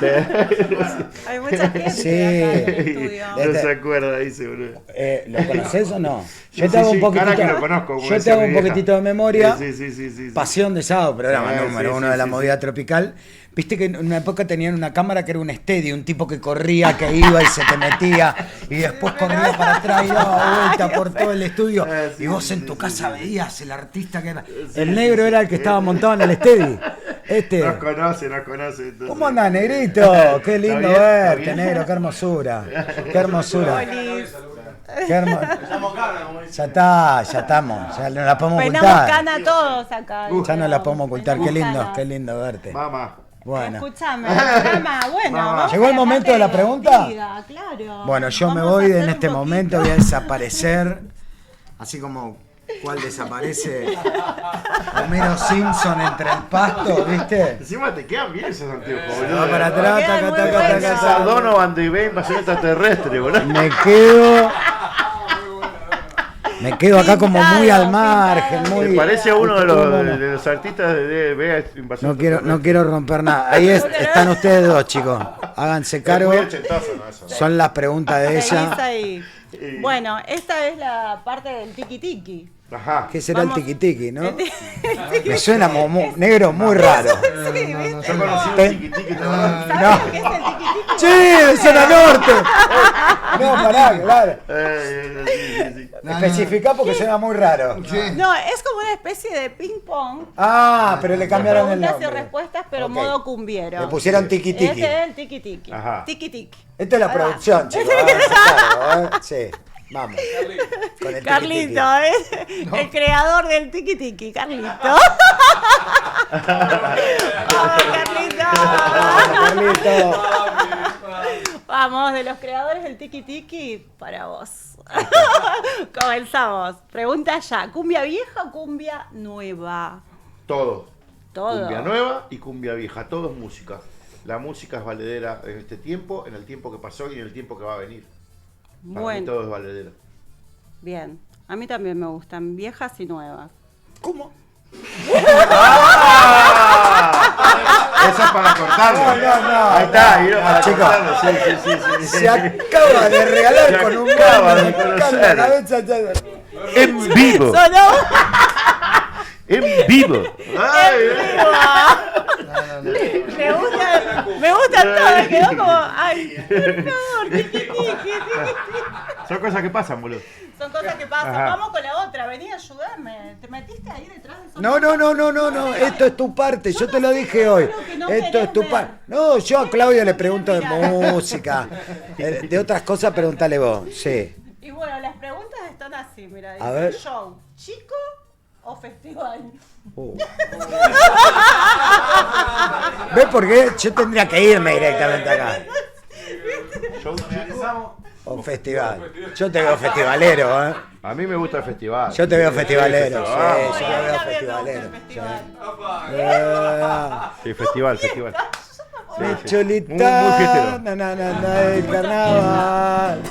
Hay mucha gente Sí. acá en el estudio. No se acuerda, dice, boludo. ¿Lo conocés o no? Sí, Yo te sí, hago sí, un poquitito, cara que lo conozco, como yo te decía hago mi un vieja. poquitito de memoria. Sí. Pasión de Sábado, programa Sí, número sí, uno sí, de la sí, movida tropical. Viste que en una época tenían una cámara que era un steady, un tipo que corría, que iba y se te metía, y después corría para atrás y daba vuelta por todo el estudio. Sí, Y vos sí, en tu sí, casa sí. veías el artista que era. El negro era el que estaba montado en el steady. Nos conoce. Entonces. ¿Cómo andás, negrito? Qué lindo bien? ¿Está verte, bien? negro, qué hermosura. Qué hermosura. Olis. Qué ya está, ya estamos. Ya no la podemos Peinamos ocultar. cana todos acá. Ya no la podemos ocultar. Qué lindo, Peinamos qué canas. lindo verte. Mamá. Bueno. Escúchame, programa, bueno. vamos ¿Llegó a el la momento parte de la pregunta? divertida, claro. Bueno, yo me Vamos a voy hacer en un este poquito- momento, voy a desaparecer. Así como cuál desaparece Homero Simpson entre el pasto, ¿viste? Encima te quedan bien esos anteojos, Se boludo. va para atrás, Quedan taca, muy taca, buenos. taca, taca. Sardono de Ven, invasión extraterrestre, boludo. Me quedo acá como muy Pintado, al margen, pintado. muy. Me parece a uno de ¿Cómo no? los artistas de DB Invasión No quiero romper nada. Ahí están ustedes dos, chicos. Háganse Es cargo. muy ochentoso, ¿no? Eso. Son las preguntas de Seguís ella. ahí. Bueno, esta es la parte del tiki tiki. Ajá. ¿Qué será Vamos. el tiqui-tiqui, no? El tiki- Me suena negro muy raro. Sí, ¿viste? Yo conocí un tiquitiqui, ¿te acordás? ¿Sabes qué es el tiki tiki? ¡Sí! ¡De zona norte! No, pará, claro. Sí. Especificá porque suena muy raro. No, es como una especie de ping pong. Ah, pero le cambiaron el Preguntas y nombre. respuestas, pero Ok. modo cumbiero. Le pusieron tiqui-tiqui. Este es el tiki tiki. Ajá. Tiki tiki. Esto es la Ahí va. producción, chicos. Háganse cargo, ¿eh? Sí, vamos. Con el Carlito, tiqui-tiqui. el creador del tiki tiki, Carlito. Vamos, Carlito. Carlito. Vamos, de los creadores del tiki tiki, para vos. Comenzamos. Pregunta ya, ¿cumbia vieja o cumbia nueva? Todo. Todo. Cumbia nueva y cumbia vieja, todo es música. La música es valedera en este tiempo, en el tiempo que pasó y en el tiempo que va a venir. Para mí Bueno, todo es valedera. bien. A mí también me gustan viejas y nuevas. ¿Cómo? Eso es para cortarlo. No. Ahí está, ahí para Chicos. cortarlo. Sí. Se acaba de regalar Se con un acaba gran de encanta conocer. la cabeza, ya- En vivo. ¡Sonó! En vivo. Ay, Me gusta todo, quedó como, ay, por favor, tiki tiki, tiki tiki. son cosas que pasan, boludo. Son cosas que pasan. Ajá. Vamos con la otra, vení a ayudarme. ¿Te metiste ahí detrás de eso? No, esto es tu parte, yo te lo dije hoy. creo que no Esto es tu querés parte. ver. No, yo a Claudia le pregunto de Mira. música, de otras cosas pregúntale vos, sí. Y bueno, las preguntas están así, mira. A Dice, ver. ¿show chico o festival? ¿Ves por qué? Yo tendría que irme directamente acá. O festival. Yo te veo festivalero, ¿eh? A mí me gusta el festival. Yo te veo festivalero, sí, festival. yo te veo También me gusta festivalero. el festival. Sí, festival. Sí, Mi sí. chulita, Muy fiestero. el carnaval.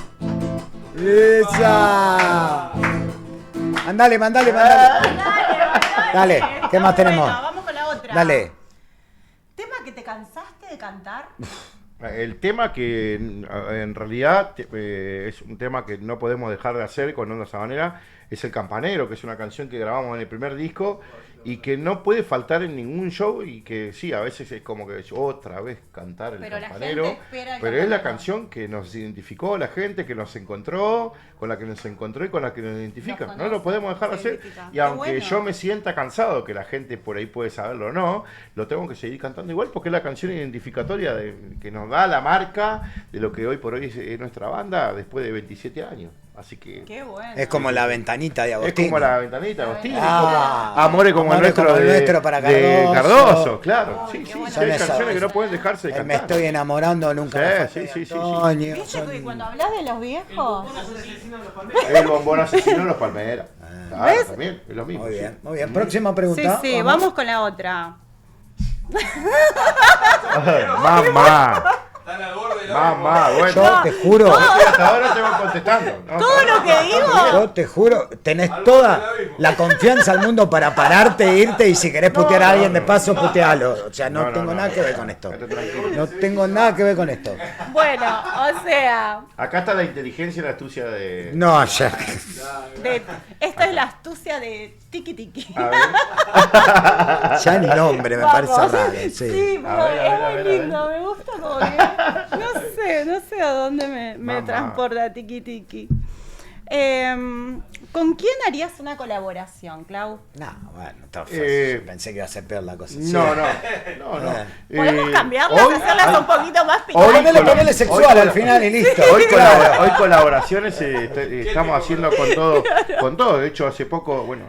Esa. Mandale. Dale, ¿qué más tenemos? Bueno, vamos con la otra. Dale. ¿Tema que te cansaste de cantar? El tema que en realidad es un tema que no podemos dejar de hacer con Onda Sabanera es El Campanero, que es una canción que grabamos en el primer disco y que no puede faltar en ningún show y que sí, a veces es como que otra vez cantar el Pero la campanero, gente espera el pero es la campanero. canción que nos identificó, la gente que nos encontró, con la que nos encontró y con la que nos identifica. Nos No lo conoce, podemos dejar de nos hacer identifica. y Qué aunque bueno. yo me sienta cansado, que la gente por ahí puede saberlo o no, lo tengo que seguir cantando igual porque es la canción identificatoria que nos da la marca de lo que hoy por hoy es nuestra banda después de 27 años. Así que Qué bueno. Es como la ventanita de es Agostín. como la ventanita de Agostín, Ah, es como Amores como el nuestro, como el de, nuestro para de Cardoso. Cardoso, claro. Ay, Sí, qué sí, bueno. sí, hay Son canciones esas. que no pueden dejarse de Me cantar. estoy enamorando nunca. Sí, me falta sí, de sí, sí, Antonio, ¿Viste son- que cuando hablas de los viejos? El bombón asesino de los Palmeras. Claro, también, es lo mismo. Muy sí. bien, muy bien. Próxima Sí, pregunta. sí, vamos con la otra. Mamá, Están al borde de la mamá, bueno. Yo te juro, Hasta ahora te voy contestando. ¿no? Todo lo que digo. yo te juro, tenés toda la confianza al mundo para pararte e irte y si querés putear a alguien de paso, putealo. O sea, no tengo nada que ver con esto. Quédate tranquilo. No tengo nada que ver con esto. Bueno, o sea, Acá está la inteligencia y la astucia de. No, ya. esta es la astucia de Tiki Tiki. A ver. Ya el nombre me Vamos. parece raro. Sí. Sí, pero A ver, a ver, es a muy ver, a lindo, me gusta como que. No sé a dónde me Mamá. transporta Tiki Tiki. ¿Con quién harías una colaboración, Clau? No, bueno, está pensé que iba a ser peor la cosa. No, no. ¿Podemos cambiarlas, hoy hacerlas hay- un poquito más hoy picantes? Ponele sexual al final y listo. Hoy, Claro. hoy colaboraciones estamos haciendo con todo. De hecho, hace poco, bueno,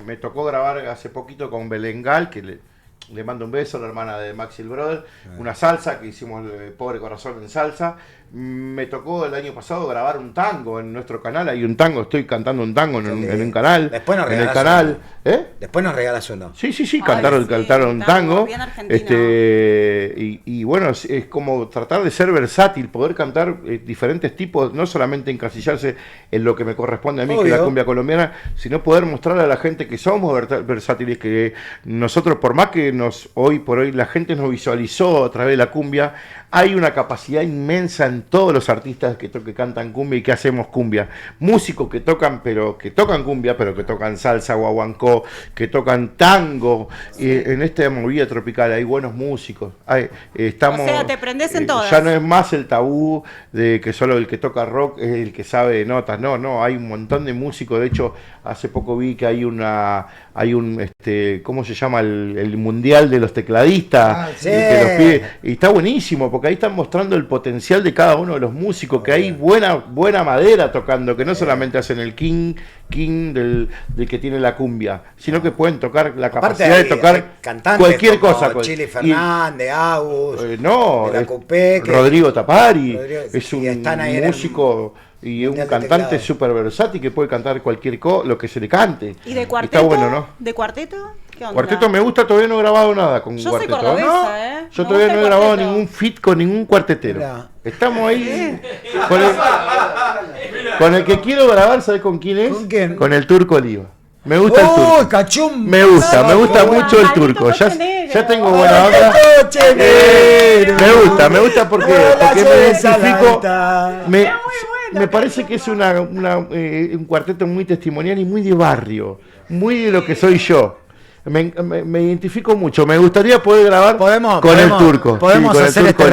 me tocó grabar hace poquito con Belengal, que le mando un beso, la hermana de Maxi el Brother, una salsa que hicimos Pobre Corazón en salsa. Me tocó el año pasado grabar un tango en nuestro canal. Hay un tango, estoy cantando un tango en un canal. Después nos en el regalás canal. Después nos regalas uno. Sí, Ay, cantaron sí, un tango. bien argentino. Y bueno, es como tratar de ser versátil, poder cantar diferentes tipos, no solamente encasillarse en lo que me corresponde a mí, que es la Obvio. cumbia colombiana, sino poder mostrarle a la gente que somos versátiles, que nosotros, por más que hoy por hoy la gente nos visualizó a través de la cumbia, hay una capacidad inmensa en todos los artistas que cantan cumbia y que hacemos cumbia. Músicos que tocan cumbia, pero que tocan salsa, guaguancó, que tocan tango. En esta movida tropical hay buenos músicos. Estamos, O sea, te prendés en todas. Ya no es más el tabú de que solo el que toca rock es el que sabe de notas. No, hay un montón de músicos. De hecho, hace poco vi que hay un ¿cómo se llama? El mundial de los tecladistas. Sí. Que los pide. Y está buenísimo, porque ahí están mostrando el potencial de cada uno de los músicos, que hay buena madera tocando, que no solamente hacen el king del que tiene la cumbia, sino que pueden tocar la Aparte capacidad hay- de tocar hay cantantes cualquier como cosa. Chili Y- Fernández, Agus, no, de la es Cupé, que- Rodrigo Tapari Rodrigo- es y un están ahí en el músico y es un Mundial de cantante Teclado. súper versátil que puede cantar cualquier lo que se le cante. ¿Y de cuarteto? Está bueno, ¿no? ¿De cuarteto? ¿Qué onda? Cuarteto me gusta, todavía no he grabado nada con Yo soy cuarteto. cordobesa, ¿no? ¿eh? Yo Me todavía gusta no el he grabado cuarteto. ningún feat con ningún cuartetero. Mirá. Estamos ahí con el que quiero grabar, ¿sabes con quién es? ¿Con quién? Con el Turco Oliva. Me gusta el ¡Oh, Turco. cachum! Me gusta Bueno, mucho el maldito Turco. coche negro. Ya tengo buena onda. ¡Coche negro! Me gusta porque Hola, me soy identifico. Salanta. Me parece que es un cuarteto muy testimonial y muy de barrio, muy de lo que soy yo. Me identifico mucho. Me gustaría poder grabar con el Turco. Podemos Sí, con el hacer Turco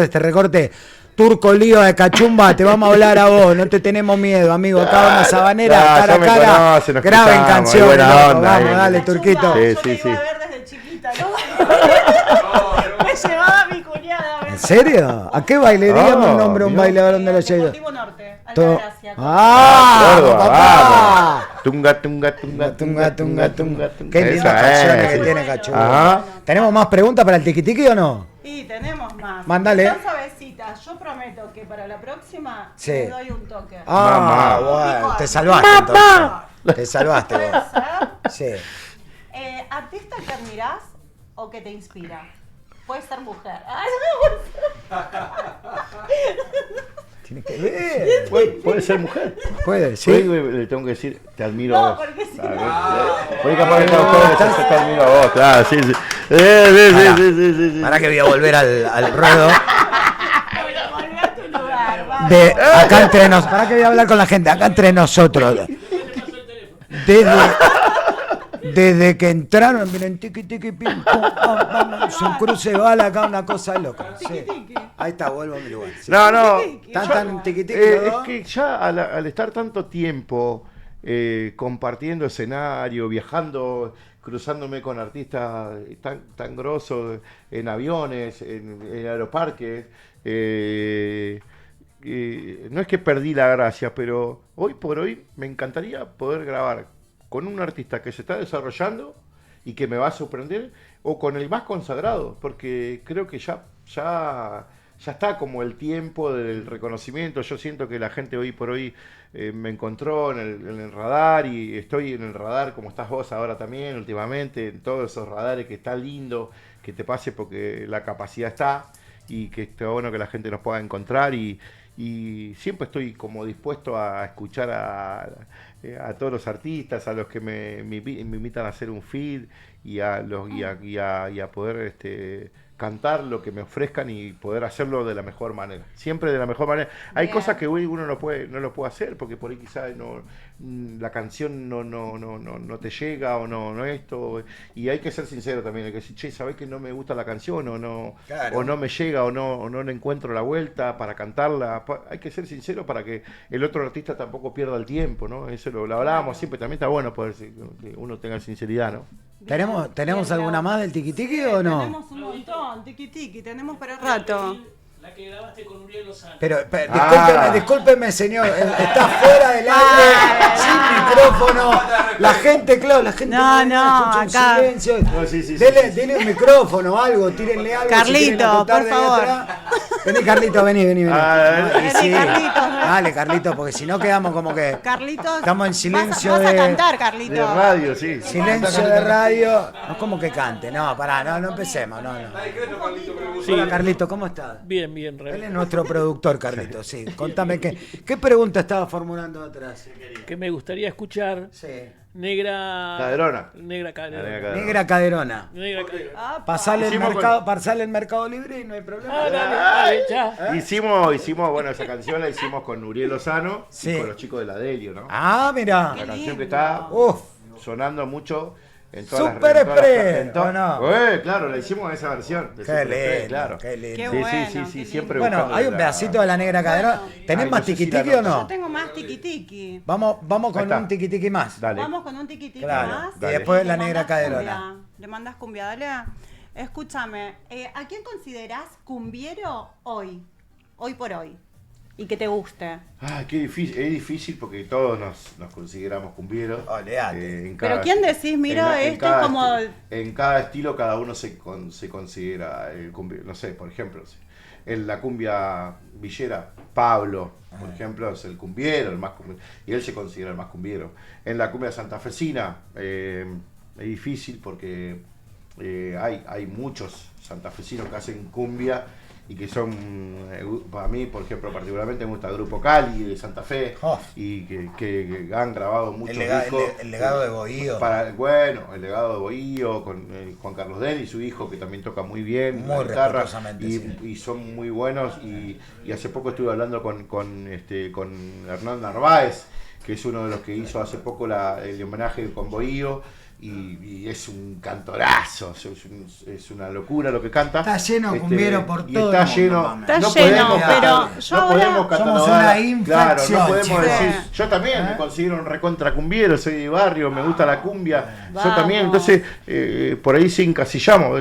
este recorte. Turco Lío de Cachumba, te vamos a hablar a vos, no te tenemos miedo, amigo. Acá vamos a Sabanera, ya cara a me cara. conocen, nos Graben cruzamos, canciones, hay buena loco, onda, vamos, ahí. dale, Turquito. Sí, Yo te sí. iba a ver desde chiquita, ¿no? Me llevaba mi cuñada. ¿En serio? ¿A qué baile? Dígame un nombre, un mirá. bailador donde lo llevo. Deportivo Norte, Todo- Altagracia. ¡Ah! Córdoba, papá! vamos. Tunga. Qué lindas Esa canciones es. que tiene Ajá. Cachumba. ¿Tenemos más preguntas para el tiquitiqui o no? Y tenemos más. Mándale. Son suavecitas. Yo prometo que para la próxima Sí. te doy un toque. Ah, Mamá. bueno, te salvaste entonces. Te salvaste ¿Puede vos. ser? Sí. ¿Artista que admirás o que te inspira? Puede ser mujer. Ay, me gusta. Tiene que ver. Puede ser mujer. Puede, Sí. sí. Le tengo que decir, te admiro No, a vos. porque si Porque capaz que te admiro a vos, claro, sí. Sí. Ahora que voy a volver al ruedo. volví a tu lugar. Vamos. De acá entre nosotros. Para que voy a hablar con la gente. Acá entre nosotros. Desde que entraron, miren, tiqui, tiqui, pim, pum, pam, pam, es un cruce de bala acá, una cosa loca. Sí. Ahí está, vuelvo a mi lugar. Sí. No. Tan tiqui, tiqui, Es ¿no? que ya al estar tanto tiempo compartiendo escenario, viajando, cruzándome con artistas tan grosos en aviones, en aeroparques, no es que perdí la gracia, pero hoy por hoy me encantaría poder grabar con un artista que se está desarrollando y que me va a sorprender, o con el más consagrado, porque creo que ya está como el tiempo del reconocimiento. Yo siento que la gente hoy por hoy me encontró en el radar, y estoy en el radar como estás vos ahora también últimamente, en todos esos radares, que está lindo que te pase porque la capacidad está, y que está bueno que la gente nos pueda encontrar, y siempre estoy como dispuesto a escuchar a todos los artistas, a los que me invitan a hacer un feed, y a poder cantar lo que me ofrezcan y poder hacerlo de la mejor manera, siempre de la mejor manera. Hay Bien. cosas que hoy uno no lo puede hacer porque por ahí quizás la canción no te llega, o no esto, y hay que ser sincero también, hay que decir, che, ¿sabés que no me gusta la canción, Claro. o no me llega, o no le encuentro la vuelta para cantarla? Hay que ser sincero para que el otro artista tampoco pierda el tiempo, ¿no? Eso lo hablábamos siempre, también está bueno poder que uno tenga sinceridad, ¿no? ¿Tenemos Bien, alguna más del tiqui tiqui o no? Tenemos un montón, tiki tenemos para rato. La que grabaste con Uriel Lozano. Pero discúlpeme, señor, está fuera del aire, sin micrófono. La gente No, escucha un acá. silencio. No, sí. Dele un micrófono, algo, tírenle algo. Carlito, si quieren acotar por de ahí favor. atrás. Vení, Carlito, vení. Ah, Y vení, Carlitos. Dale, Carlito, porque si no quedamos como que Carlitos, estamos en silencio vas a de cantar, Carlito. de radio, sí. silencio de radio. No como que cante, no, pará, no empecemos, no. Hola, Carlito, ¿cómo estás? Bien, Él es nuestro productor, Carlito, sí. Contame qué pregunta estaba formulando atrás. que me gustaría escuchar Sí. Negra Caderona. Negra Caderona. Negra Caderona. Negra Caderona. Apa. Pasarle Hicimos el mercado libre y no hay problema. Ah, dale, ya. Hicimos, bueno, esa canción la hicimos con Uriel Lozano Sí. y con los chicos de la Delio, ¿no? Ah, mira. La canción que está Uf. sonando mucho en todas Super las Express, ¿o no? Claro, la hicimos en esa versión. de Qué Super Express, lindo, claro. qué lindo. Qué Sí, bueno, sí, qué siempre Bueno, buscando hay un la- pedacito de la Negra Caderona. ¿Tenés Ay, más no sé si tiquitiqui la o Yo no? tengo más tiki Vamos Ahí con está. un tiquitiqui más. Dale. Vamos con un tiki Claro. más. Y Dale. después la Le Negra mandás Caderona. cumbia. Le mandas cumbia, dale. Escúchame, ¿a quién considerás cumbiero hoy? Hoy por hoy. Y que te guste. Ay, qué difícil, es difícil porque todos nos consideramos cumbieros. Olvídate. En Pero ¿quién decís, mira, en este cada es como- en cada estilo cada uno se considera el cumbiero. No sé, por ejemplo, en la cumbia villera, Pablo, por ejemplo, es el cumbiero, el más cumbiero, y él se considera el más cumbiero. En la cumbia santafesina es difícil porque hay muchos santafesinos que hacen cumbia y que son, para mí, por ejemplo, particularmente me gusta el Grupo Cali de Santa Fe, Oh. y que han grabado muchos El discos. legado de Bohío. El legado de Bohío, con Juan Carlos Den y su hijo, que también toca muy bien Muy la guitarra, respetuosamente, y, sí. y son muy buenos. Y hace poco estuve hablando con Hernán Narváez, que es uno de los que hizo hace poco el homenaje con Bohío. Y es un cantorazo, es una locura lo que canta. Está lleno de cumbiero por y todo está el mundo, lleno, mami. Está no lleno, podemos pero catar- yo no ahora- podemos catalogar- Somos una infección, claro, no podemos chicos. decir, yo también me considero un recontra cumbiero, soy de barrio, me gusta la cumbia, yo también, entonces por ahí sí encasillamos,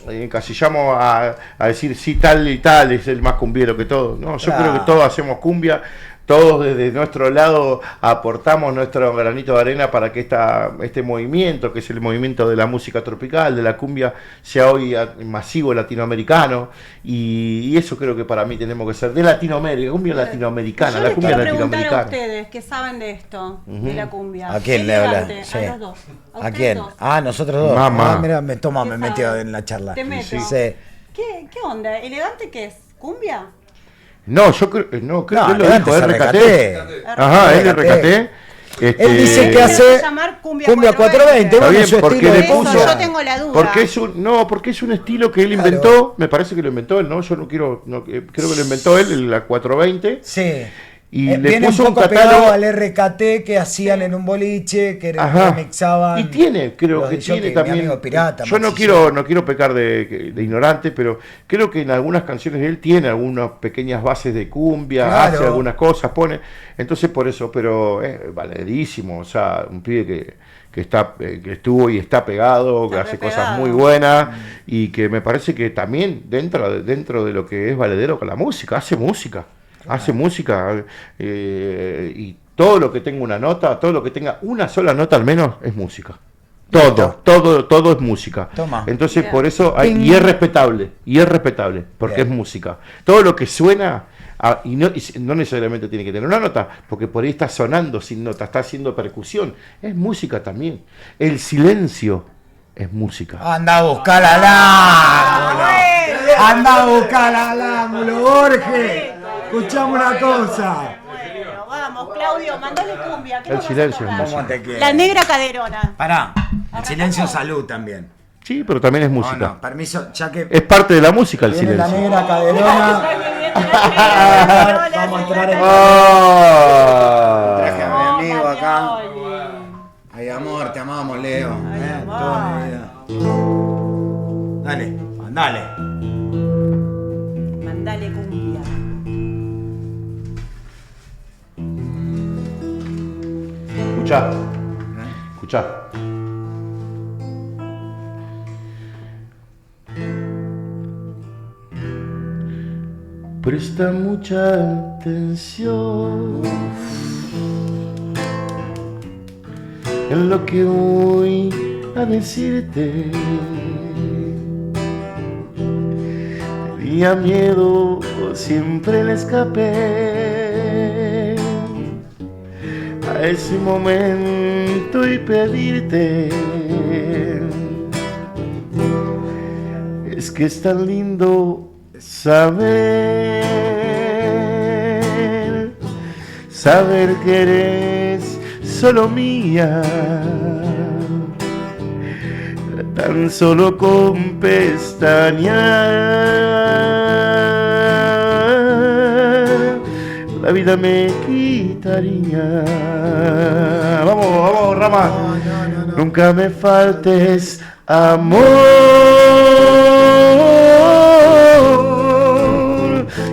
encasillamos a decir sí tal y tal es el más cumbiero que todo. No, yo Claro. creo que todos hacemos cumbia. Todos desde nuestro lado aportamos nuestro granito de arena para que este movimiento, que es el movimiento de la música tropical, de la cumbia, sea hoy masivo latinoamericano. Y eso creo que para mí tenemos que ser de Latinoamérica, cumbia latinoamericana, Yo la les cumbia quiero preguntar a latinoamericana. ustedes que saben de esto, de la cumbia. ¿A quién le habla? Elegante, Sí. A los dos. ¿A ustedes quién? dos. Ah, nosotros dos. Mamá. Ah, mira, me ¿Qué metió saben? en la charla. Te meto. Sí. ¿Qué onda? ¿Elegante qué es? ¿Cumbia? No, yo creo que él lo Elegante dijo, es RKT. Ajá, él RKT. RKT. Él dice que Quiero hace llamar cumbia cumbia 420. Está Bueno, bien, su porque estilo le de Eso puso- cumbia. yo tengo la duda. Porque es un estilo que él Claro. inventó, me parece que lo inventó él, ¿no? Yo no quiero, creo que lo inventó él, la 420. Sí. y le viene puso un un poco pegado catálogo. al RKT que hacían en un boliche, que Ajá. remixaban. Y tiene, creo los que de tiene Jockey, también. mi amigo Pirata, Yo no Maxi quiero, Show. no quiero pecar de ignorante, pero creo que en algunas canciones de él tiene algunas pequeñas bases de cumbia, Claro. hace algunas cosas, pone. Entonces por eso, pero es valedísimo, o sea, un pibe que está, que estuvo y está pegado, que Está hace re cosas pegado. muy buenas y que me parece que también dentro de lo que es valedero con la música, hace música. Hace música y todo lo que tenga una nota, todo lo que tenga una sola nota al menos es música. Todo es música. Toma. Entonces Bien. por eso Ping. y es respetable, porque Bien. es música. Todo lo que suena y no necesariamente tiene que tener una nota, porque por ahí está sonando sin nota, está haciendo percusión, es música también. El silencio es música. Anda a buscar al ángulo. Anda a buscar al ángulo, Jorge. Escuchame una cosa. Bueno, vamos, Claudio, mandale cumbia. ¿Qué El nos vas a silencio es tocar? música. ¿Cómo te quiero? La negra caderona. Pará, el silencio es salud también. Sí, pero también es No, música. no, permiso, ya que Es parte de la música el viene la silencio. negra caderona. Vamos a entrar en traje a mi amigo acá. Ay, amor, te amamos, Leo. Toda mi vida. Dale, mandale. Mandale cumbia. Escuchá. Presta mucha atención en lo que voy a decirte. Tenía miedo, siempre le escapé a ese momento y pedirte. Es que es tan lindo saber que eres solo mía, tan solo con pestañear la vida me quitaría. Vamos, Rama. Nunca me faltes, amor,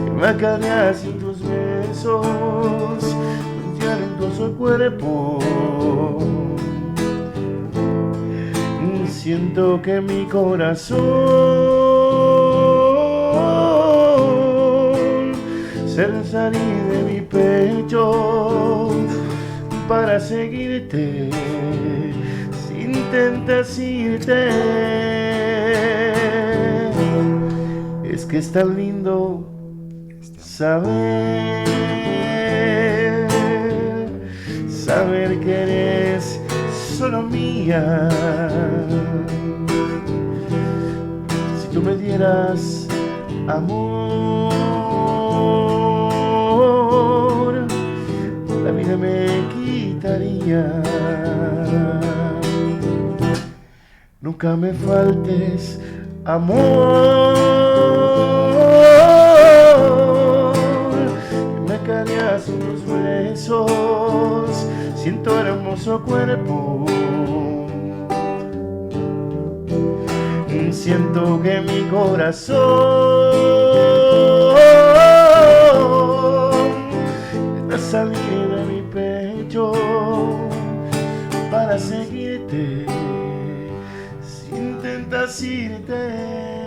que me acarreas en tus besos, tu talentoso cuerpo. Siento que mi corazón se salir de mi pecho para seguirte sin tentas irte. Es que es tan lindo saber que eres solo mía. Si tú me dieras amor, la vida me quitaría. Nunca me faltes, amor, que me acarreas en tus besos, siento hermoso cuerpo. Siento que mi corazón está saliendo de mi pecho para seguirte sin tentas irte.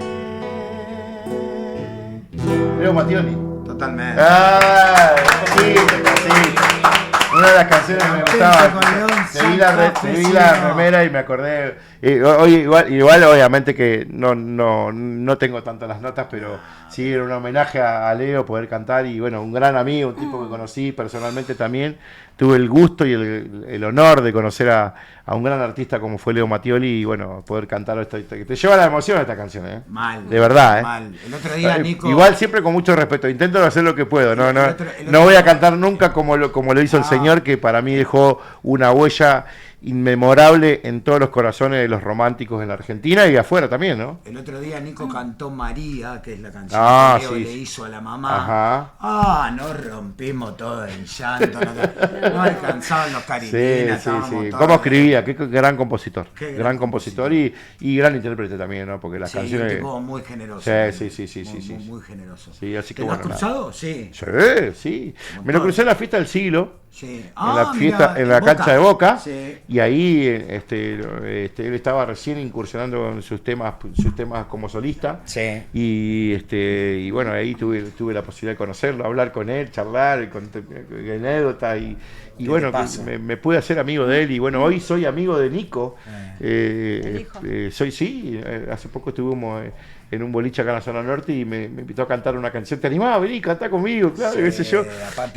Leo Mattioli. Totalmente. Sí. Una de las canciones que me gustaba. Te vi la remera y me acordé. Igual obviamente que no tengo tantas las notas, pero sí era un homenaje a Leo poder cantar y bueno, un gran amigo, un tipo que conocí personalmente también. Tuve el gusto y el honor de conocer a un gran artista como fue Leo Mattioli y bueno, poder cantar esto. Te lleva la emoción esta canción, ¿eh? Mal. De verdad, ¿eh? Mal. El otro día, Nico. Igual siempre con mucho respeto. Intento hacer lo que puedo. No otro voy a cantar nunca como lo hizo el señor, que para mí dejó una huella inmemorable en todos los corazones de los románticos en la Argentina y afuera también, ¿no? El otro día Nico cantó María, que es la canción que Leo le hizo a la mamá. Ajá. Nos rompimos todo en llanto, no alcanzaban los cariñinas. Sí. ¿Cómo escribía? Qué gran compositor. Gran compositor y gran intérprete también, ¿no? Porque las canciones... un tipo muy generoso. Sí. Muy generoso. Sí, así que ¿Te lo has bueno, cruzado? Sí. Sí. Me lo crucé en la fiesta del siglo. Sí. En la fiesta, en la cancha de Boca, sí. Y ahí él estaba recién incursionando en sus temas como solista, sí. y bueno, ahí tuve la posibilidad de conocerlo, hablar con él, charlar, anécdotas, y bueno, me pude hacer amigo de él, y bueno, hoy soy amigo de Nico, hace poco estuvimos en un boliche acá en la zona norte y me invitó a cantar una canción. ¿Te animás? Vení, cantá conmigo, claro, qué sé yo.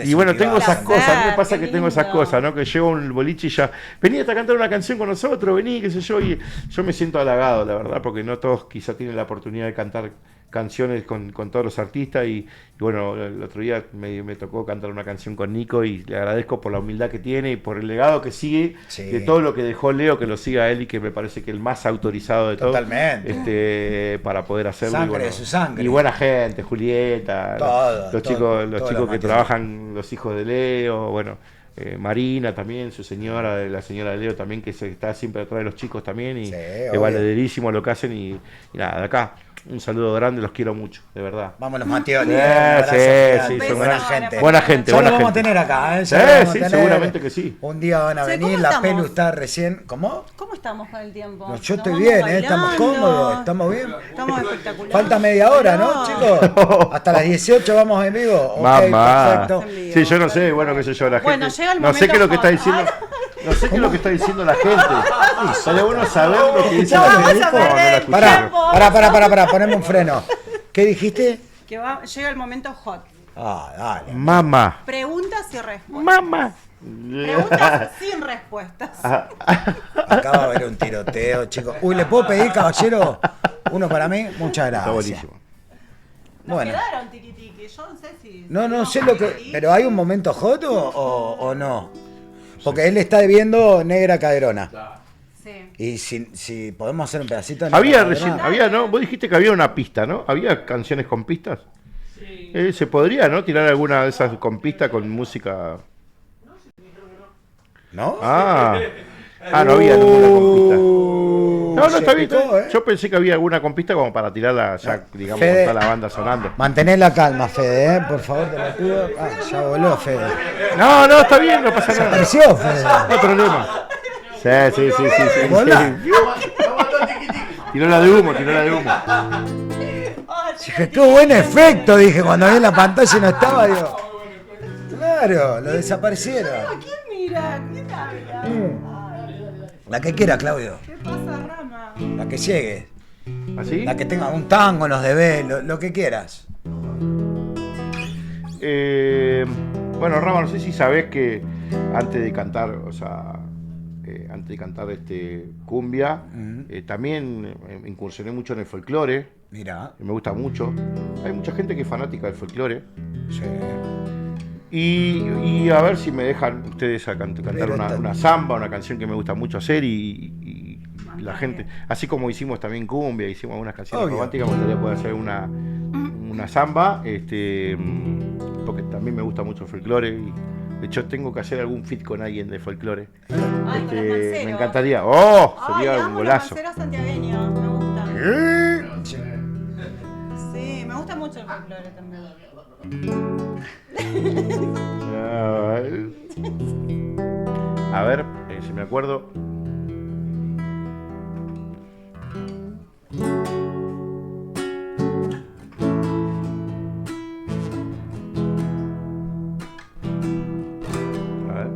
Y bueno, tengo esas cosas, a mí me pasa que tengo esas cosas, ¿no? Que llego a un boliche y ya, vení hasta cantar una canción con nosotros, vení, qué sé yo, y yo me siento halagado, la verdad, porque no todos quizá tienen la oportunidad de cantar canciones con todos los artistas y bueno, el otro día me tocó cantar una canción con Nico y le agradezco por la humildad que tiene y por el legado que sigue, de todo lo que dejó Leo, que lo siga él y que me parece que el más autorizado de todos para poder hacerlo. Sangre y bueno, de su sangre. Y buena gente, Julieta, los chicos que trabajan, los hijos de Leo, bueno, Marina también, su señora, la señora de Leo también, que está siempre atrás de los chicos también y es valederísimo lo que hacen y nada, de acá. Un saludo grande, los quiero mucho, de verdad. Vámonos, Mateo. Sí, son buena gente. Buena gente. Ya lo vamos a tener acá, Sí, seguramente que sí. Un día van a venir, la Pelu está recién. ¿Cómo? ¿Cómo estamos con el tiempo? No, yo estoy bien, estamos cómodos, estamos bien. Estamos espectaculares. Falta media hora, ¿no, chicos? Hasta las 18 vamos en vivo. Mamá. Perfecto. Sí, yo no sé, bueno, qué sé yo, la gente. Bueno, llega el no sé qué es lo que está hot. diciendo. No sé qué es lo que está diciendo la gente. Sería bueno saber lo que dice No, la vamos gente. a perder Pará, poneme un freno. ¿Qué dijiste? Que llega el momento hot. Dale. Mamá. Preguntas y respuestas. Mamá. Preguntas sin respuestas. Acá va a haber un tiroteo, chicos. Uy, ¿le puedo pedir, caballero? Uno para mí. Muchas gracias. Está buenísimo. Nos Bueno. quedaron tiquitiqui. Yo no sé si... No sé lo que... ¿Pero hay un momento hot o no? Porque él está debiendo Negra Caderona. Sí. Y si podemos hacer un pedacito de Había Negra recién, Caderona. ¿no? Vos dijiste que había una pista, ¿no? ¿Había canciones con pistas? Sí. Se podría, ¿no? Tirar alguna de esas con pista con música. ¿No? No había ninguna con pista. No, está bien. Yo pensé que había alguna con pista como para tirarla ya, digamos, Fede, con toda la banda sonando. Mantener la calma, Fede, por favor, te lo pido. Ya voló, Fede. No, está bien, no pasa nada. Apareció, Fede. No hay problema. Sí. Volá. Tiró la de humo. Dije, qué buen efecto, dije, cuando vi en la pantalla y no estaba, digo. Claro, lo desaparecieron. ¿Quién mira? ¿Quién habla? La que quiera, Claudio. ¿Qué pasa, Rama? La que llegue. ¿Así? La que tenga un tango, nos debe, lo que quieras. Bueno, Rama, no sé si sabés que antes de cantar, cumbia, también incursioné mucho en el folclore. Mira. Me gusta mucho. Hay mucha gente que es fanática del folclore. Sí. Y a ver si me dejan ustedes cantar una samba, una canción que me gusta mucho hacer y la gente, así como hicimos también cumbia, hicimos algunas canciones románticas, me gustaría poder hacer una samba, porque también me gusta mucho el folclore y de hecho tengo que hacer algún feat con alguien de folclore. Me encantaría. Sería un golazo. Santiagueño, me gusta. Sí, me gusta mucho el folclore también. A ver, si me acuerdo. A ver.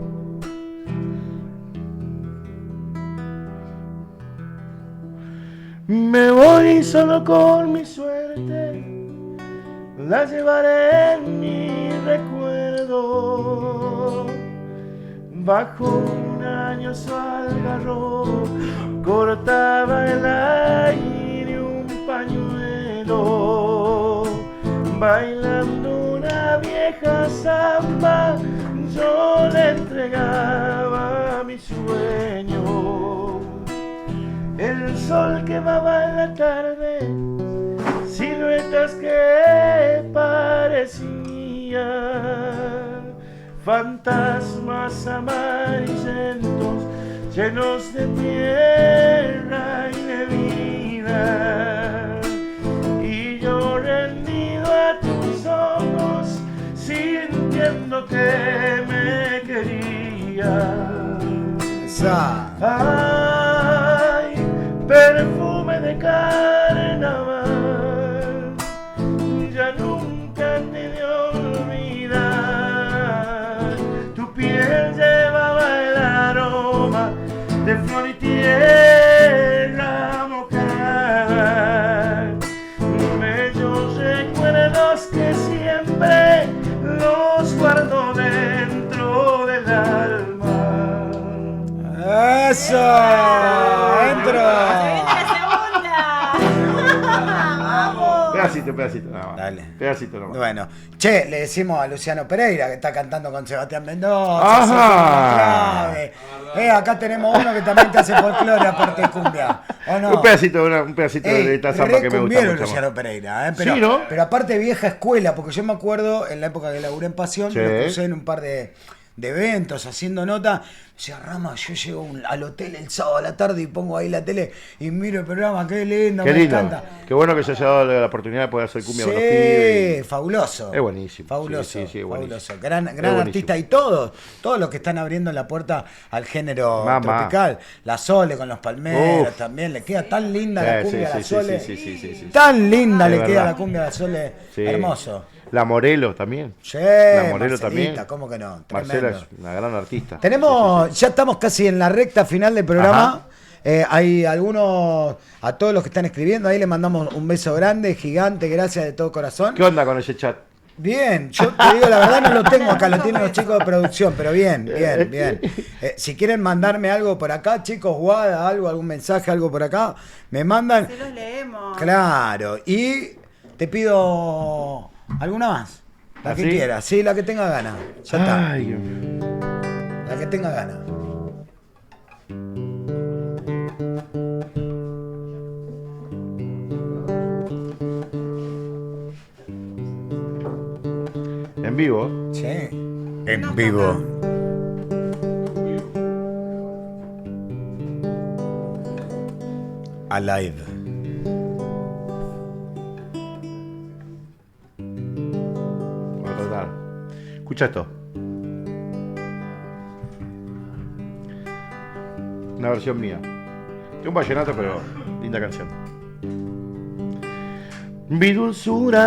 Me voy solo con mi suerte, la llevaré en mi recuerdo. Bajo un añoso algarrobo cortaba el aire un pañuelo. Bailando una vieja samba yo le entregaba mi sueño. sol quemaba en la tarde, siluetas que parecían fantasmas amarillentos llenos de tierra y de vida. Y yo rendido a tus ojos, sintiendo que me querías. Ay, perfume de carnaval, ya nunca te de olvidar. Tu piel llevaba el aroma de flor y tierra mojada. Bellos recuerdos que siempre los guardo dentro del alma. ¡Eso! ¡Entro! Pedacito, nada más. Dale. Pedacito nomás. Bueno, che, le decimos a Luciano Pereira que está cantando con Sebastián Mendoza. Ajá. Acá tenemos uno que también te hace folclore aparte de cumbia. ¿O no? Un pedacito de esta zamba que me gusta mucho. Luciano más. Pereira, pero, Sí, ¿no? pero aparte vieja escuela, porque yo me acuerdo en la época que laburé en Pasión, Sí. me lo crucé en un par de eventos, haciendo nota. Decía, Rama, yo llego al hotel el sábado a la tarde y pongo ahí la tele y miro el programa, qué lindo, Qué me lindo. encanta. Qué bueno que se haya dado la oportunidad de poder hacer cumbia con los Sí, pibes. fabuloso. Es buenísimo. Fabuloso, Sí, buenísimo. fabuloso. Gran buenísimo. artista y todos los que están abriendo la puerta al género Mamá. tropical. La Sole con los palmeros Uf. también, le queda tan linda la cumbia a la Sole. Sí. Tan linda Es le verdad. queda la cumbia a la Sole. Sí. Hermoso. La Morelo también. Sí, La Morelo Marcelita, también. ¿cómo que no? Marcela Tremendo. es una gran artista. Tenemos, ya estamos casi en la recta final del programa. Ajá. Hay algunos, a todos los que están escribiendo, ahí le mandamos un beso grande, gigante, gracias de todo corazón. ¿Qué onda con ese chat? Bien, yo te digo la verdad, no lo tengo acá, lo tienen los chicos de producción, pero bien. Si quieren mandarme algo por acá, chicos, Guada, algún mensaje, algo por acá, me mandan. Sí los leemos. Claro, y te pido alguna más, la que ¿Sí? quieras, sí, la que tenga ganas, ya está, Ay, Dios mío. la que tenga ganas. En vivo. Sí, en vivo. Alive. Voy a tratar. Escucha esto. Una versión mía. Es un vallenato, pero linda canción. Vi dulzura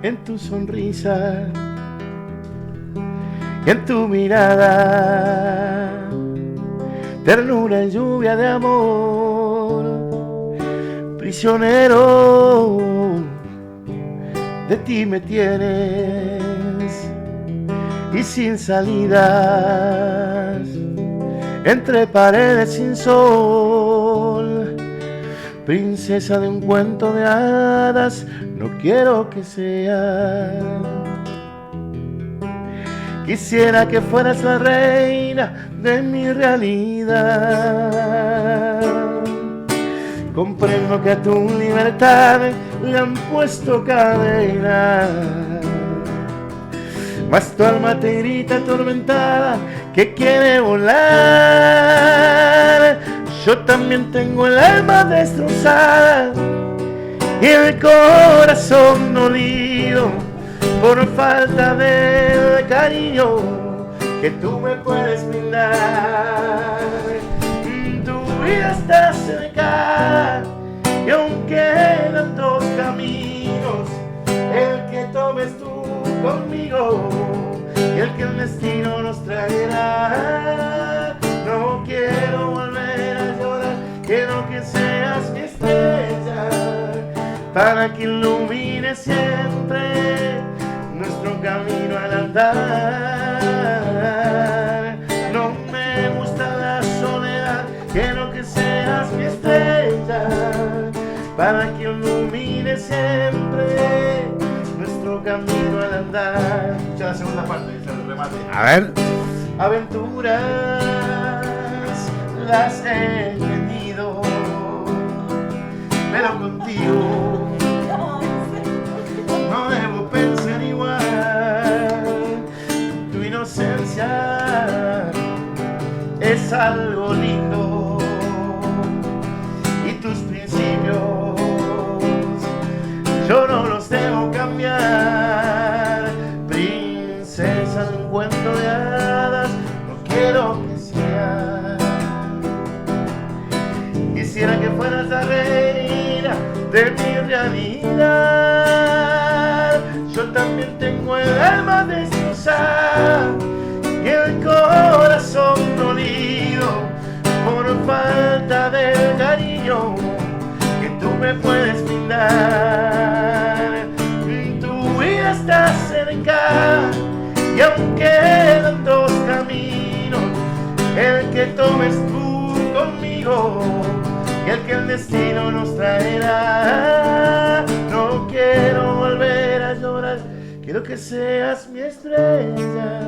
en tu sonrisa y en tu mirada, ternura y lluvia de amor, prisionero de ti me tienes y sin salidas, entre paredes sin sol, princesa de un cuento de hadas, no quiero que seas. Quisiera que fueras la reina de mi realidad. Comprendo que a tu libertad le han puesto cadena, mas tu alma te grita atormentada que quiere volar. Yo también tengo el alma destrozada y el corazón dolido por falta del cariño que tú me puedes brindar. Tu vida está cerca y aún quedan dos caminos, el que tomes tú conmigo y el que el destino nos traerá. No quiero volver a llorar, quiero que seas mi estrella para que ilumine siempre nuestro camino al andar. No me gusta la soledad, quiero que seas mi estrella para que ilumine siempre nuestro camino al andar. Escucha la segunda parte, el remate. A ver. Aventuras, las he tenido, pero contigo no debo pensar igual. Tu inocencia es algo lindo y tus principios yo no los debo cambiar. Princesa de un cuento de hadas, no quiero que seas. Quisiera que fueras la reina de mi realidad. Yo también tengo el alma destrozada y el corazón dolido por falta del cariño que tú me puedes brindar. Tu vida está cerca y aún quedan dos caminos, el que tomes tú conmigo y el que el destino nos traerá. No quiero volver a llorar, quiero que seas mi estrella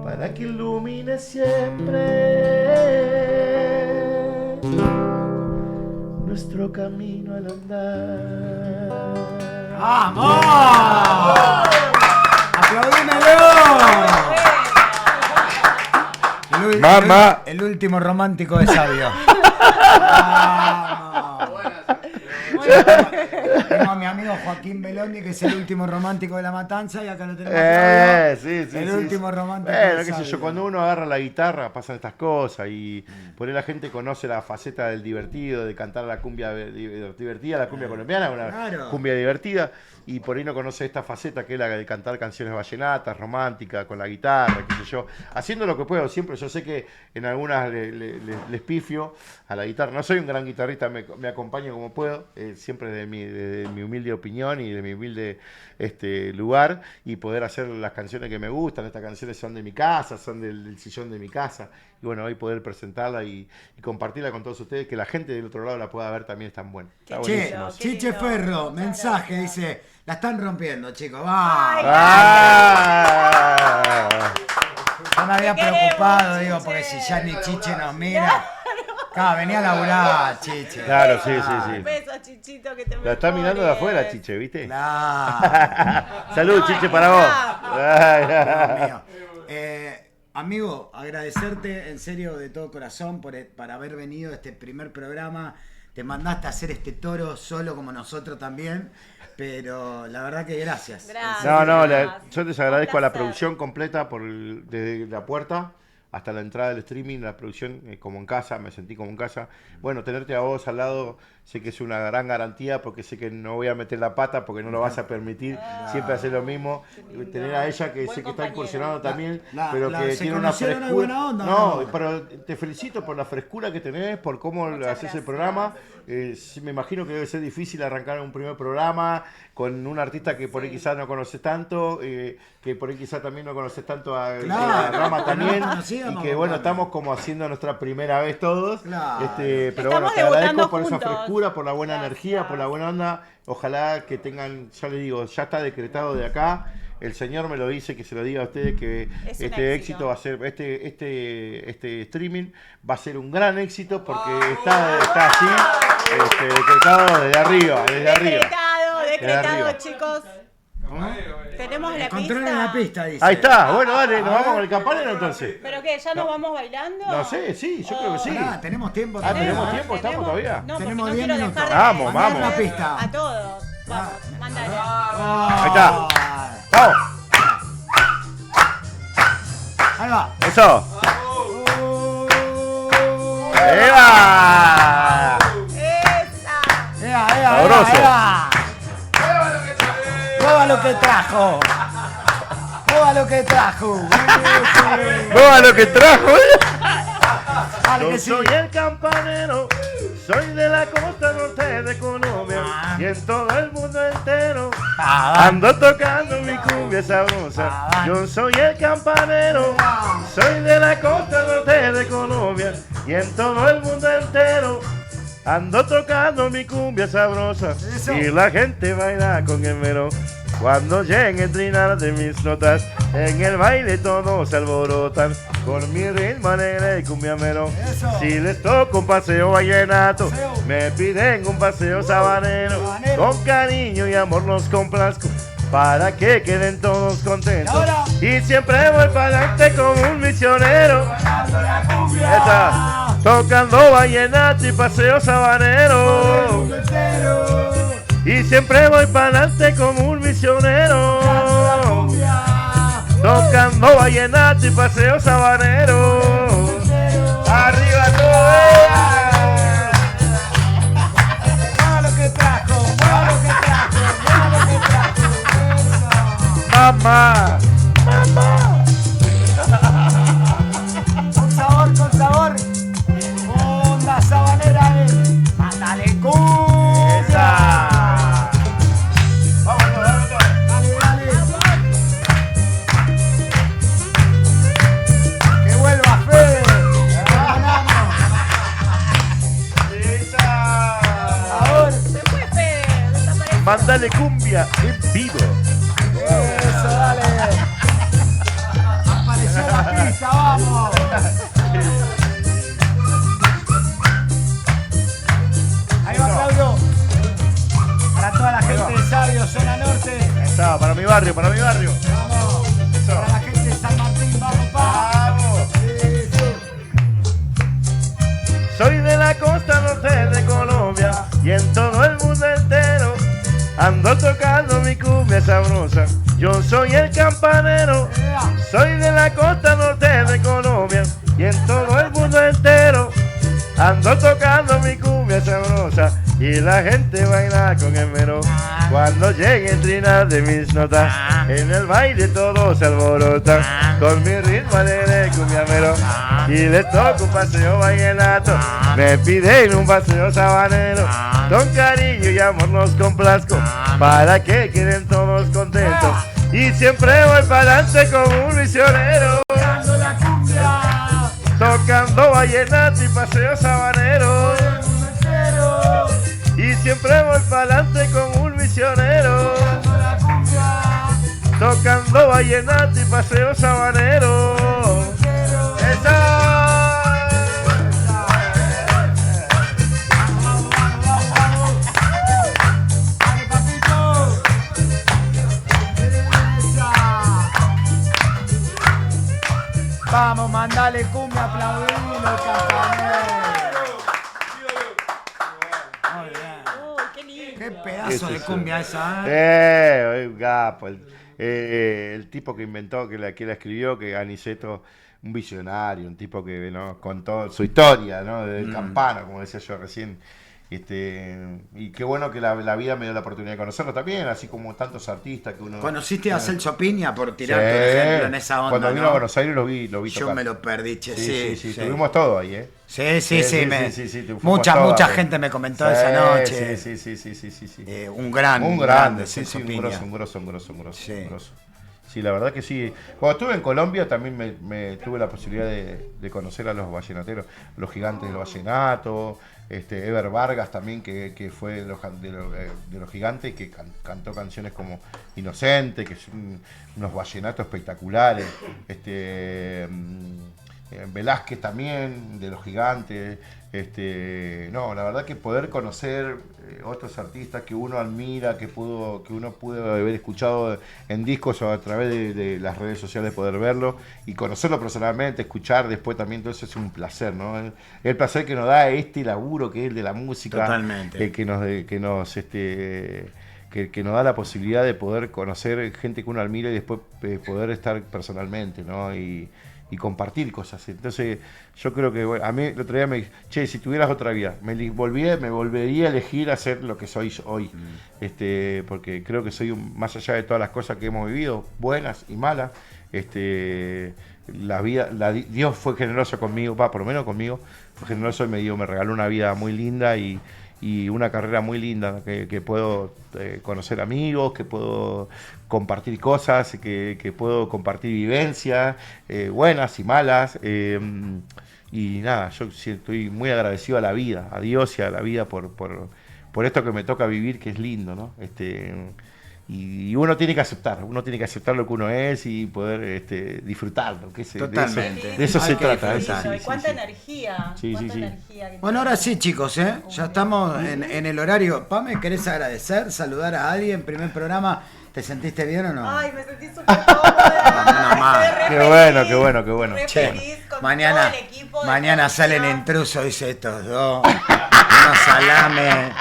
para que ilumine siempre nuestro camino al andar. ¡Vamos! ¡Aplaudímelo! Mamá. El último romántico de Sabio. Tengo a mi amigo Joaquín Beloni, que es el último romántico de La Matanza, y acá lo tenemos. Sí, el último romántico. Bueno, de qué sé Sabio. yo, cuando uno agarra la guitarra pasan estas cosas y por ahí la gente conoce la faceta del divertido, de cantar la cumbia divertida, la cumbia colombiana, una Claro. cumbia divertida, y por ahí no conoce esta faceta que es la de cantar canciones vallenatas, románticas, con la guitarra, qué sé yo, haciendo lo que puedo siempre. Yo sé que en algunas les pifio a la guitarra, no soy un gran guitarrista, me acompaño como puedo, siempre de mi humilde opinión y de mi humilde lugar, y poder hacer las canciones que me gustan. Estas canciones son de mi casa, son del sillón de mi casa, y bueno, hoy poder presentarla y compartirla con todos ustedes, que la gente del otro lado la pueda ver también, es tan bueno. Está Che, buenísimo. Chiche Ferro, mensaje, dice, la están rompiendo, chicos, Ay, va. ¡Ah! Yo me había Te queremos, preocupado, digo, Chiche. porque si ya ni Chiche nos mira. Claro, venía a laburar, Chiche. Claro, sí. Beso, Chichito, que te La está mirando de mejores. afuera, Chiche, ¿viste? Claro. Salud, No, Chiche, es para vos. Dios mío. Amigo, agradecerte en serio de todo corazón por haber venido a este primer programa. Te mandaste a hacer este toro solo como nosotros también, pero la verdad que gracias. Gracias. No, yo les agradezco a la placer. producción completa desde la puerta hasta la entrada del streaming, la producción como en casa, me sentí como en casa. Bueno, tenerte a vos al lado, sé que es una gran garantía, porque sé que no voy a meter la pata, porque no lo vas a permitir siempre hacer lo mismo. Tener a ella, que Buen sé que está compañero. incursionando también, la- pero la- que ¿se tiene una conocieron de frescura. buena onda o No, no? pero te felicito por la frescura que tenés, por cómo haces el programa. Sí, me imagino que debe ser difícil arrancar un primer programa con un artista que por ahí quizás no conoces tanto, que por ahí quizás también no conoces tanto a Claro, Rama no también, conocíamos, y que bueno, Rama. estamos como haciendo nuestra primera vez todos. Claro. Pero bueno, Estamos te agradezco debutando por esa juntos. frescura, por la buena Gracias. energía, por la buena onda. Ojalá que tengan, ya les digo, ya está decretado de acá. El Señor me lo dice, que se lo diga a ustedes, que Es un este éxito. éxito va a ser, este streaming va a ser un gran éxito, porque está así, decretado desde arriba, Decretado, arriba. chicos. Tenemos la Encontraron pista. la pista, dice. Ahí está, bueno, dale, nos vamos con el campanero entonces. ¿Pero qué? ¿Ya nos vamos bailando? No sé, sí, yo creo que sí. Pará, tenemos tiempo. Ah, ¿tenemos ¿eh? tiempo? ¿Estamos todavía? No, porque Tenemos no 10 quiero minutos. dejar de Vamos, mandar vamos. La pista. A todos. Vamos, mandale. Ahí está. ¡Vamos! Ahí va. ¡Eso! ¡Eva! Esa. Sabroso. Prueba lo que trajo. Prueba lo que trajo. ¡No a lo que trajo! Dale Yo que sí. soy el campanero, soy de la costa norte de Colombia, y en todo el mundo entero ando tocando mi cumbia sabrosa. Yo soy el campanero, soy de la costa norte de Colombia, y en todo el mundo entero ando tocando mi cumbia sabrosa. Eso. Y la gente baila con el mero. Cuando llegue el trinar de mis notas, en el baile todos se alborotan, con mi ritmo alegre y cumbiamero. Si les toco un paseo vallenato, me piden un paseo sabanero. Con cariño y amor los complazco, para que queden todos contentos. Y siempre voy para adelante como un misionero. Esa, tocando vallenato y paseo sabanero. Y siempre voy para adelante como un misionero. Tocando vallenato y paseo sabanero. ¡Arriba todo! Mira lo que trajo, mira lo que trajo, mira lo que trajo. ¡Mamá! ¡Mamá! Con sabor. Onda sabanera, mándale cumbia. ¡Esa! Dale. Que vuelva Fede. Ahora. Se fue Fede, desapareció. Mándale cumbia en vivo. Eso, dale. Apareció la pista, vamos. Ahí va Claudio. Para toda la gente de Sabio, zona norte. Esa, para mi barrio. Vamos. Eso. Para la gente de San Martín, vamos, pa. ¡Vamos! Soy de la costa norte de Colombia y en todo el mundo entero ando tocando mi cumbia sabrosa. Yo soy el campanero. Soy de la costa norte de Colombia y en todo el mundo entero ando tocando mi cumbia sabrosa y la gente baila con el mero. Cuando llegue el trinar de mis notas, en el baile todos se alborotan, con mi ritmo alegre cumbiamero. Y les toco un paseo vallenato, me piden un paseo sabanero. Con cariño y amor los complazco, para que queden todos contentos. Y siempre voy para adelante como un misionero. Tocando vallenato y paseo sabanero. Y siempre voy para adelante como un misionero. Tocando vallenato y paseo sabanero. ¡Esa! Vamos, mandale cumbia, aplaudilo, campanero. Muy bien. Uy, qué lindo. Qué pedazo de cumbia esa, Un gapo. El tipo que inventó, que la escribió, que Aniceto, un visionario, un tipo que contó su historia, ¿no? Del campano, como decía yo recién. Y qué bueno que la vida me dio la oportunidad de conocerlo también, así como tantos artistas que uno... ¿Conociste a Celso Piña, por tirarte Sí. un ejemplo en esa onda? Cuando vino ¿no? a Buenos Aires lo vi Yo tocar. me lo perdí, che, Sí, tuvimos todo ahí, ¿eh? Sí. fuimos Mucha todos, gente me comentó esa noche. Sí. Un grande, Celso un Piña. grosso. Sí. Sí, la verdad que sí. Cuando estuve en Colombia también me tuve la posibilidad de conocer a los vallenateros, los gigantes del vallenato, Ever Vargas también, que fue de los gigantes, que cantó canciones como Inocente, que son unos vallenatos espectaculares. Velázquez también, de los gigantes. No, la verdad que poder conocer otros artistas que uno admira, que uno pudo haber escuchado en discos o a través de las redes sociales, poder verlo y conocerlo personalmente, escuchar después también, todo eso es un placer, ¿no? El placer que nos da este laburo que es el de la música. Totalmente. Que nos da la posibilidad de poder conocer gente que uno admira y después poder estar personalmente, ¿no? Y compartir cosas. Entonces, yo creo que, bueno, a mí el otro día me dije, che, si tuvieras otra vida, me volvería a elegir hacer lo que soy hoy. Porque creo que soy más allá de todas las cosas que hemos vivido, buenas y malas, Dios fue generoso conmigo, por lo menos conmigo, fue generoso y me regaló una vida muy linda y una carrera muy linda, que puedo conocer amigos, que puedo compartir cosas, que puedo compartir vivencias, buenas y malas. Y nada, yo sí estoy muy agradecido a la vida, a Dios y a la vida por esto que me toca vivir, que es lindo, ¿no? y uno tiene que aceptar lo que uno es y poder disfrutarlo, que Totalmente. de eso Hay se que trata. disfrutar. eso Y cuánta energía. Sí, cuánta sí, sí. energía que Bueno, ahora tiene. sí, chicos, ya estamos en el horario. Pame, ¿querés agradecer, saludar a alguien? Primer programa, ¿te sentiste bien o no? Ay, me sentí súper cómoda. No, más. Estoy re Qué feliz, bueno, qué bueno. re Che, feliz con mañana, todo el equipo de mañana salen producción. intrusos, dice estos dos. Unos salames.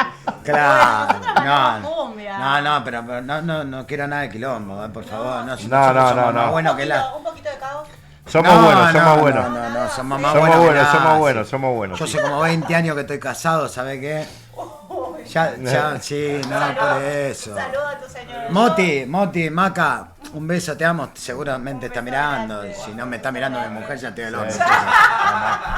Claro. Nosotros bailamos cumbia. No, pero no quiero nada de quilombo, por favor. No, si No, nosotros no, somos no, más no. buenos que la. Un poquito de caos. Somos buenos. No, somos más Somos buenos. buenos. Yo sí. hace como 20 años que estoy casado, ¿sabes qué? Ya, sí, no, por eso. Saludo a tu señor. Moti, Maca, un beso, te amo. Seguramente está mirando. grande. Si no me está mirando mi mujer, ya te doy el otro.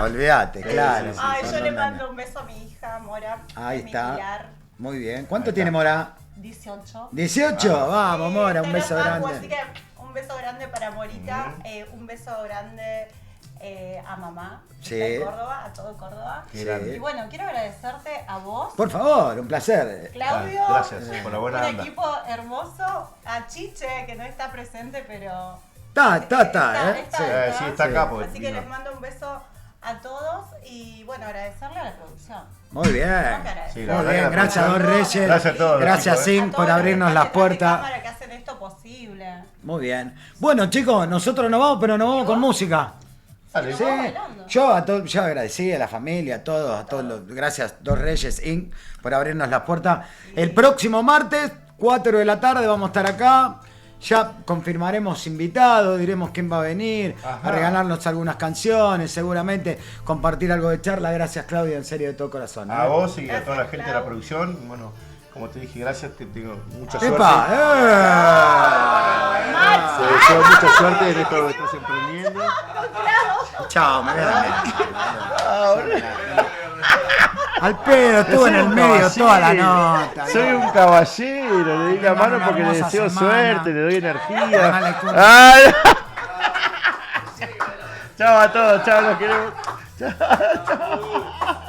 Olvídate, claro. Ay, yo le mando un beso a mi hija, Mora. Ahí mi está. Pilar, Muy bien. ¿Cuánto tiene Mora? 18. 18. Vamos, Mora, un beso Así grande. que un beso grande para Morita. Un beso grande a mamá. Sí. Que está en Córdoba, a todo Córdoba. Sí. Y bueno, quiero agradecerte a vos, Por favor, un placer. Claudio. Gracias por la buena Un onda. equipo hermoso. A Chiche, que no está presente, pero. Está, ¿eh? Sí, está acá. Pues, Así que les mando un beso a todos y bueno, agradecerle a la producción. Muy bien. Sí, la Muy verdad bien, que la gracias producción- Don Reyes. Gracias a todos, Gracias chicos, Sin A por todos los abrirnos que las están detrás de puertas. cámara que hacen esto posible. Muy bien. Bueno, chicos, nosotros nos vamos, pero nos vamos con música. Dale. Sí, bailando. yo agradecí a la familia, a todos gracias Dos Reyes Inc. por abrirnos las puertas. El próximo martes, 4 de la tarde, vamos a estar acá. Ya confirmaremos invitados, diremos quién va a venir, Ajá. a regalarnos algunas canciones, seguramente compartir algo de charla. Gracias, Claudia, en serio, de todo corazón. A vos y a Gracias, toda la gente de la Clau. producción. Bueno, como te dije, gracias, que tengo mucha suerte. ¡Epa! Te deseo mucha suerte en esto que estás emprendiendo. Chao, me voy a dormir. Al pedo, estuve en el medio toda la nota. Soy un caballero, le di la mano una porque le hermosa deseo semana. suerte, le doy energía. Dale, cumbia. Ay. Chao a todos, chao, los queremos. Chao, chao.